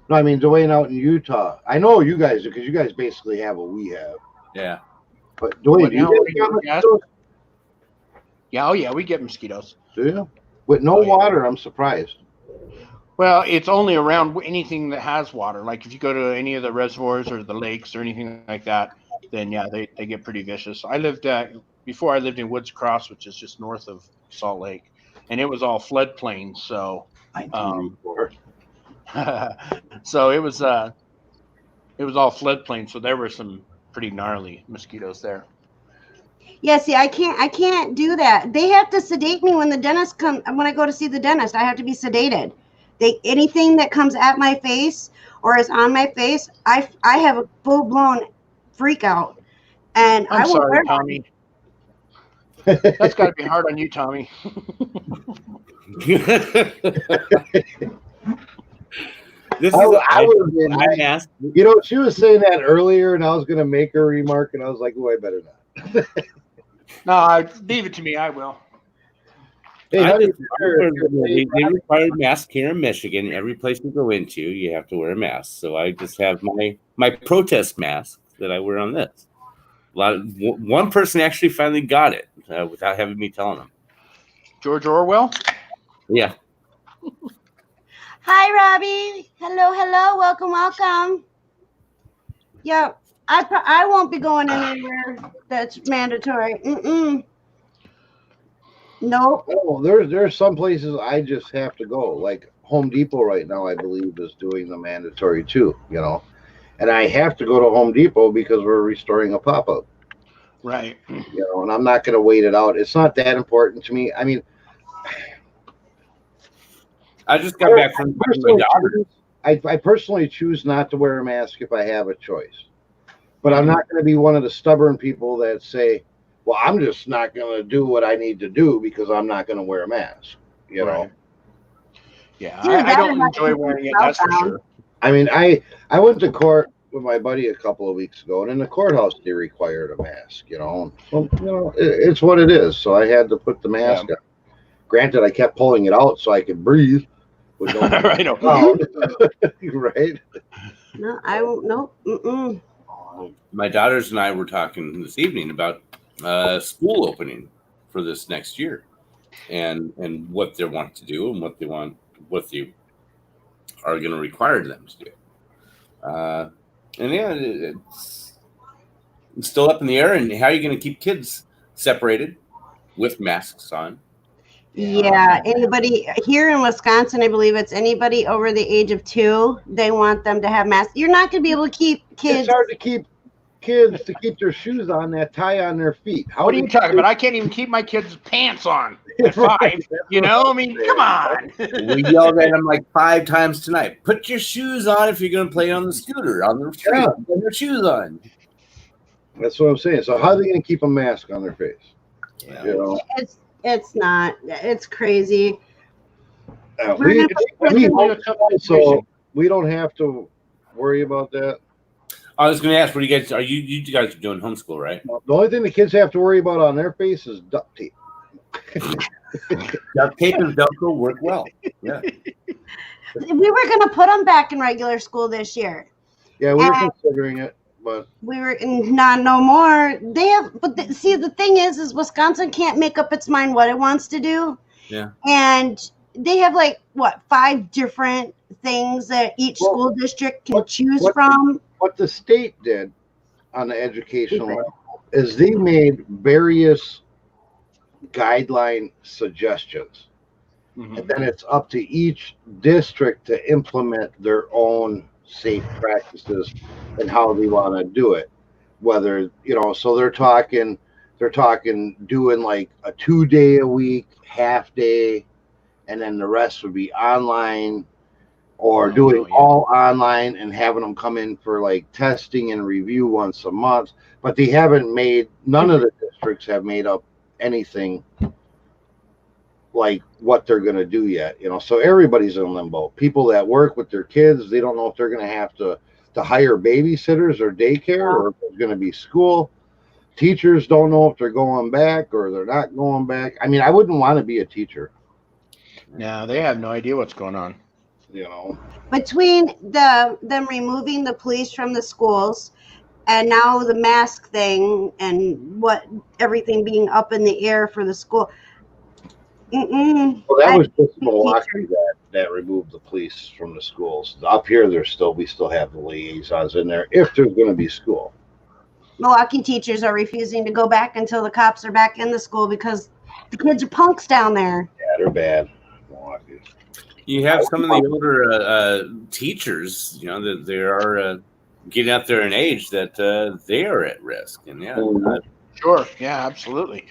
No, I mean Dwayne out in Utah. I know you guys do because you guys basically have what we have. Yeah. But Dwayne, What do you now? guys have mosquitoes? Yeah, oh yeah, we get mosquitoes. Do you? With no Oh, yeah. water, I'm surprised. Well, it's only around anything that has water. Like if you go to any of the reservoirs or the lakes or anything like that, then yeah, they get pretty vicious. Before I lived in Woods Cross, which is just north of Salt Lake, and it was all floodplain. So, 1984. so it was all floodplain. So there were some pretty gnarly mosquitoes there. Yeah, see, I can't do that. They have to sedate me when I go to see the dentist. I have to be sedated. Anything that comes at my face or is on my face, I have a full blown freak out, and I'm I will sorry, wear Tommy. That's got to be hard on you, Tommy. This I is would have been. mask. She was saying that earlier, and I was going to make her remark, and I was like, "Oh, I better not." No, leave it to me. I will. Hey, They require masks here in Michigan. Every place you go into, you have to wear a mask. So I just have my protest mask that I wear on this. One person actually finally got it without having me telling them. George Orwell. Yeah. Hi, Robbie. Hello. Welcome. Yeah, I won't be going anywhere that's mandatory. Nope. Oh, there's some places I just have to go. Like Home Depot right now, I believe is doing the mandatory too. And I have to go to Home Depot because we're restoring a pop-up. Right. And I'm not going to wait it out. It's not that important to me. I mean, I just got back from my daughter. I personally choose not to wear a mask if I have a choice. But I'm not going to be one of the stubborn people that say, well, I'm just not going to do what I need to do because I'm not going to wear a mask. Right. Yeah, Either I that or don't not enjoy keep wearing it. yourself That's for down. sure. I mean, I went to court with my buddy a couple of weeks ago, and in the courthouse they required a mask. Well, it's what it is. So I had to put the mask on. Granted, I kept pulling it out so I could breathe. With no Right. Right. No, I won't. Nope. My daughters and I were talking this evening about school opening for this next year, and what they want to do and what they are going to require them to do. And yeah, It's still up in the air. And how are you going to keep kids separated with masks on? Yeah, anybody here in Wisconsin, I believe it's anybody over the age of 2, they want them to have masks. You're not going to be able to keep kids. It's hard to keep kids to keep their shoes on, that tie on their feet. What are you talking about? I can't even keep my kids' pants on at 5. You know, I mean, come on. We yelled at them like 5 times tonight. Put your shoes on if you're going to play on the scooter, on the street. Yeah. Put your shoes on. That's what I'm saying. So how are they going to keep a mask on their face? Yeah. You know, It's not. It's crazy. So we don't have to worry about that. I was going to ask, what do you guys are? You guys are doing homeschool, right? The only thing the kids have to worry about on their face is duct tape. Duct tape and Velcro work well. Yeah. We were going to put them back in regular school this year. Yeah, we were considering it, but we were not no more. They have, but see, the thing is Wisconsin can't make up its mind what it wants to do. Yeah. And they have like 5 different things that each school district can choose from. What the state did on the educational level is they made various guideline suggestions. Mm-hmm. And then it's up to each district to implement their own safe practices and how they want to do it. Whether, so they're talking doing like a 2-day a week, half day, and then the rest would be online, or doing all online and having them come in for like testing and review once a month. But they haven't none of the districts have made up anything like what they're going to do yet, so everybody's in limbo. People that work with their kids, they don't know if they're going to have to hire babysitters or daycare, or if there's going to be school. Teachers don't know if they're going back or they're not going back. I mean, I wouldn't want to be a teacher. No, they have no idea what's going on. Between them removing the police from the schools and now the mask thing and everything being up in the air for the school. Well, that was just Milwaukee that removed the police from the schools. Up here, we still have the liaisons in there if there's going to be school. Milwaukee teachers are refusing to go back until the cops are back in the school because the kids are punks down there. Yeah, they're bad. Milwaukee. You have some of the older teachers, that they are getting up there in age that they are at risk. And sure. Yeah, absolutely.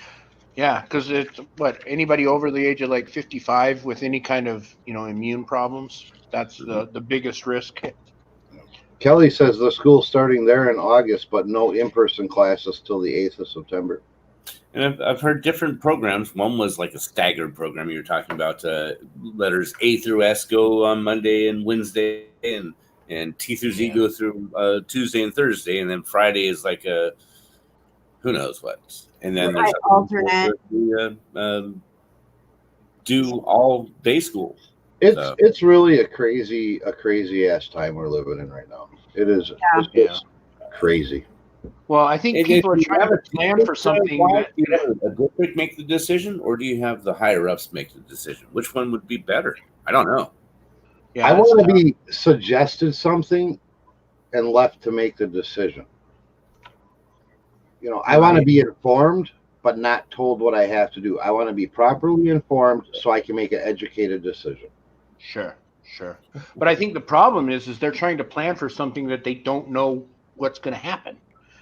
Yeah, because it's anybody over the age of like 55 with any kind of immune problems, that's the biggest risk. Kelly says the school's starting there in August, but no in-person classes till the 8th of September. And I've heard different programs. One was like a staggered program. You were talking about letters A through S go on Monday and Wednesday, and T through Z go through Tuesday and Thursday, and then Friday is like a who knows what. And then there's alternate. Do all day school. It's really a crazy ass time we're living in right now. It is. Yeah. It's just crazy. Well, I think people are trying to plan for something. Do you have a district make the decision, or do you have the higher ups make the decision? Which one would be better? I don't know. Yeah, I want to be suggested something and left to make the decision. I want to be informed, but not told what I have to do. I want to be properly informed so I can make an educated decision. Sure. But I think the problem is they're trying to plan for something that they don't know what's going to happen.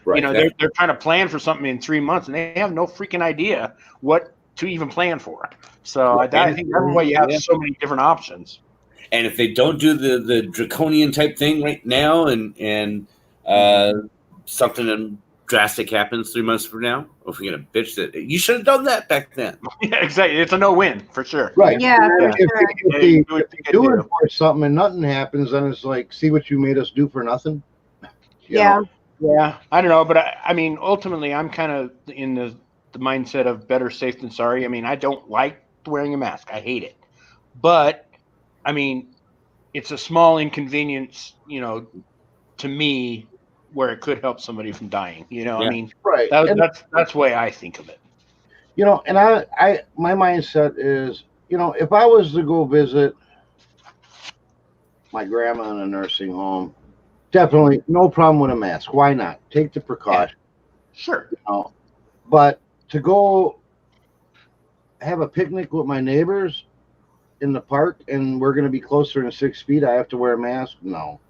Right. They're trying to plan for something in 3 months, and they have no freaking idea what to even plan for. So I think that's why you have so many different options. And if they don't do the draconian type thing right now, and something drastic happens 3 months from now, or if we're gonna bitch that you should have done that back then. Yeah, exactly. It's a no-win for sure. Right. Yeah. If they do enforce something and nothing happens, then it's like, see what you made us do for nothing. Yeah. Yeah, I don't know, but I mean, ultimately, I'm kind of in the mindset of better safe than sorry. I mean, I don't like wearing a mask. I hate it. But, I mean, it's a small inconvenience, to me, where it could help somebody from dying. I mean, right. That's the way I think of it. And my mindset is, if I was to go visit my grandma in a nursing home, definitely no problem with a mask. Why not? Take the precaution. Sure. You know, but to go have a picnic with my neighbors in the park and we're going to be closer than 6 feet, I have to wear a mask? No.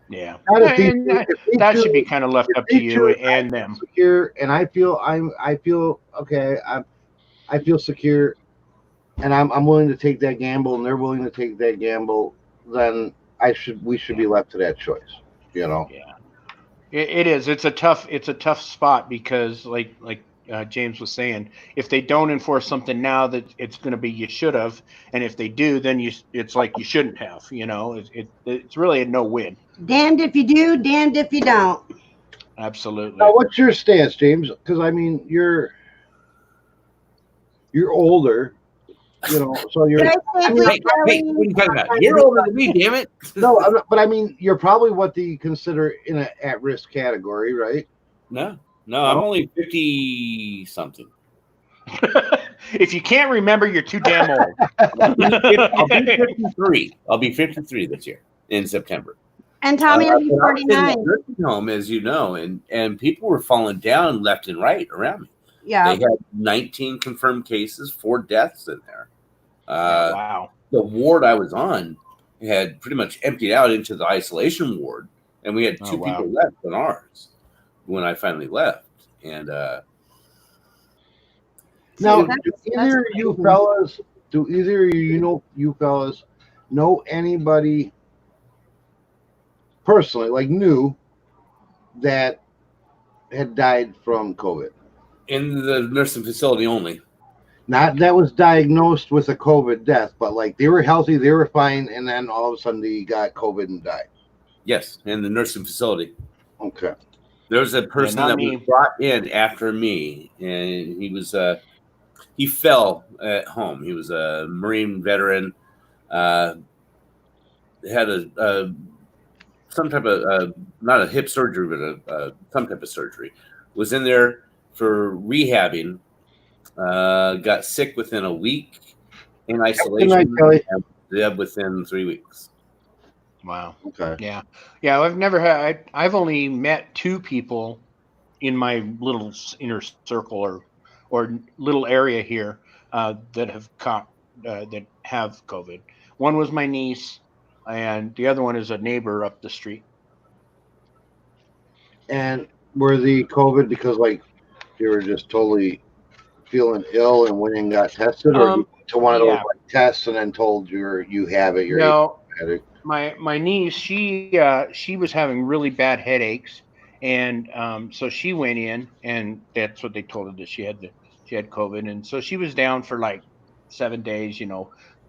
Yeah. Not if they, And if they that should choose- be kind of left if up they to you choose, and them. secure, and I feel okay. I feel secure, and I'm willing to take that gamble, and they're willing to take that gamble. Then we should be left to that choice. You know. Yeah. It is. It's a tough spot because like James was saying, if they don't enforce something now, that it's going to be you should have, and if they do, then it's like you shouldn't have. You know, it's really a no win. Damned if you do, damned if you don't. Absolutely. Now, what's your stance, James? Because I mean, you're older, you know, so you're. Did I say Hey, what are you talking about? You're older than me, damn it. No, but I mean, you're probably what you consider in an at-risk category, right? No, I'm only 50 something. If you can't remember, you're too damn old. I'll be 53. I'll be 53 this year in September. And Tommy, I'll be but I was in the 49. nursing home, as you know, and people were falling down left and right around me. Yeah. They had 19 confirmed cases, 4 deaths in there. Wow. The ward I was on had pretty much emptied out into the isolation ward, and we had 2 people left on ours when I finally left. And now, that's do either you fellas know anybody personally, like knew, that had died from COVID? in the nursing facility only. Not that was diagnosed with a COVID death, but like they were healthy, they were fine, and then all of a sudden they got COVID and died. Yes, in the nursing facility. Okay. There was a person not that me. was brought in after me, and he fell at home. He was a Marine veteran, had some type of not a hip surgery, but some type of surgery. Was in there for rehabbing. Got sick within a week in isolation. Good night, Kelly. And dead within 3 weeks. Wow. Okay. Yeah. I've never had. I've only met 2 people in my little inner circle or little area here that have that have COVID. One was my niece, and the other one is a neighbor up the street. And were the COVID because like you were just totally feeling ill and went and got tested, or you went to one of those like, tests and then told you have it? No, my niece, she was having really bad headaches, and so she went in, and that's what they told her, that she had COVID, and so she was down for like 7 days,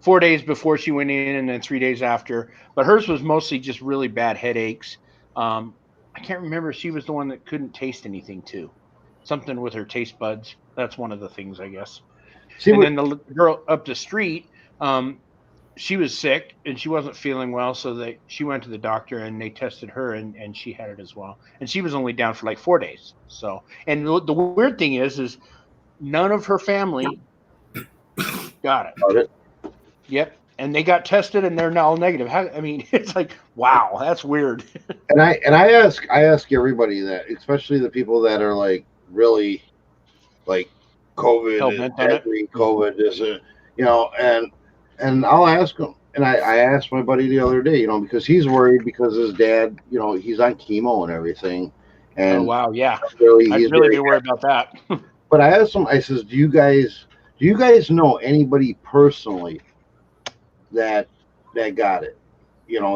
4 days before she went in, and then 3 days after. But hers was mostly just really bad headaches. I can't remember. She was the one that couldn't taste anything too. Something with her taste buds. That's one of the things, I guess. Then the girl up the street, she was sick and she wasn't feeling well, so she went to the doctor and they tested her, and she had it as well. And she was only down for like 4 days. So, and the weird thing is none of her family got it. Yep. And they got tested and they're now negative. It's like, wow, that's weird. And I ask everybody that, especially the people that are like really like COVID is deadly, COVID is and I'll ask them. And I asked my buddy the other day, because he's worried because his dad, he's on chemo and everything. And oh wow, yeah. I'd really be worried about that. But I asked him, I says, do you guys know anybody personally that got it,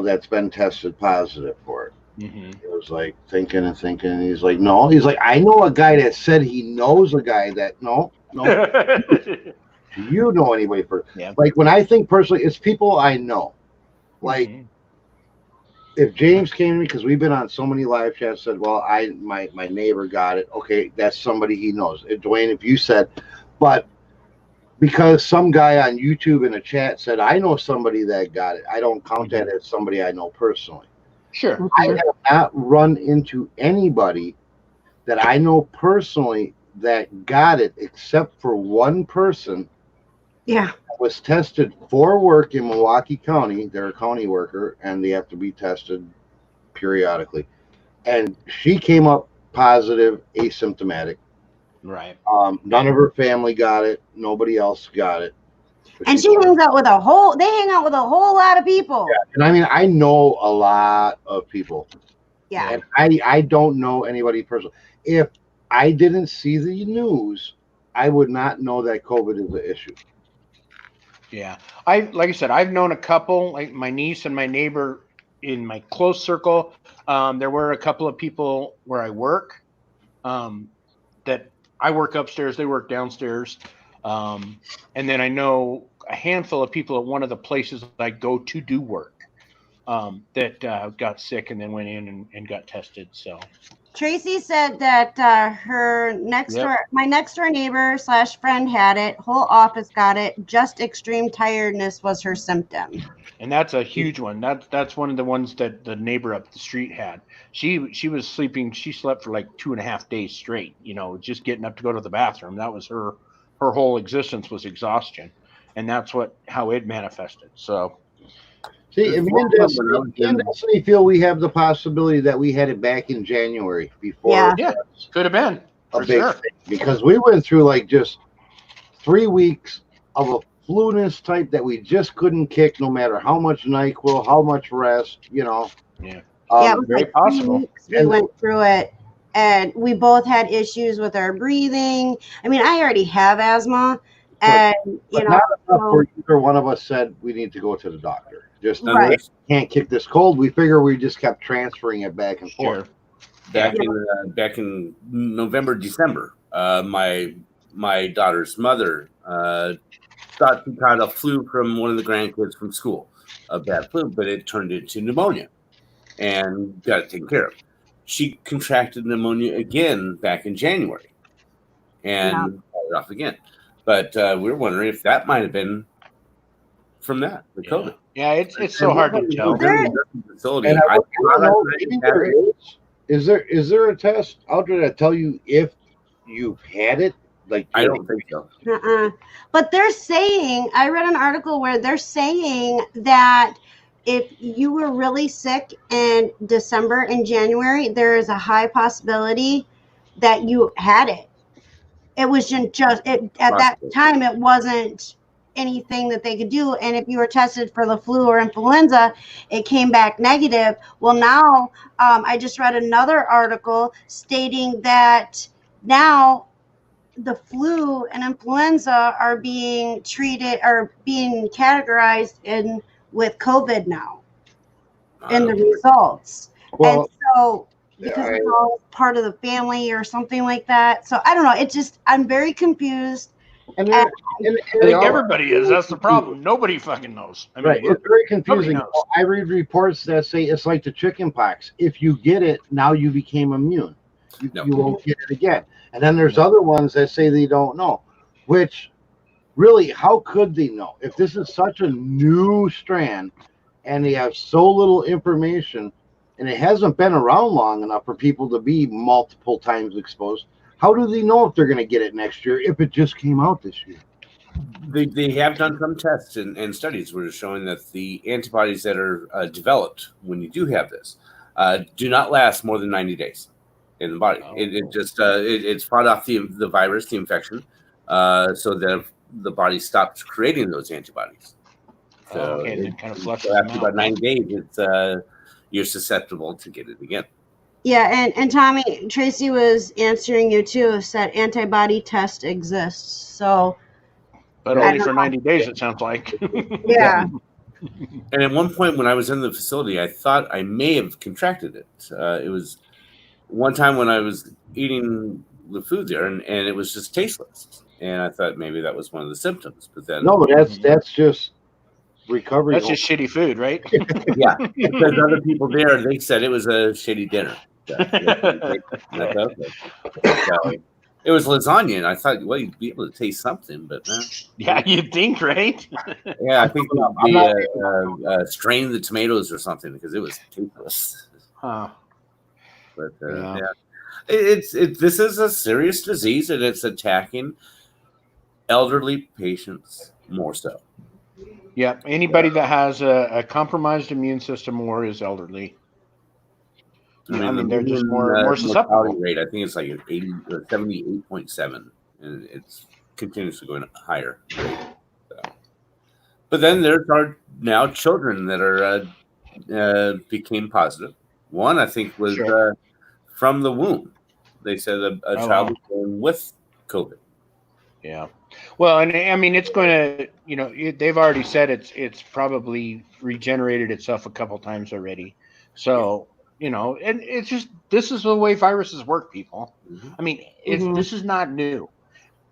that's been tested positive for it? Mm-hmm. It was like thinking. And he's like, no. He's like, I know a guy that said he knows a guy that no. Do you know anybody like when I think personally, it's people I know. Like if James came to me, because we've been on so many live chats, said, well, my neighbor got it. Okay, that's somebody he knows. Dwayne, if you said, but because some guy on YouTube in a chat said, I know somebody that got it, I don't count that as somebody I know personally. Sure. I have not run into anybody that I know personally that got it, except for one person. Yeah. Was tested for work in Milwaukee County. They're a county worker, and they have to be tested periodically. And she came up positive, asymptomatic. Right. None of her family got it. Nobody else got it. And she hangs out with they hang out with a whole lot of people. Yeah, and I mean, I know a lot of people. Yeah. And I don't know anybody personally. If I didn't see the news, I would not know that COVID is an issue. Yeah. Like I said, I've known a couple, like my niece and my neighbor in my close circle. There were a couple of people where I work that I work upstairs, they work downstairs. And then I know a handful of people at one of the places I go to do work that got sick and then went in and got tested. So Tracy said that her my next door neighbor / friend had it. Whole office got it. Just extreme tiredness was her symptom. And that's a huge one. That's one of the ones that the neighbor up the street had. She was sleeping. She slept for like 2.5 days straight. Just getting up to go to the bathroom. That was her whole existence was exhaustion, and that's how it manifested. So. See, me and Destiny feel we have the possibility that we had it back in January before. Yeah, could have been a big thing, because we went through like just 3 weeks of a flu-ness type that we just couldn't kick, no matter how much NyQuil, how much rest, Yeah. It was very like possible. 2 weeks we went through it, and we both had issues with our breathing. I mean, I already have asthma, and but not enough for either one of us said we need to go to the doctor. Just can't kick this cold. We figure we just kept transferring it back and forth. Back in November, December, my daughter's mother thought she caught a flu from one of the grandkids from school, a bad flu, but it turned into pneumonia, and got it taken care of. She contracted pneumonia again back in January, and got it off again. But we were wondering if that might have been from the COVID. Yeah, it's so hard to tell. Facility. And I don't know, maybe there is there a test out there that tell you if you've had it? Like, I don't think so. But they're saying, I read an article where they're saying that if you were really sick in December and January, there is a high possibility that you had it. It was just at that time, it wasn't anything that they could do, and if you were tested for the flu or influenza, it came back negative. Well, now I just read another article stating that now the flu and influenza are being treated or being categorized with COVID now in the results. Well, and so because it's all part of the family or something like that. So I don't know. It just, I'm very confused. And I think everybody is. That's the problem. Nobody fucking knows. I mean, it's very confusing. I read reports that say it's like the chicken pox. If you get it, now you became immune. You won't get it again. And then there's other ones that say they don't know. Which, really, how could they know? If this is such a new strand and they have so little information and it hasn't been around long enough for people to be multiple times exposed, how do they know if they're going to get it next year if it just came out this year? They have done some tests and studies where it's showing that the antibodies that are developed when you do have this do not last more than 90 days in the body. It's fought off the virus, the infection, so that the body stops creating those antibodies. So and it kind of flushes after about 90 days, you're susceptible to get it again. Yeah, and Tommy, Tracy was answering you too, said antibody test exists. So, but only for 90 days, it sounds like. Yeah. And at one point when I was in the facility, I thought I may have contracted it. It was one time when I was eating the food there, and it was just tasteless. And I thought maybe that was one of the symptoms. But then that's just recovery. That's just shitty food, right? Yeah, because other people there, they said it was a shitty dinner. Okay. It was lasagna, and I thought, well, you'd be able to taste something, but yeah, you'd think, right? Yeah, I think they strained the tomatoes or something because it was tasteless. Huh. But this is a serious disease, and it's attacking elderly patients more so. Yeah, anybody that has a compromised immune system or is elderly. I mean, they're just median, more mortality susceptible. rate, I think it's like 78.7, and it's continuously going higher. So. But then there are now children that are became positive. One, I think, was Sure. from the womb. They said a child wow. was born with COVID. Yeah. Well, and I mean, it's going to, you know, they've already said it's probably regenerated itself a couple times already. So, you know, and it's just, this is the way viruses work, people. Mhm. I mean, Mhm. this is not new.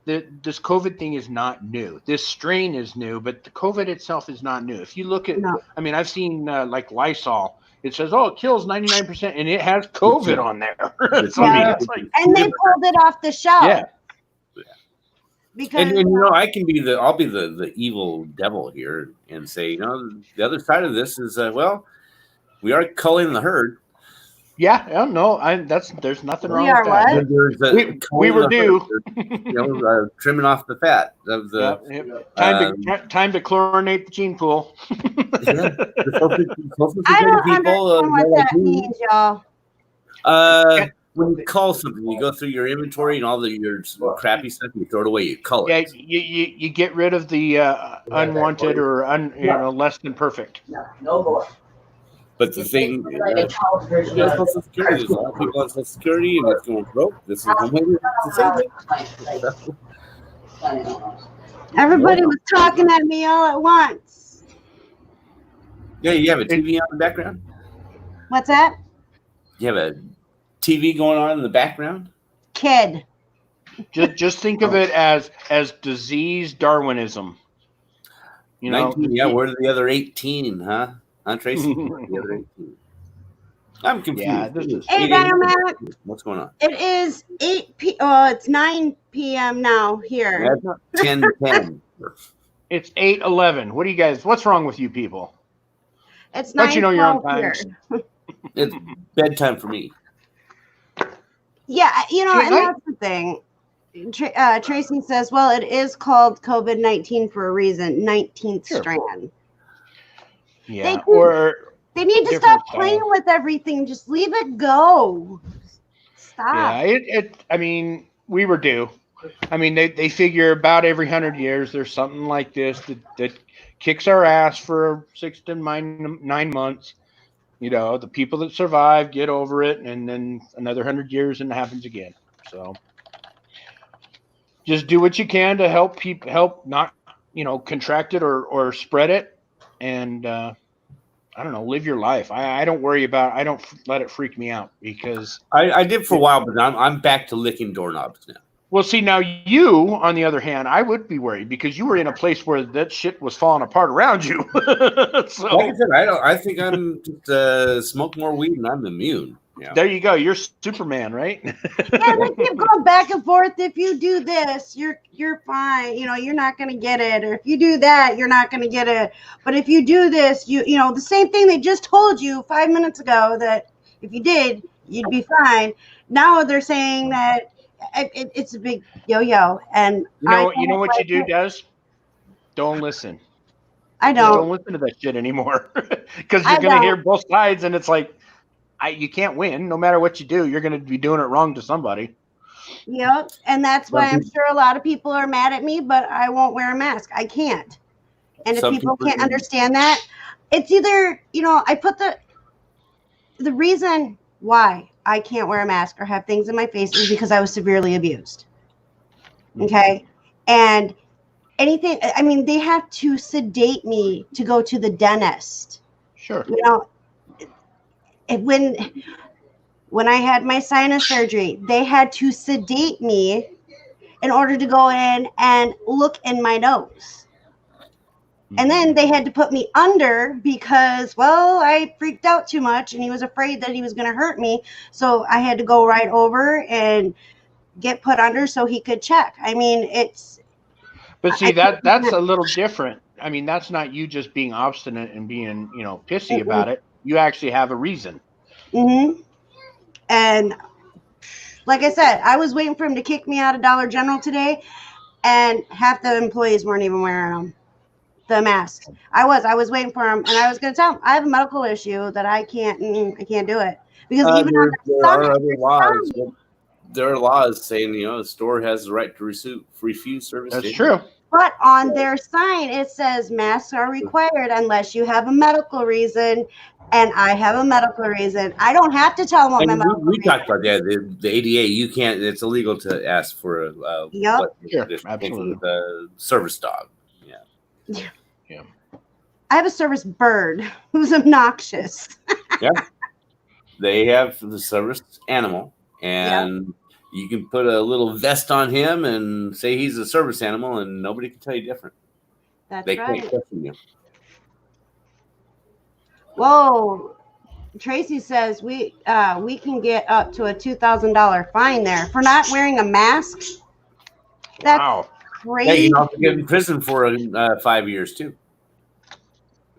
This COVID thing is not new. This strain is new, but the COVID itself is not new. If you look at, No. I mean, I've seen like Lysol. It says, oh, it kills 99%, and it has COVID on there. So, I mean, Yeah. it's like, And they pulled it off the shelf. yeah. Because And I can be I'll be the evil devil here and say, the other side of this is, well, we are culling the herd. Yeah, no, there's nothing wrong We with are that. what? There's We were culling the due. herd. Trimming off the fat of the. Yep. Time to chlorinate the gene pool. Yeah, the I don't people, understand what like that me. means, y'all. When you cull something, you go through your inventory and all your crappy stuff, you throw it away. You cull Yeah, it. you get rid of the unwanted or less than perfect. No more. But the thing, Like a college version of Social Security, there's a lot of people on Social Security, and it's going broke. This is the way to save it. Everybody was talking at me all at once. Yeah, you have a TV on in the background. What's that? You have a TV going on in the background. Kid. Just think of it as disease Darwinism. 19, yeah, where are the other 18, huh? Huh, Tracy? Where are the other 18? I'm confused. Yeah, this is. Hey, Dynamac. What's going on? It is it's 9 p.m. now here. That's 10. It's 8:11. What do you guys? What's wrong with you people? It's Don't you know your own 9:12 here. times? It's bedtime for me. Yeah, and that's the thing. Tracy says, well, it is called COVID-19 for a reason, 19th strand. Yeah, They need to stop playing with everything. Just leave it go. Stop. Yeah, I mean, we were due. I mean, they figure about every 100 years there's something like this that kicks our ass for 6 to 9 months. The people that survive get over it, and then another 100 years and it happens again. So just do what you can to help people, not contract it or spread it, and I don't know, live your life. I don't worry about. I don't let it freak me out because I did for a while, but I'm back to licking doorknobs now. Well, see, now you, on the other hand, I would be worried because you were in a place where that shit was falling apart around you. So, like I said, I think I'm just smoke more weed and I'm immune. Yeah. There you go. You're Superman, right? Yeah, they keep going back and forth. If you do this, you're fine. You're not gonna get it. Or if you do that, you're not gonna get it. But if you do this, the same thing they just told you 5 minutes ago that if you did, you'd be fine. Now they're saying that it's a big yo-yo. And you know what you do, Des? Don't listen. I Just don't. don't listen to that shit anymore because you're gonna hear both sides, and it's like. You can't win. No matter what you do, you're going to be doing it wrong to somebody. Yep, and that's why I'm sure a lot of people are mad at me, but I won't wear a mask. I can't. And if people can't understand that, it's either, I put the reason why I can't wear a mask or have things in my face is because I was severely abused. Okay? And anything, I mean, they have to sedate me to go to the dentist. Sure. When I had my sinus surgery, they had to sedate me in order to go in and look in my nose. And then they had to put me under because, I freaked out too much and he was afraid that he was going to hurt me. So I had to go right over and get put under so he could check. I mean, it's... But see, that's a little different. I mean, that's not you just being obstinate and being, pissy about it. You actually have a reason. Mm-hmm. And like I said, I was waiting for him to kick me out of Dollar General today, and half the employees weren't even wearing the masks. I was waiting for him, and I was going to tell him I have a medical issue that I can't do it. Because even on the there sign, are other there's laws. signs. There are laws saying the store has the right to refuse service. That's to true. But on their sign, it says masks are required unless you have a medical reason. And I have a medical reason. I don't have to tell them what my And medical we reason talked about that. The ADA, you can't. It's illegal to ask for a Yep. Sure, absolutely. with a service dog. Yeah. Yeah. I have a service bird who's obnoxious. Yeah. They have the service animal, and you can put a little vest on him and say he's a service animal, and nobody can tell you different. That's They right. can't question you. Whoa. Tracy says we can get up to a $2,000 fine there for not wearing a mask. That's Wow. Yeah, crazy. you can also get in prison for 5 years too.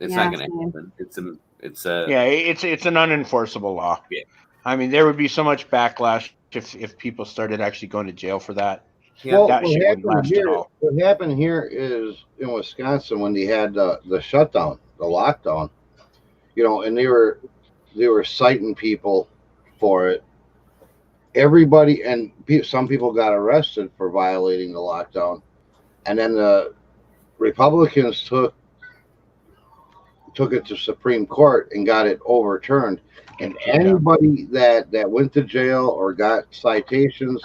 It's Yeah, not going to happen. It's Yeah, it's an unenforceable law. Yeah. I mean, there would be so much backlash if people started actually going to jail for that. Yeah, Well, that what shit wouldn't happened last at here? all. What happened here is in Wisconsin when they had the shutdown, the lockdown. And they were citing people for it. Everybody and some people got arrested for violating the lockdown, and then the Republicans took it to Supreme Court and got it overturned. And anybody that went to jail or got citations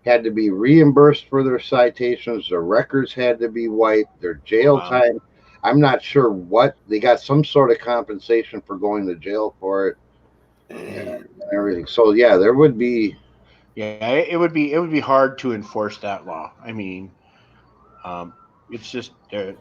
had to be reimbursed for their citations. Their records had to be wiped. Their jail time. I'm not sure what they got. Some sort of compensation for going to jail for it and everything. So yeah, there would be. Yeah, it would be hard to enforce that law. I mean, it's just I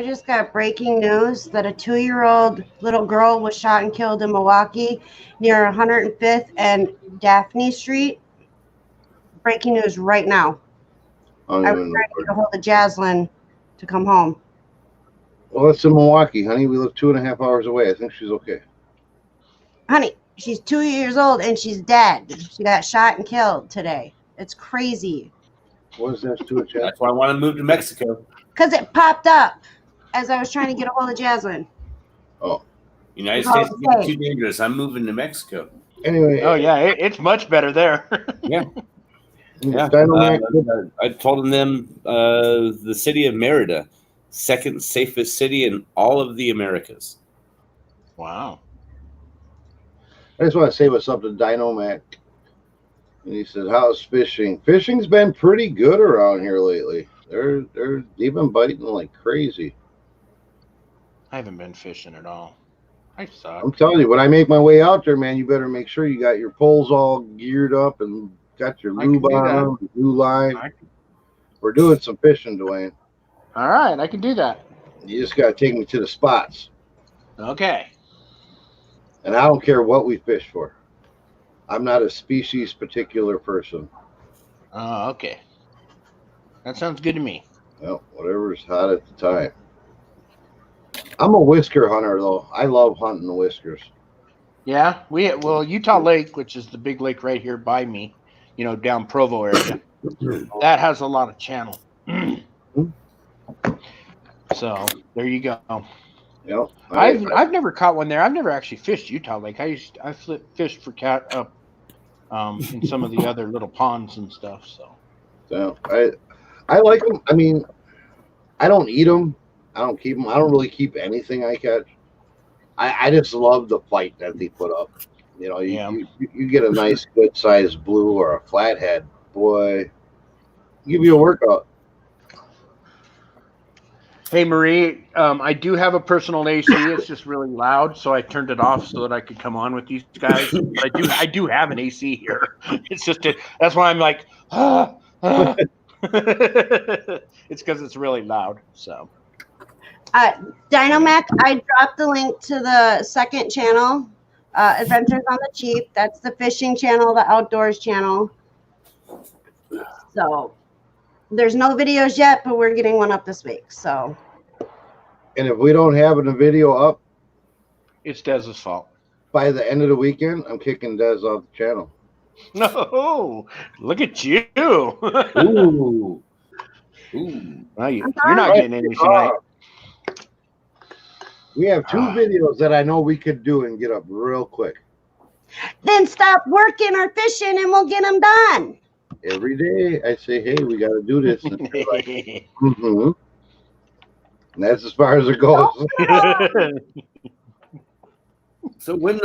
just got breaking news that a 2-year-old little girl was shot and killed in Milwaukee near 105th and Daphne Street. Breaking news right now. I was trying to get a hold of Jaslyn to come home. Well, it's in Milwaukee, honey. We live 2.5 hours away. I think she's okay. Honey, she's 2 years old and she's dead. She got shot and killed today. It's crazy. What does that have to do with Jaslyn? That's why I want to move to Mexico. Because it popped up as I was trying to get a hold of Jaslyn. Oh, United States is too dangerous. I'm moving to Mexico. Anyway. Oh yeah, it's much better there. Yeah. Yeah. Dynamac, I told them the city of Merida, second safest city in all of the Americas. Wow. I just want to say what's up to Dynamac. And he said, "How's fishing? Fishing's been pretty good around here lately. They've been biting like crazy. I haven't been fishing at all. I suck. I'm telling you, when I make my way out there, man, you better make sure you got your poles all geared up and got your lube on, new line. We're doing some fishing, Dwayne. All right, I can do that. You just got to take me to the spots. Okay. And I don't care what we fish for. I'm not a species particular person. Oh, okay. That sounds good to me. Well, whatever's hot at the time. I'm a whisker hunter, though. I love hunting the whiskers. Yeah, Utah Lake, which is the big lake right here by me, down Provo area, that has a lot of channel. So there you go. Yep. I've never caught one there. I've never actually fished Utah Lake. I fished for cat up in some of the other little ponds and stuff. So I like them. I mean, I don't eat them. I don't keep them. I don't really keep anything I catch. I just love the fight that they put up. You get a nice, good sized blue or a flathead, boy, give you a workout. Hey Marie, I do have a personal AC. It's just really loud, so I turned it off so that I could come on with these guys. But I do have an AC here. It's just that's why I'm like, It's because it's really loud. So, Dynamac, I dropped the link to the second channel, Adventures on the Cheap. That's the fishing channel, the outdoors channel. So there's no videos yet, but we're getting one up this week. So, and if we don't have a video up, it's Dez's fault. By the end of the weekend, I'm kicking Dez off the channel. No, look at you. Ooh. Well, you're not getting any tonight. We have 2 videos that I know we could do and get up real quick. Then stop working or fishing and we'll get them done. Every day I say, hey, we got to do this. And they're like, mm-hmm. And that's as far as it goes. So when's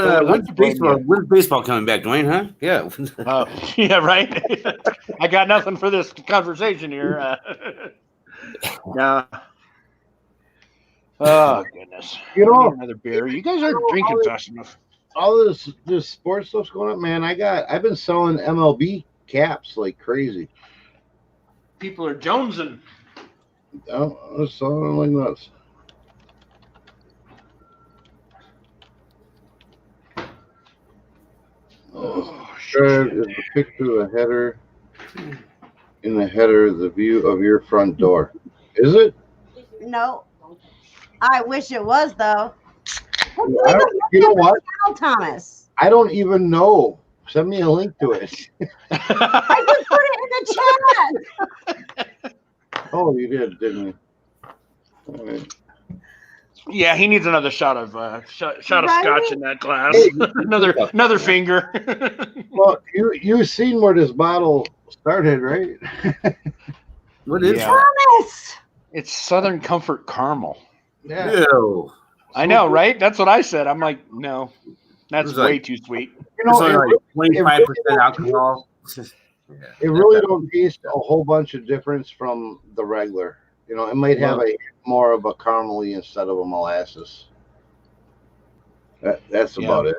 baseball coming back, Dwayne? Huh? Yeah. Yeah, right. I got nothing for this conversation here. Yeah. Oh goodness. You know, another beer. You guys aren't drinking fast enough. All this sports stuff's going up, man. I've been selling MLB caps like crazy. People are jonesing. I'm selling them like nuts. There is a picture of the header. In the header, the view of your front door. Is it? No. I wish it was, though. You know what? Thomas. I don't even know. Send me a link to it. I just put it in the chat. Oh, you did, didn't you? All right. Yeah, he needs another shot of shot of scotch in that glass. Hey, another finger. Well, you've seen where this bottle started, right? What is it? Thomas. It's Southern Comfort Caramel. Yeah. Ew. I know, right? That's what I said. I'm like, no, that's It's way like- too sweet. You It's know, only like 25% alcohol. it really don't taste a whole bunch of difference from the regular. You know, it might have a more of a caramely instead of a molasses. That's about it.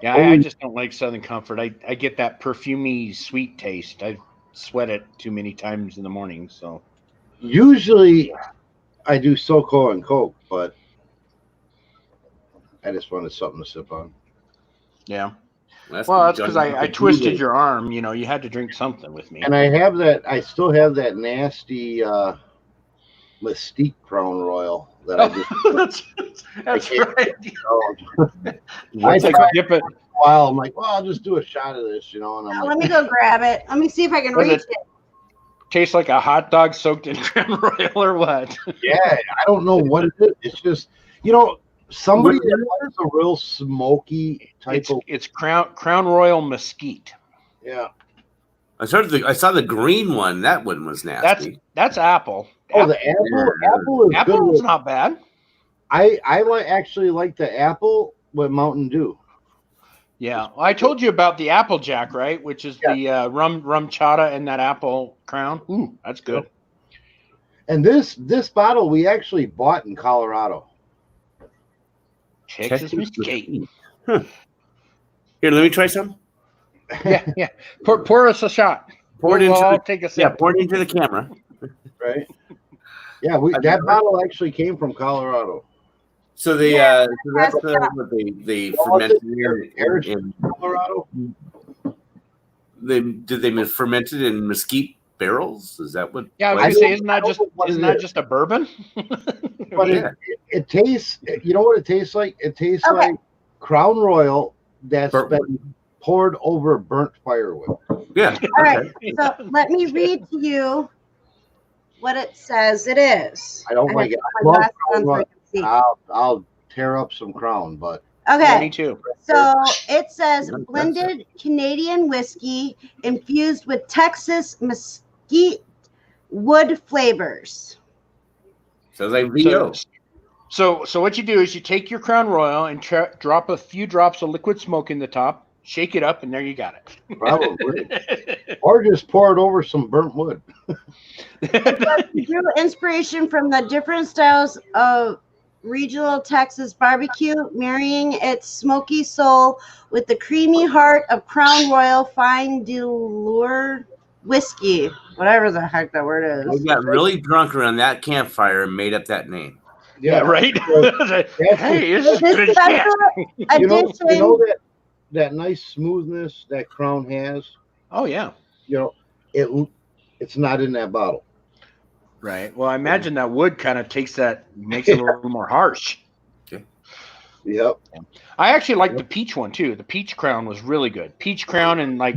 Yeah, I just don't like Southern Comfort. I get that perfumey sweet taste. I sweat it too many times in the morning. So Usually, I do SoCo and Coke, but I just wanted something to sip on. yeah. That's Well, that's because I twisted your arm. You know, you had to drink something with me. And I still have that nasty Mystique Crown Royal that I just that's right. I It's like tried dip it. a while. I'm like, well, I'll just do a shot of this, you know. And I'm Let like, me go grab it. Let me see if I can Was reach it- it. Tastes like a hot dog soaked in Crown Royal or what? yeah, I don't know what it is. It's just, you know, somebody that likes a real smoky type of. It's Crown Royal Mesquite. Yeah. I saw the green one. That one was nasty. That's apple. Oh, the apple is Apple's good. With, not bad. I actually like the apple with Mountain Dew. Yeah, I told you about the Applejack, right? Which is the rum chata and that apple crown. Ooh, that's good. And this bottle we actually bought in Colorado. Texas Mesquite. Huh. Here, let me try some. Yeah. Pour us a shot. Pour it into I'll the, take a sip. yeah, pour it into the camera. Right. Yeah, that bottle actually came from Colorado. So they so that's what they fermented in Colorado. did they ferment it in mesquite barrels? Is that what? Yeah, I was gonna say, isn't that just a bourbon? But it tastes. You know what it tastes like? It tastes like Crown Royal that's been poured over burnt firewood. Yeah. All right. So let me read to you what it says it is. I don't like it. I love Crown Royal. I'll tear up some Crown, but okay. Me too. So it says blended Canadian whiskey infused with Texas mesquite wood flavors. Sounds like VO. So what you do is you take your Crown Royal and drop a few drops of liquid smoke in the top, shake it up, and there you got it. probably. Or just pour it over some burnt wood. Drew inspiration from the different styles of regional Texas barbecue, marrying its smoky soul with the creamy heart of Crown Royal Fine Delure whiskey, whatever the heck that word I is. got really drunk around that campfire and made up that name. Yeah, right. Hey, this is good as shit. You know that nice smoothness that Crown has. Oh yeah. You know, it's not in that bottle. Right. Well, I imagine that wood kind of makes it a little more harsh. Okay. Yep. I actually like the peach one too. The peach Crown was really good. Peach Crown and like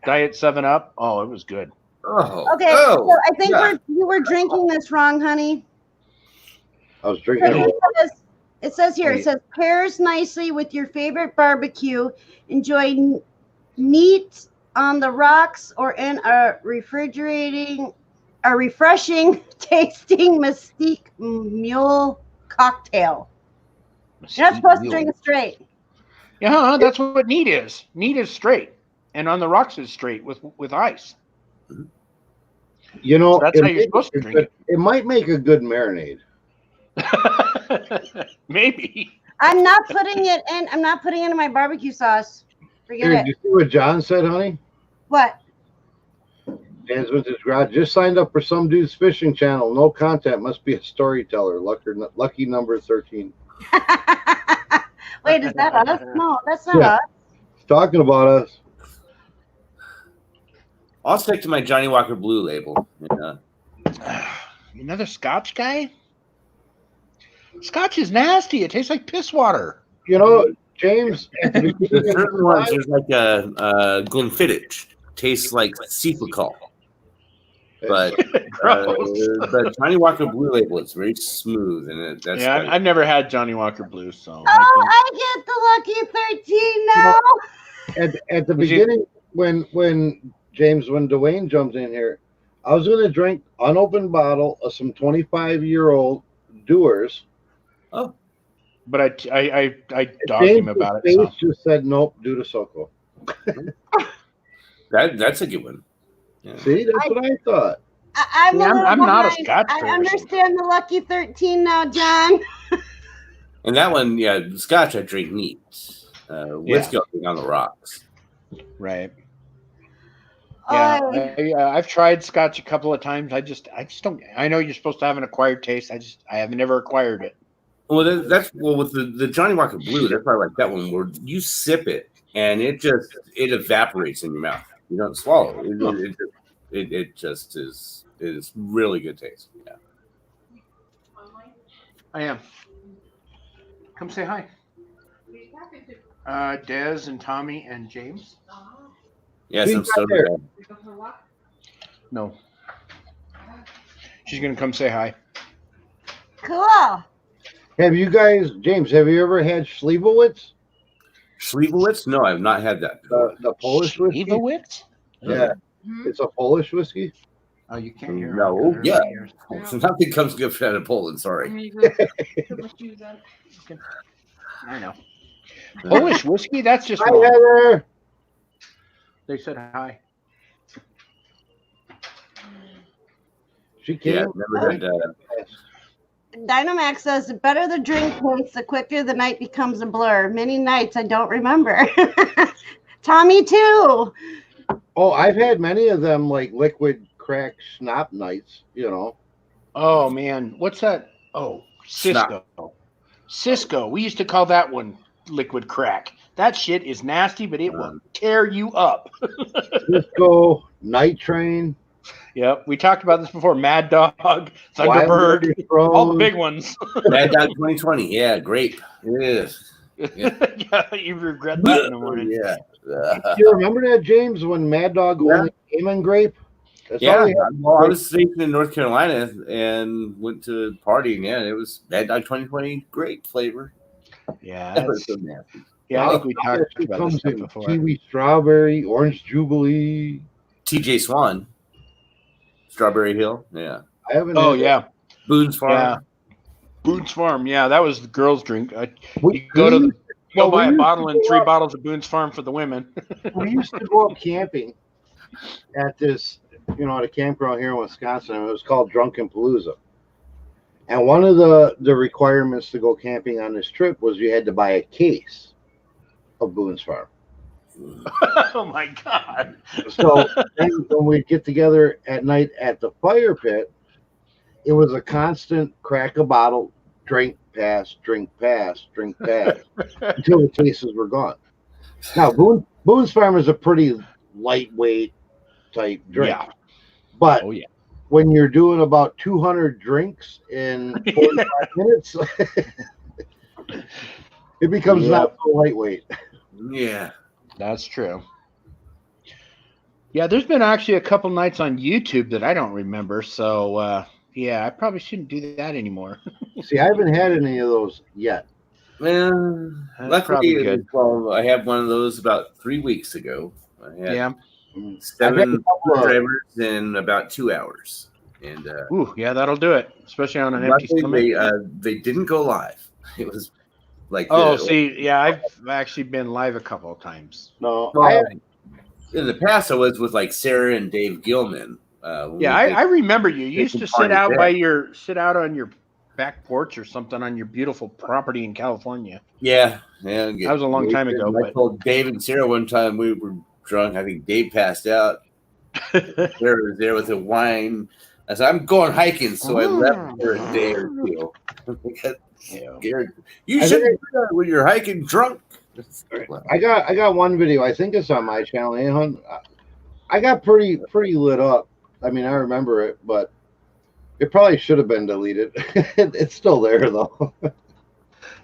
Diet 7-Up. Oh, it was good. Oh. Okay, Oh, so I think you were drinking this wrong, honey. I was drinking it. It says here, Oh, it says pairs nicely with your favorite barbecue. Enjoy neat on the rocks or in a refreshing tasting Mystique Mule cocktail. You're not supposed to drink it straight. Yeah, that's what neat is. Neat is straight, and on the rocks is straight with ice. You know, So that's how you're supposed to drink it might make a good marinade. it. Maybe. I'm not putting it in. I'm not putting it in my barbecue sauce. Forget Here, it. did you see what John said, honey? What? Dan's Vintage Garage just signed up for some dude's fishing channel. No content. Must be a storyteller. Lucky number 13. Wait, is that us? No, that's not Yeah. us. He's talking about us. I'll stick to my Johnny Walker Blue label. Another Scotch guy? Scotch is nasty. It tastes like piss water. You know, James, There's certain ones. There's like a Glenfiddich. Tastes like Seafocal. But the Johnny Walker Blue label, it's very smooth, and that's Yeah, I've never had Johnny Walker Blue, so I get the lucky 13 now. at the beginning, when Dwayne jumped in here, I was going to drink unopened bottle of some 25-year-old Dewar's. Oh, but I dogged him about it. James' So. face just said nope, due to Soko. that's a good one. Yeah. See, that's what I thought. I'm not a Scotch I person. understand the lucky 13 now, John. And that one, yeah, Scotch I drink neat. Whiskey I'll drink on the rocks. Right. Yeah, I've tried Scotch a couple of times. I just don't. I know you're supposed to have an acquired taste. I have never acquired it. Well, that's with the Johnny Walker Blue. That's probably like that one where you sip it and it evaporates in your mouth. You don't swallow it. It just is really good taste. Yeah. I am. Come say hi. Des and Tommy and James. Yeah, some soda. No. She's gonna come say hi. Cool. Have you guys, James? Have you ever had Schlewitz? Schlewitz? No, I've not had that. The Polish whiskey. Schlewitz? Yeah, it's a Polish whiskey. Oh, you can't hear. No, her. yeah. Nothing comes good out of Poland. Sorry. I know. Polish whiskey? That's just Hi, wrong. Heather. They said hi. She came. Yeah, never had. Dynamax says the better the drink tastes, the quicker the night becomes a blur. Many nights I don't remember. Tommy too. Oh, I've had many of them, like liquid crack schnapps nights. You know. Oh man, what's that? Oh, Cisco. Cisco. We used to call that one liquid crack. That shit is nasty, but it will tear you up. Cisco, Night Train. Yep, we talked about this before. Mad Dog, Thunderbird, all the big ones. Mad Dog 2020. Yeah, grape. It is. Yeah, you regret that in the morning. Yeah. Do you remember that, James, when Mad Dog only came in grape? That's all Yeah, we had. well, I was stationed in North Carolina and went to a party, and yeah, it was Mad Dog 2020 grape flavor. Yeah, That was so nasty. yeah. I think we talked It about this comes stuff in before. kiwi strawberry, orange jubilee. TJ Swan, Strawberry Hill. Yeah. I haven't. Oh had yeah, Boone's Farm. yeah. Boone's Farm. Yeah, that was the girls' drink. We, You go to we- go well, buy we a used bottle to and go 3 out- bottles of Boone's Farm for the women. We used to go up camping at this, at a campground here in Wisconsin. It was called Drunken Palooza. And one of the requirements to go camping on this trip was you had to buy a case of Boone's Farm. Oh my god! So then when we'd get together at night at the fire pit, it was a constant crack a bottle, drink pass, drink pass, drink pass until the cases were gone. Now Boone's Farm is a pretty lightweight type drink. Yeah. But Oh yeah. when you're doing about 200 drinks in 45 minutes, it becomes not so lightweight. Yeah. That's true. Yeah, there's been actually a couple nights on YouTube that I don't remember. So, yeah, I probably shouldn't do that anymore. See, I haven't had any of those yet. Well, That's luckily, probably good. well, I had one of those about 3 weeks ago. I had Yeah. I've had a 7 couple of- drivers in about 2 hours, and Ooh, yeah, that'll do it, especially on an empty luckily stomach. they didn't go live. It was like Oh, see, yeah, I've actually been live a couple of times. No, well, in the past I was with like Sarah and Dave Gilman. Yeah, I remember you used to sit out there. sit out on your back porch or something on your beautiful property in California. Yeah. That was a long time ago. I But told Dave and Sarah one time we were drunk. I think Dave passed out. Sarah was there with a wine. I said, "I'm going hiking," so I left for a day or two. Scared. You shouldn't do that when you're hiking drunk. I got one video. I think it's on my channel. Hunt. I got pretty lit up. I mean, I remember it, but it probably should have been deleted. It's still there though.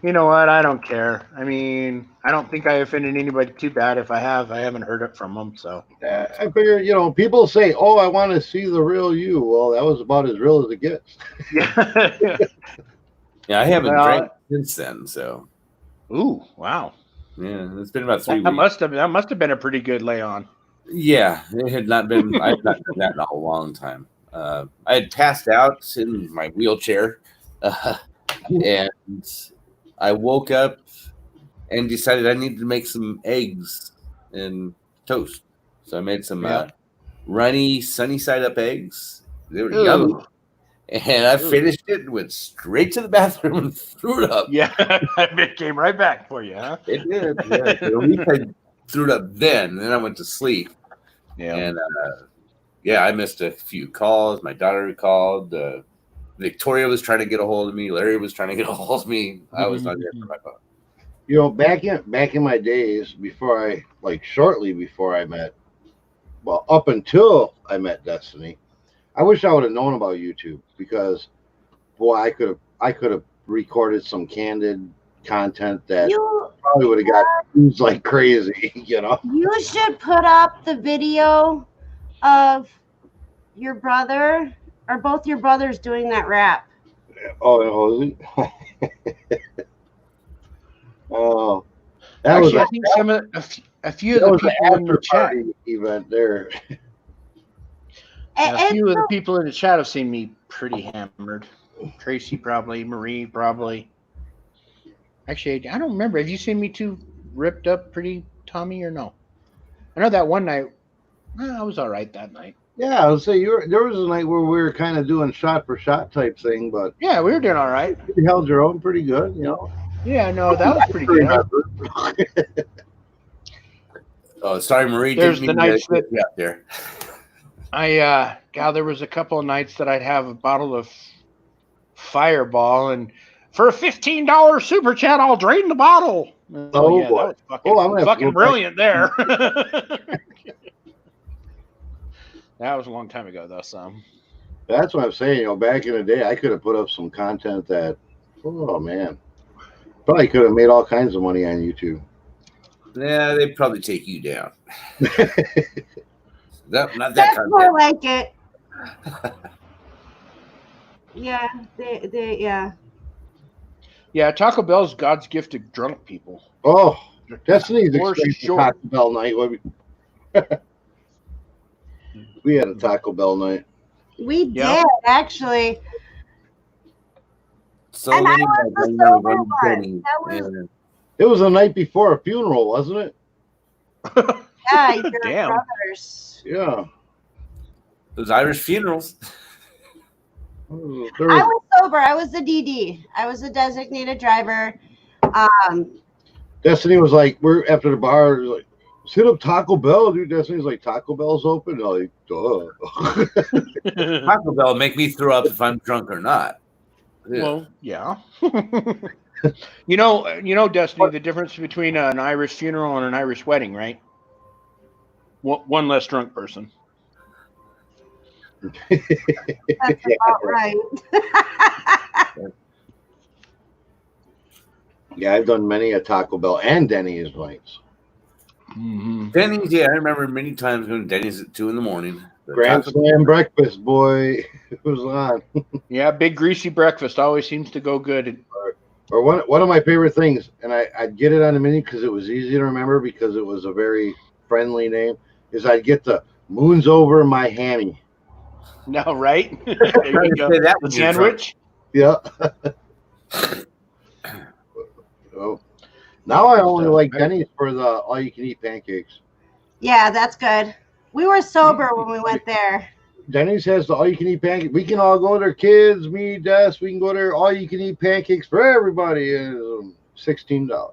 you know what? I don't care. I mean, I don't think I offended anybody too bad. If I have, I haven't heard it from them. So I figure, people say, "Oh, I want to see the real you." Well, that was about as real as it gets. yeah. Yeah, I haven't drank since then. So, Ooh, wow. Yeah, it's been about 3 weeks. That must have been a pretty good lay on. Yeah, it had not been. I had not done that in a long time. I had passed out in my wheelchair, and I woke up and decided I needed to make some eggs and toast. So I made some runny, sunny side up eggs. They were yummy. And I finished it and went straight to the bathroom and threw it up. Yeah, it came right back for you, huh? It did. Yeah. At least I threw it up then. And then I went to sleep. Yeah. And I missed a few calls. My daughter called. Victoria was trying to get a hold of me. Larry was trying to get a hold of me. I was not there for my phone. Back in my days, shortly before I met, well, up until I met Destiny, I wish I would have known about YouTube, because, boy, I could have recorded some candid content that probably would have got views like crazy. You should put up the video of your brother or both your brothers doing that rap. Oh, was he? Oh, that actually, was I think a few of the people in the chat event there. A few of the people in the chat have seen me pretty hammered. Tracy probably, Marie probably. Actually, I don't remember. Have you seen me too ripped up pretty, Tommy, or no? I know that one night, I was all right that night. Yeah, I would say there was a night where we were kind of doing shot for shot type thing, but yeah, we were doing all right. You held your own pretty good, Yeah, no, that was pretty good. Oh, sorry, Marie. There's the nights that out there. there was a couple of nights that I'd have a bottle of Fireball, and for a $15 super chat, I'll drain the bottle. Oh, yeah, boy. That was fucking brilliant there. That was a long time ago, though. So that's what I'm saying. Back in the day, I could have put up some content that, oh man, probably could have made all kinds of money on YouTube. Yeah, they'd probably take you down. Not that That's content. more like it. Yeah, they. Yeah, Taco Bell's God's gift to drunk people. Oh, Destiny's For sure. Taco Bell night. We had a Taco Bell night. We did, actually. So And many I was the sober one. That It was the night before a funeral, wasn't it? Yeah, your Damn. brothers. Yeah. Those Irish funerals. I was sober. I was the DD. I was the designated driver. Destiny was like, we're after the bar, like, hit up Taco Bell, dude. Destiny's like, Taco Bell's open? And I'm like, duh. Taco Bell make me throw up if I'm drunk or not. Yeah. Well, yeah. You know, Destiny, the difference between an Irish funeral and an Irish wedding, right? One less drunk person. That's about right. Yeah, I've done many a Taco Bell and Denny's nights. Mm-hmm. Denny's, yeah, I remember many times going to Denny's at 2 a.m. Grand Slam breakfast, boy. It was on. Yeah, big greasy breakfast always seems to go good. Or one of my favorite things, and I'd get it on the menu because it was easy to remember because it was a very friendly name, is I'd get the moon's over my hammy. No, right? There Trying you to go. say that was your truck. Sandwich. Yeah. Oh. Now I only like Denny's for the all-you-can-eat pancakes. Yeah, that's good. We were sober when we went there. Denny's has the all-you-can-eat pancake. We can all go there, kids, me, Des. We can go there. All-you-can-eat pancakes for everybody is $16.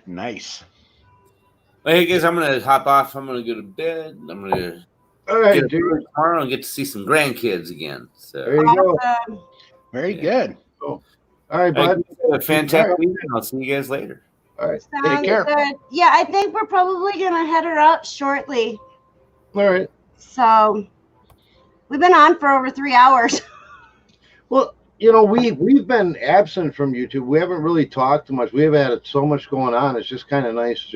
Nice. Well, hey guys, I'm gonna hop off. I'm gonna go to bed. I'm gonna All right, get up dude. tomorrow and get to see some grandkids again. So, There you go. Very Yeah. good. All right, bud. a fantastic evening. I'll see you guys later. All right. Sounds care. good. Yeah, I think we're probably gonna head her out shortly. All right. So we've been on for over 3 hours. Well, you know, we've been absent from YouTube. We haven't really talked too much. We have had so much going on. It's just kind of nice.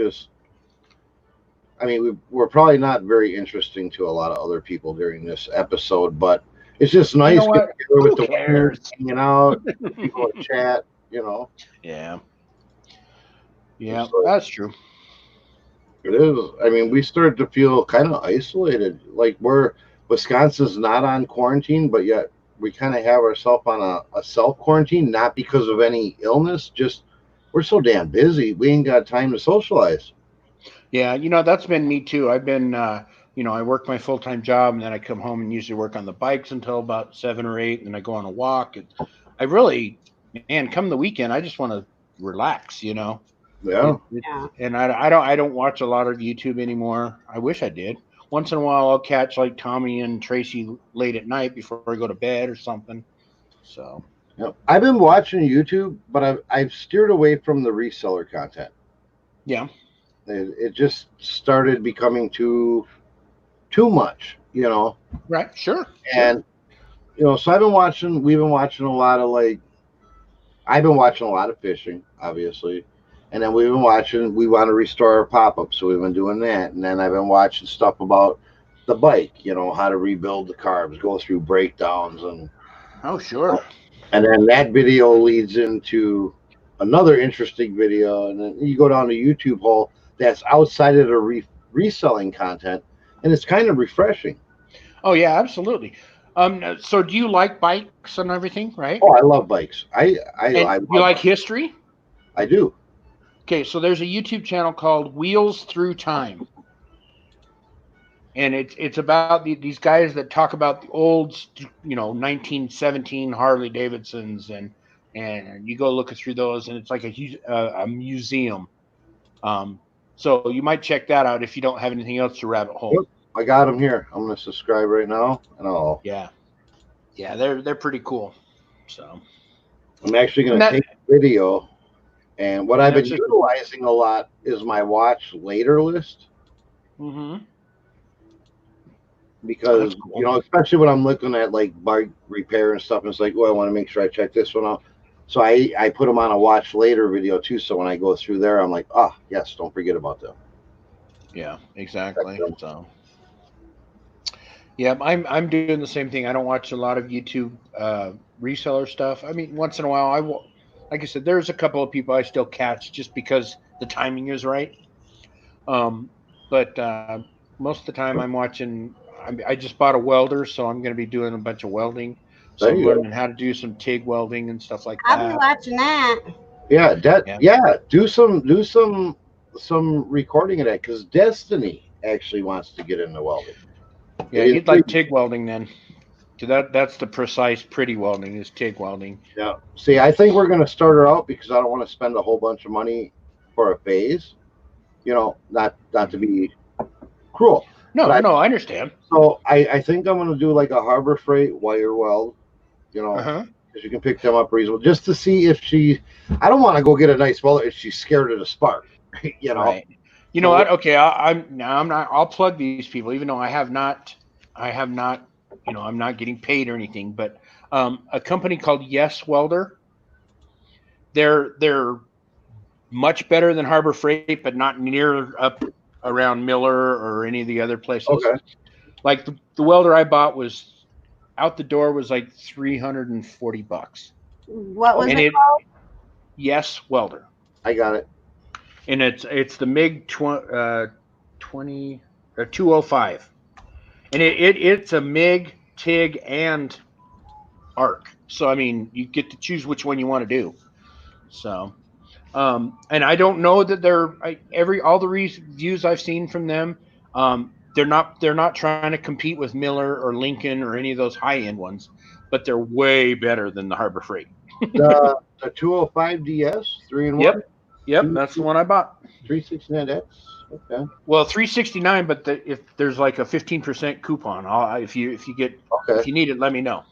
I mean, we're probably not very interesting to a lot of other people during this episode, but it's just nice You know what? getting together with Who the cares? winners, hanging out, people to chat. You know, Yeah. Yeah, So- that's true. it is. I mean, we started to feel kind of isolated. Like Wisconsin's not on quarantine, but yet we kind of have ourselves on a self quarantine, not because of any illness, just we're so damn busy. We ain't got time to socialize. Yeah, that's been me too. I've been, I work my full-time job and then I come home and usually work on the bikes until about 7 or 8, and then I go on a walk. And I really, man, come the weekend, I just want to relax, Yeah. Yeah. And I don't watch a lot of YouTube anymore. I wish I did. Once in a while, I'll catch like Tommy and Tracy late at night before I go to bed or something. So Yep. I've been watching YouTube, but I've steered away from the reseller content. yeah, It just started becoming too much, right, sure. And so we've been watching a lot of I've been watching a lot of fishing, obviously. And then we want to restore our pop-up, so we've been doing that. And then I've been watching stuff about the bike, how to rebuild the carbs, go through breakdowns, Oh, sure. and then that video leads into another interesting video, and then you go down the YouTube hole that's outside of the reselling content, and it's kind of refreshing. Oh yeah, absolutely. So do you like bikes and everything, right? Oh, I love bikes. I You like history? I do. Okay, so there's a YouTube channel called Wheels Through Time, and it's about these guys that talk about the old, 1917 Harley Davidsons, and you go looking through those, and it's like a museum. So you might check that out if you don't have anything else to rabbit hole. Yep, I got them here. I'm going to subscribe right now, and Yeah, they're pretty cool. So I'm actually going to take a video. And what I've been utilizing a lot is my watch later list. Mm-hmm. Because, cool. especially when I'm looking at like bike repair and stuff, and it's like, I want to make sure I check this one out. So I put them on a watch later video too. So when I go through there, I'm like, yes, don't forget about them. Yeah, exactly. So, yeah, I'm doing the same thing. I don't watch a lot of YouTube reseller stuff. I mean, once in a while, like I said, there's a couple of people I still catch just because the timing is right. But most of the time I'm watching. I just bought a welder, so I'm going to be doing a bunch of welding. So I'm learning how to do some TIG welding and stuff like that. I'll be watching that. Yeah, do some recording of that, because Destiny actually wants to get into welding. Yeah, you'd like TIG welding then. So that's the precise pretty welding is TIG welding. Yeah. See, I think we're going to start her out because I don't want to spend a whole bunch of money for a phase. Not to be cruel. No, I understand. So I think I'm going to do like a Harbor Freight wire weld, because you can pick them up reasonable, just to see if I don't want to go get a nice welder if she's scared of the spark, Right. You know what? Okay, I'm not. I'll plug these people, even though I have not. I'm not getting paid or anything. But a company called Yes Welder. They're much better than Harbor Freight, but not near up around Miller or any of the other places. Okay. Like the welder I bought was out the door was like $340. What was And it it, called? yes, welder. I got it. And it's the MiG 20 or 205. And it's a MiG, TIG, and arc. So I mean, you get to choose which one you want to do. So, and I don't know that all the reviews I've seen from them, they're not trying to compete with Miller or Lincoln or any of those high end ones, but they're way better than the Harbor Freight. The 205 DS 3-in-1. Yep, that's the one I bought. 369X. Okay. Well, 369, but if there's like a 15% coupon, if you need it, let me know.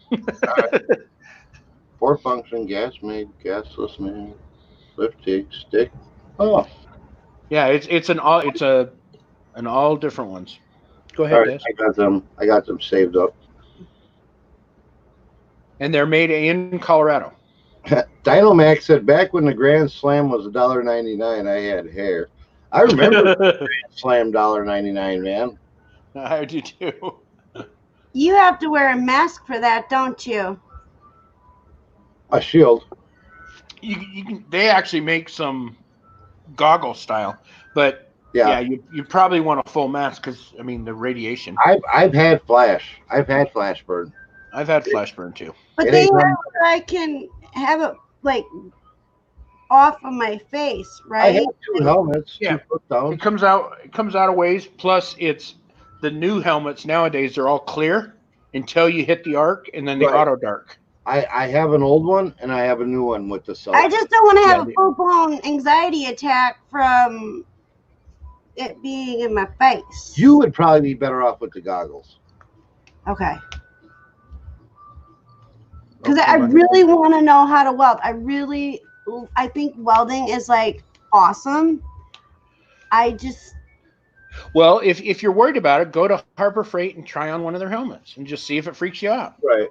4-function gas MiG, gasless MiG, lift TIG, stick. Oh, Yeah, it's an all different ones. Go ahead, all right. Des. I got them saved up. And they're made in Colorado. Dynamax said back when the Grand Slam was $1.99, I had hair. I remember Grand Slam $1.99, man. I do too. You have to wear a mask for that, don't you? A shield. You can. They actually make some goggle style, but yeah, you probably want a full mask because I mean the radiation. I've had flash. I've had flash burn. I've had flash burn too. But they have where I can have it like off of my face, right? I have 2 helmets. Yeah. 2 foot down. It comes out a ways. Plus, it's the new helmets nowadays. They're all clear until you hit the arc, and then they auto dark. I have an old one and I have a new one with the self. I just don't want to have a full-blown anxiety attack from it being in my face. You would probably be better off with the goggles. Okay. Because I really want to know how to weld. I think welding is like awesome. Well, if you're worried about it, go to Harbor Freight and try on one of their helmets and just see if it freaks you out. Right.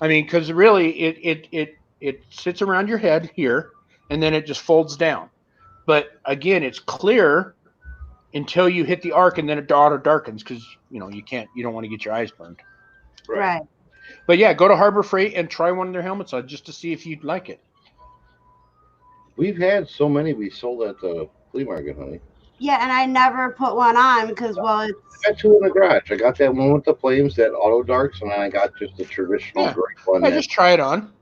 I mean, because really, it sits around your head here, and then it just folds down. But again, it's clear until you hit the arc, and then it auto darkens because you don't want to get your eyes burned. Right. But yeah, go to Harbor Freight and try one of their helmets on just to see if you'd like it. We've had so many we sold at the flea market, honey. Yeah, and I never put one on because, I got 2 in the garage. I got that one with the flames that auto darks, and then I got just the traditional gray one. Yeah, just try it on.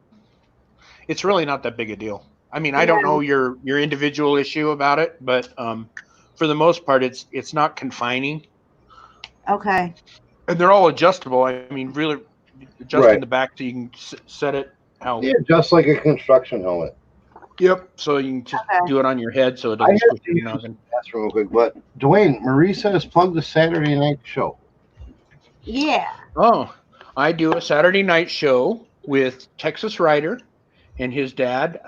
It's really not that big a deal. I mean, I don't know your individual issue about it, but for the most part, it's not confining. Okay. And they're all adjustable. I mean, really adjusting the back so you can set it how. Yeah, just like a construction helmet. Yep. So you can just do it on your head so it doesn't squish your noggin. That's real quick. But Dwayne, Marie says plug the Saturday night show. Yeah. Oh, I do a Saturday night show with Texas Rider and his dad,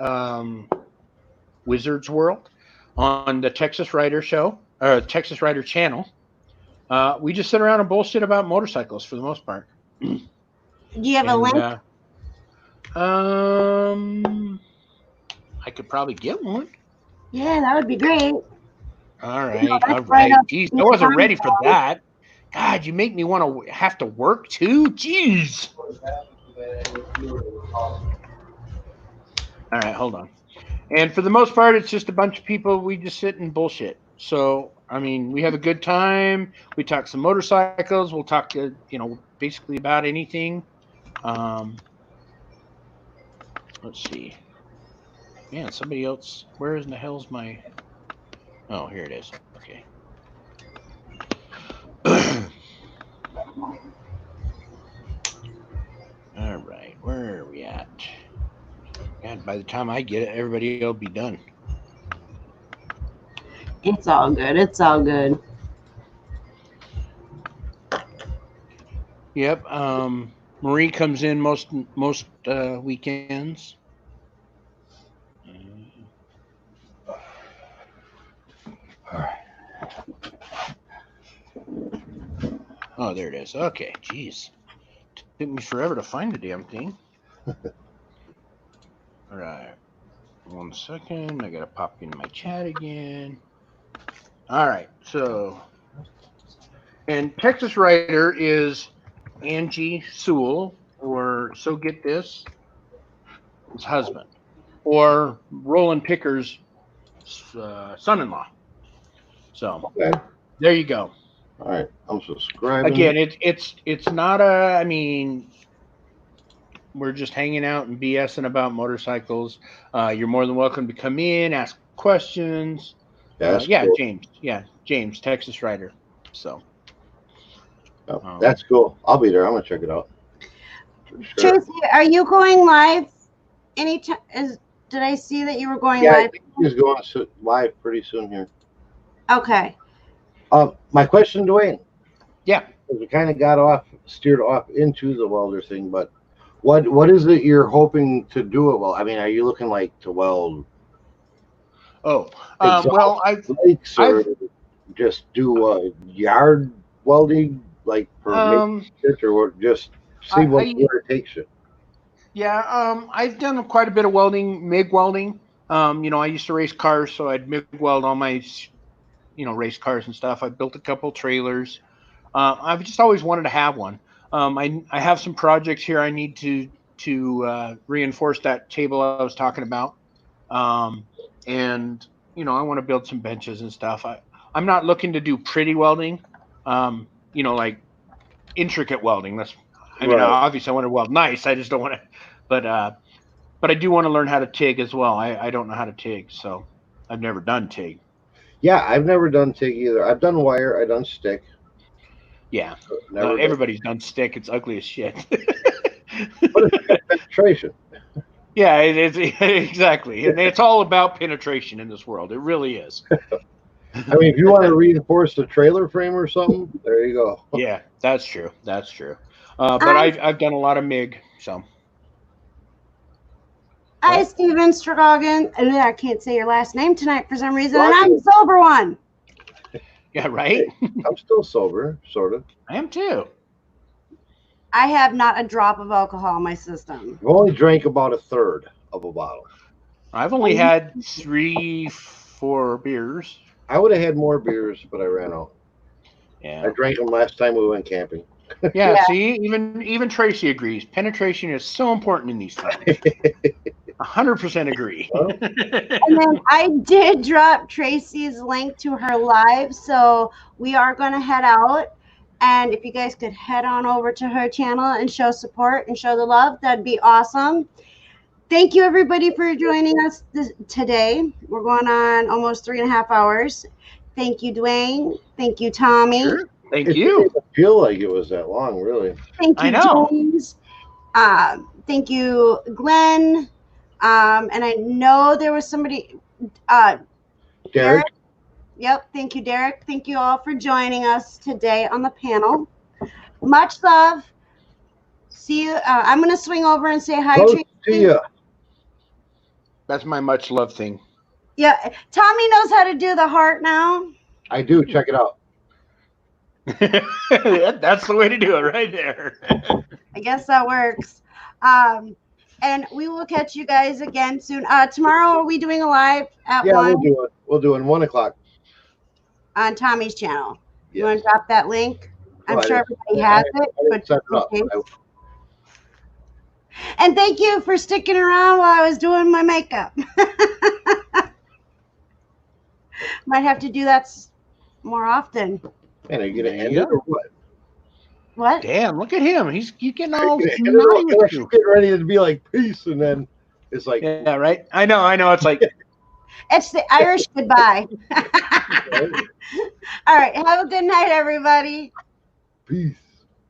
Wizards World, on the Texas Rider show, or Texas Rider channel. We just sit around and bullshit about motorcycles for the most part. Do you have a link? I could probably get one. Yeah, that would be great. All right. Jeez, I wasn't ready for that. God, you make me want to have to work too. Jeez. All right, hold on. And for the most part, it's just a bunch of people. We just sit and bullshit. So, I mean, we have a good time. We talk some motorcycles. We'll talk, basically about anything. Let's see. Man, somebody else. Where in the hell's my? Oh, here it is. Okay. All right, where are we at? And by the time I get it, everybody will be done. It's all good. It's all good. Yep. Marie comes in most weekends. Oh, there it is. Okay, jeez. Took me forever to find the damn thing. All right. 1 second. I got to pop into my chat again. All right. So, and Texas Rider is Angie Sewell, or so get this, his husband, or Roland Picker's son-in-law. So Okay. there you go. All right. I'm subscribing. Again, it's not a. I mean, we're just hanging out and BSing about motorcycles. You're more than welcome to come in, ask questions. That's Yeah, cool. James. Yeah, James, Texas Rider. So That's cool. I'll be there. I'm gonna check it out. Sure. Tracy, are you going live? Anytime? Did I see that you were going Yeah, I live? think he's going live pretty soon here. Okay. My question, Dwayne. Yeah. We kind of steered off into the welder thing, but what is it you're hoping to do it well? I mean, are you looking like to weld? Oh, well, Lakes or just do yard welding, like for it, or just see where it takes you. Yeah, I've done quite a bit of welding, MIG welding. I used to race cars, so I'd MIG weld all my, race cars and stuff. I built a couple trailers. I've just always wanted to have one. I have some projects here I need to reinforce that table I was talking about. And I want to build some benches and stuff. I'm not looking to do pretty welding, like intricate welding. Obviously I want to weld nice. I just don't want to, but I do want to learn how to TIG as well. I don't know how to TIG, so I've never done TIG. Yeah, I've never done TIG either. I've done wire. I've done stick. Yeah, everybody's done stick. It's ugly as shit. But it's penetration. Yeah, it is exactly, and it's all about penetration in this world. It really is. I mean, if you want to reinforce the trailer frame or something, there you go. Yeah, that's true. That's true. But I've done a lot of MIG. So. Hi, Steven Stragogan. I can't say your last name tonight for some reason, and I'm sober one. Yeah, right? I'm still sober, sort of. I am too. I have not a drop of alcohol in my system. I've only drank about a third of a bottle. I've only had 3-4 beers. I would have had more beers, but I ran out. Yeah. I drank them last time we went camping. Yeah, see, even Tracy agrees. Penetration is so important in these times. 100% agree. And then I did drop Tracy's link to her live, so we are going to head out. And if you guys could head on over to her channel and show support and show the love, that'd be awesome. Thank you, everybody, for joining us today. We're going on almost 3.5 hours. Thank you, Dwayne. Thank you, Tommy. Sure. Thank you. It didn't feel like it was that long, really. Thank you, I know. James. Thank you, Glenn. And I know there was somebody, Derek. Yep. Thank you, Derek. Thank you all for joining us today on the panel. Much love. See you. I'm going to swing over and say hi Close to you. That's my much love thing. Yeah. Tommy knows how to do the heart now. I do. Check it out. That's the way to do it right there. I guess that works. And we will catch you guys again soon. Tomorrow, are we doing a live at 1? Yeah, we'll do it 1 o'clock. On Tommy's channel. Yes. You want to drop that link? I'm sure everybody has it. Set it up. And thank you for sticking around while I was doing my makeup. Might have to do that more often. Man, are you going to end it or what? What? Damn, look at him. He's getting all Getting ready to be like peace, and then it's like, yeah, right. I know. It's like it's the Irish goodbye. All right. Have a good night, everybody. Peace.